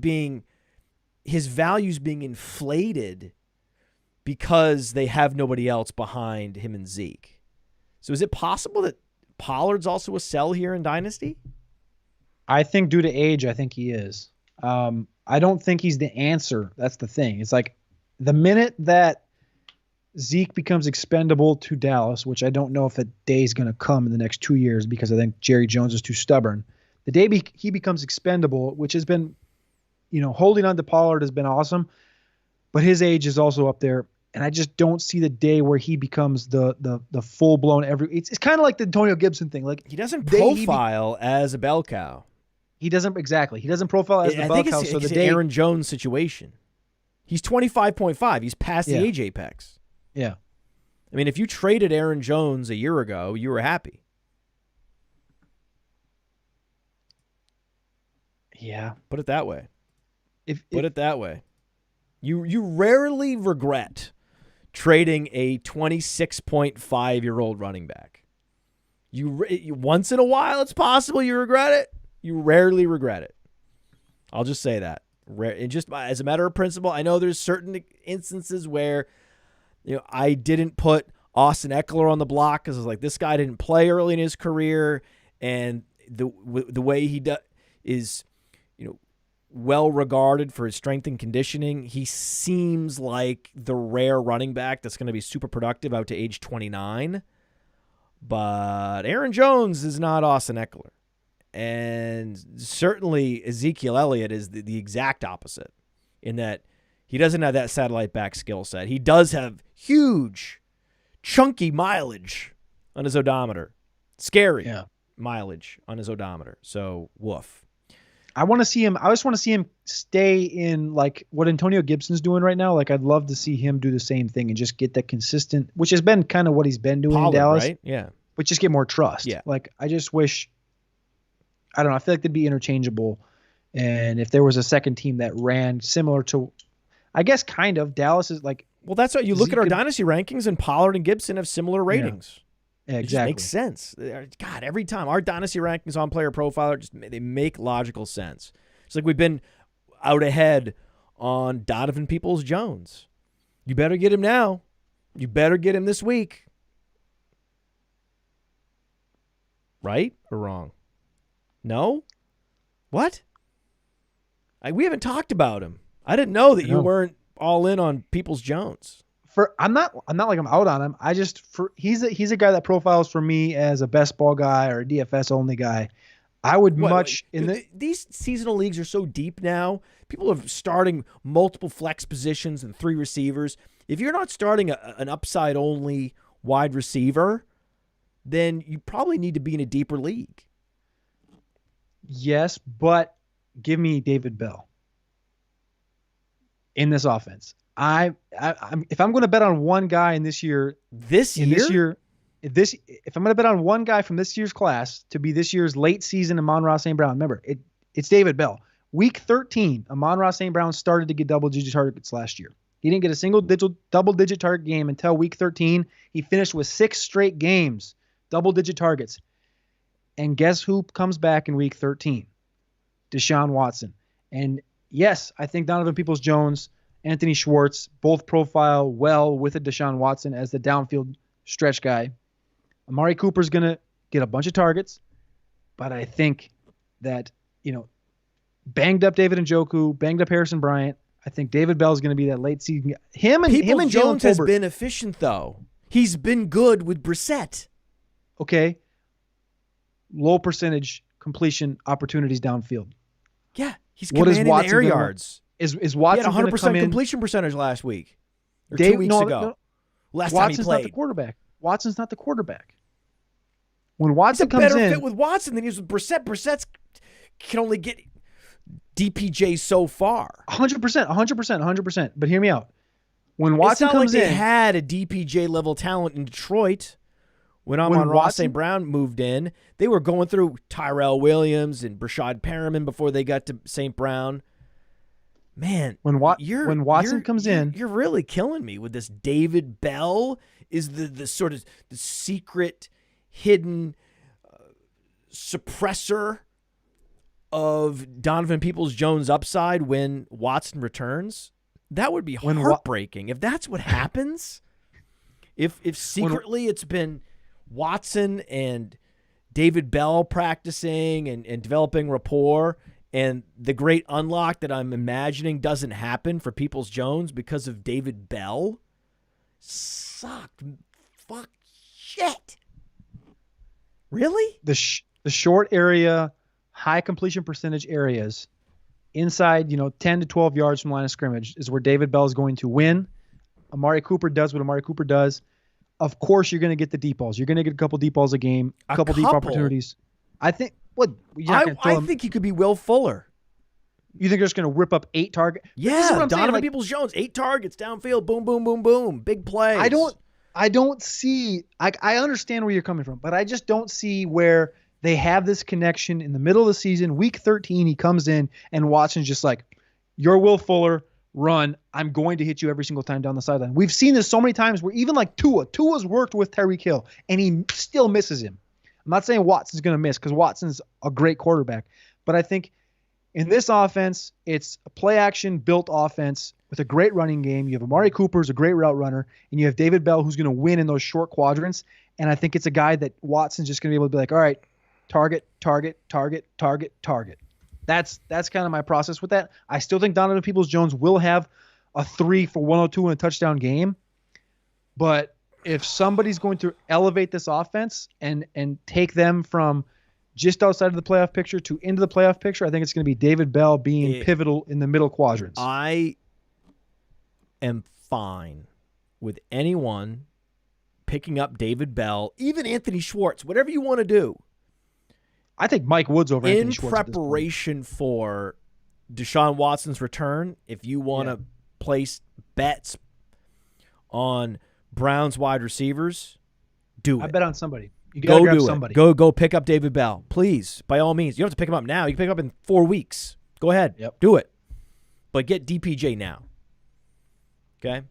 his value's being inflated because they have nobody else behind him and Zeke. So is it possible that Pollard's also a sell here in Dynasty? I think due to age, I think he is. I don't think he's the answer. That's the thing. It's like the minute that Zeke becomes expendable to Dallas, which I don't know if that day is going to come in the next 2 years because I think Jerry Jones is too stubborn. The day he becomes expendable, which has been, holding on to Pollard has been awesome, but his age is also up there. And I just don't see the day where he becomes the full blown It's kind of like the Antonio Gibson thing. Like he doesn't profile as a bell cow. He doesn't exactly. He doesn't profile as the bell cow. So the Aaron Jones situation. He's 25.5. He's past the age apex. Yeah. I mean, if you traded Aaron Jones a year ago, you were happy. Yeah. Put it that way. Put it that way. You rarely regret trading a 26.5-year-old running back. You once in a while, it's possible you regret it. You rarely regret it. I'll just say that. And just as a matter of principle, I know there's certain instances where, I didn't put Austin Eckler on the block because I was like, this guy didn't play early in his career, and the way he is, well regarded for his strength and conditioning. He seems like the rare running back that's going to be super productive out to age 29. But Aaron Jones is not Austin Eckler. And certainly Ezekiel Elliott is the exact opposite in that he doesn't have that satellite back skill set. He does have huge, chunky mileage on his odometer. Scary mileage on his odometer. So, woof. I want to see him. I just want to see him stay in like what Antonio Gibson's doing right now. Like I'd love to see him do the same thing and just get that consistent, which has been kind of what he's been doing Pollard, in Dallas. Right? Yeah. But just get more trust. Yeah. Like I just wish, I don't know. I feel like they'd be interchangeable. And if there was a second team that ran similar to, I guess kind of Dallas is like. Well, that's why you look at our dynasty rankings and Pollard and Gibson have similar ratings. Yeah, exactly. It just makes sense. God, every time our dynasty rankings on Player Profiler, they make logical sense. It's like we've been out ahead on Donovan Peoples-Jones. You better get him now. You better get him this week. Right or wrong? No? What? We haven't talked about him. I didn't know that you weren't all in on Peoples-Jones. I'm not like I'm out on him. I just he's a guy that profiles for me as a best ball guy or a DFS only guy. I would these seasonal leagues are so deep now. People are starting multiple flex positions and 3 receivers. If you're not starting an upside only wide receiver, then you probably need to be in a deeper league. Yes, but give me David Bell in this offense. If I'm going to bet on one guy in this year, if I'm going to bet on one guy from this year's class to be this year's late season amon-ra St. Brown, remember it's David Bell. Week 13, amon-ra St. Brown started to get double-digit targets last year. He didn't get a single double-digit target game until week 13. He finished with 6 straight games, double-digit targets. And guess who comes back in week 13? Deshaun Watson. And yes, I think Donovan Peoples-Jones, Anthony Schwartz, both profile well with a Deshaun Watson as the downfield stretch guy. Amari Cooper's going to get a bunch of targets, but I think that, banged up David Njoku, banged up Harrison Bryant. I think David Bell is going to be that late season guy. Him and Jones has been efficient, though. He's been good with Brissett. Okay. Low percentage completion opportunities downfield. Yeah, he's commanding the air yards. Is Watson he had 100% completion percentage last week or 2 weeks ago? No. Last time he played. Not the quarterback. Watson's not the quarterback. When Watson comes in, he's a better fit with Watson than he is with Brissett. Brissett can only get DPJ so far. 100%. But hear me out. When Watson comes in, they had a DPJ level talent in Detroit. When amon-ra St. Brown moved in, they were going through Tyrell Williams and Brashad Perriman before they got to St. Brown. Man, when Watson comes in, you're really killing me with this. David Bell is the sort of the secret, hidden suppressor of Donovan Peoples-Jones' upside when Watson returns. That would be heartbreaking if that's what happens. If secretly it's been Watson and David Bell practicing and developing rapport, and the great unlock that I'm imagining doesn't happen for Peoples-Jones because of David Bell. Sucked. Fuck shit. Really? The short area, high completion percentage areas inside, 10 to 12 yards from line of scrimmage is where David Bell is going to win. Amari Cooper does what Amari Cooper does. Of course, you're going to get the deep balls. You're going to get a couple deep balls a game, a couple deep opportunities. I think I think he could be Will Fuller. You think they're just going to rip up 8 targets? Yeah, Donovan Peoples-Jones, 8 targets downfield, boom, boom, boom, boom, big plays. I don't see. I understand where you're coming from, but I just don't see where They have this connection in the middle of the season. Week 13, he comes in, and Watson's just like, "You're Will Fuller, run. I'm going to hit you every single time down the sideline." We've seen this so many times where even like Tua's worked with Tyreek Hill, and he still misses him. I'm not saying Watson's going to miss because Watson's a great quarterback, but I think in this offense, it's a play-action built offense with a great running game. You have Amari Cooper, who's a great route runner, and you have David Bell, who's going to win in those short quadrants. And I think it's a guy that Watson's just going to be able to be like, all right, target, target, target, target, target. That's kind of my process with that. I still think Donovan Peoples-Jones will have a 3 for 102 and a touchdown game. But if somebody's going to elevate this offense and take them from just outside of the playoff picture to into the playoff picture, I think it's going to be David Bell being pivotal in the middle quadrants. I am fine with anyone picking up David Bell, even Anthony Schwartz, whatever you want to do. I think Mike Woods over Anthony Schwartz. In preparation for Deshaun Watson's return, if you want to place bets on Browns wide receivers, do it. I bet on somebody. You got to grab somebody. Go pick up David Bell. Please, by all means. You don't have to pick him up now. You can pick him up in 4 weeks. Go ahead. Yep. Do it. But get DPJ now. Okay?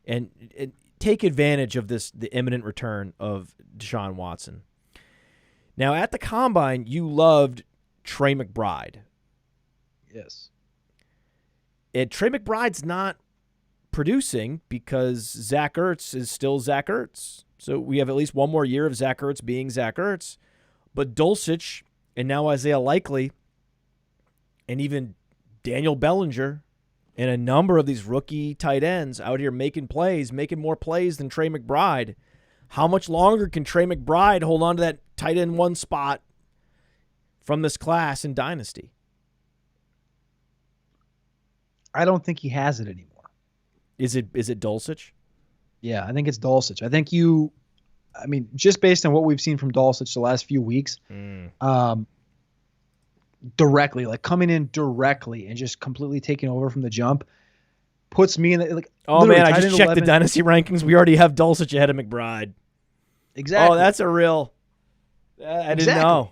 And take advantage of the imminent return of Deshaun Watson. Now, at the Combine, you loved Trey McBride. Yes. And Trey McBride's not producing because Zach Ertz is still Zach Ertz. So we have at least one more year of Zach Ertz being Zach Ertz. But Dulcich and now Isaiah Likely and even Daniel Bellinger and a number of these rookie tight ends out here making more plays than Trey McBride. How much longer can Trey McBride hold on to that tight end 1 spot from this class in Dynasty? I don't think he has it anymore. Is it Dulcich? Yeah, I think it's Dulcich. I think just based on what we've seen from Dulcich the last few weeks, directly, like coming in directly and just completely taking over from the jump, puts me in the, like. Oh man, I just checked the Dynasty rankings. We already have Dulcich ahead of McBride. Exactly. Oh, that's a real. I didn't know.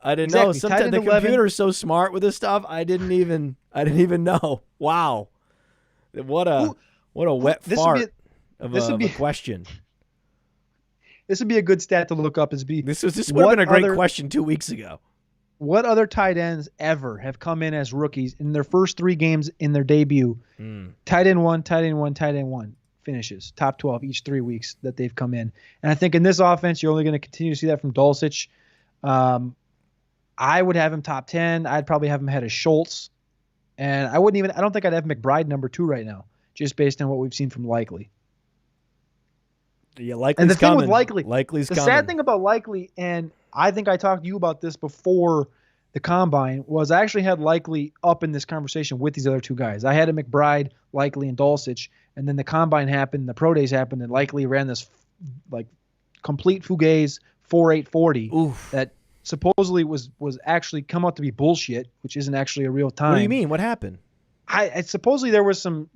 I didn't know. Sometimes the computer's so smart with this stuff. I didn't even know. Wow. What a wet fart of a question. This would be a good stat to look up. This would have been a great question 2 weeks ago. What other tight ends ever have come in as rookies in their first 3 games in their debut? Tight end 1, tight end 1, tight end 1 finishes top 12 each 3 weeks that they've come in. And I think in this offense, you're only going to continue to see that from Dulcich. I would have him top 10. I'd probably have him ahead of Schultz. And I don't think I'd have McBride number 2 right now, just based on what we've seen from Likely. Yeah, Likely's and the coming. thing with Likely, Likely's the coming. sad thing about Likely, and I think I talked to you about this before the Combine, was I actually had Likely up in this conversation with these other 2 guys. I had a McBride, Likely, and Dulcich, and then the Combine happened, the Pro Days happened, and Likely ran this like complete fugazi 4.840 that supposedly was actually come out to be bullshit, which isn't actually a real time. What do you mean? What happened? I supposedly there was some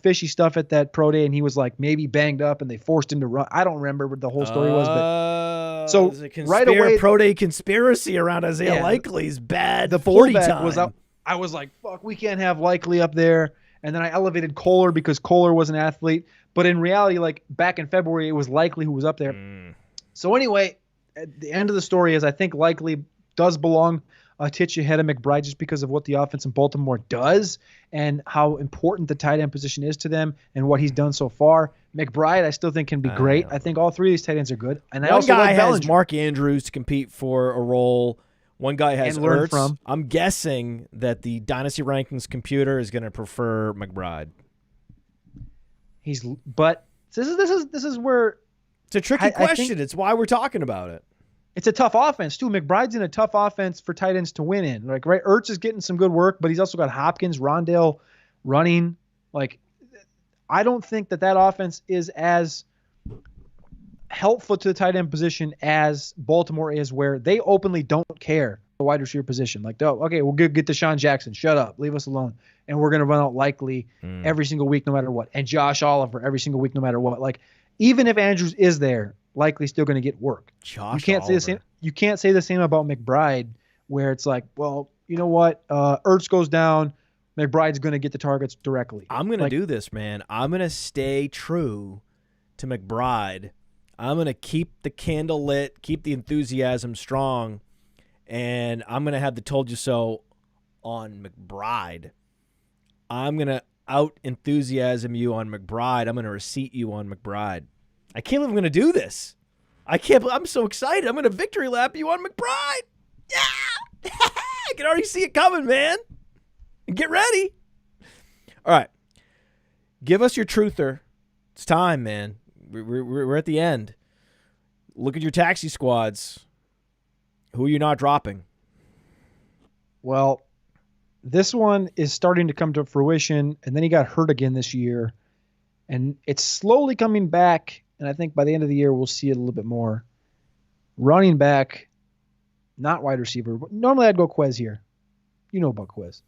fishy stuff at that Pro Day, and he was like maybe banged up, and they forced him to run. I don't remember what the whole story was, but so right away, Pro Day conspiracy around Isaiah Likely's bad. The 40 fullback time was up. I was like, fuck, we can't have Likely up there. And then I elevated Kohler because Kohler was an athlete, but in reality, like back in February, it was Likely who was up there. So anyway, at the end of the story is I think Likely does belong a titch ahead of McBride just because of what the offense in Baltimore does and how important the tight end position is to them and what he's done so far. McBride, I still think can be great. I think all 3 of these tight ends are good. And one guy has Mark Andrews to compete for a role. One guy has learn Ertz. From. I'm guessing that the Dynasty Rankings computer is going to prefer McBride. But this is where it's a tricky question. It's why we're talking about it. It's a tough offense too. McBride's in a tough offense for tight ends to win in. Like, right, Ertz is getting some good work, but he's also got Hopkins, Rondale running. Like, I don't think that offense is as helpful to the tight end position as Baltimore is, where they openly don't care the wide receiver position. Like, oh, okay, we'll get Deshaun Jackson. Shut up. Leave us alone. And we're going to run out Likely every single week no matter what. And Josh Oliver every single week no matter what. Like, even if Andrews is there, likely still going to get work. Josh You can't say the same. Oliver. You can't say the same about McBride, where it's like, well, you know what? Ertz goes down, McBride's going to get the targets directly. I'm going to do this, man. I'm going to stay true to McBride. I'm going to keep the candle lit, keep the enthusiasm strong, and I'm going to have the told you so on McBride. I'm going to out-enthusiasm you on McBride. I'm going to receipt you on McBride. I can't believe I'm going to do this. I'm so excited. I'm going to victory lap you on McBride. Yeah! I can already see it coming, man. Get ready. All right. Give us your truther. It's time, man. We're at the end. Look at your taxi squads. Who are you not dropping? Well, this one is starting to come to fruition, and then he got hurt again this year, and it's slowly coming back, and I think by the end of the year we'll see it a little bit more. Running back, not wide receiver. Normally I'd go Quez here. You know about Quez.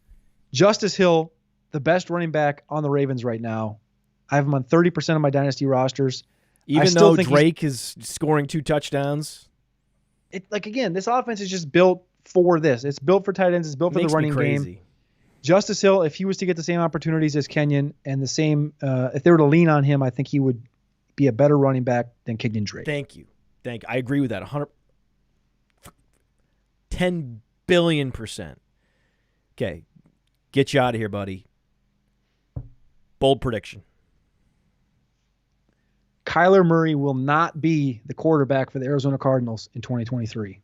Justice Hill, the best running back on the Ravens right now. I have him on 30% of my Dynasty rosters. Even though Drake is scoring 2 touchdowns? Again, this offense is just built for this. It's built for tight ends. It's built for the running game. Justice Hill, if he was to get the same opportunities as Kenyon and the same, if they were to lean on him, I think he would be a better running back than Kenyon Drake. Thank you. I agree with that 10 billion%. Okay. Get you out of here, buddy. Bold prediction. Kyler Murray will not be the quarterback for the Arizona Cardinals in 2023.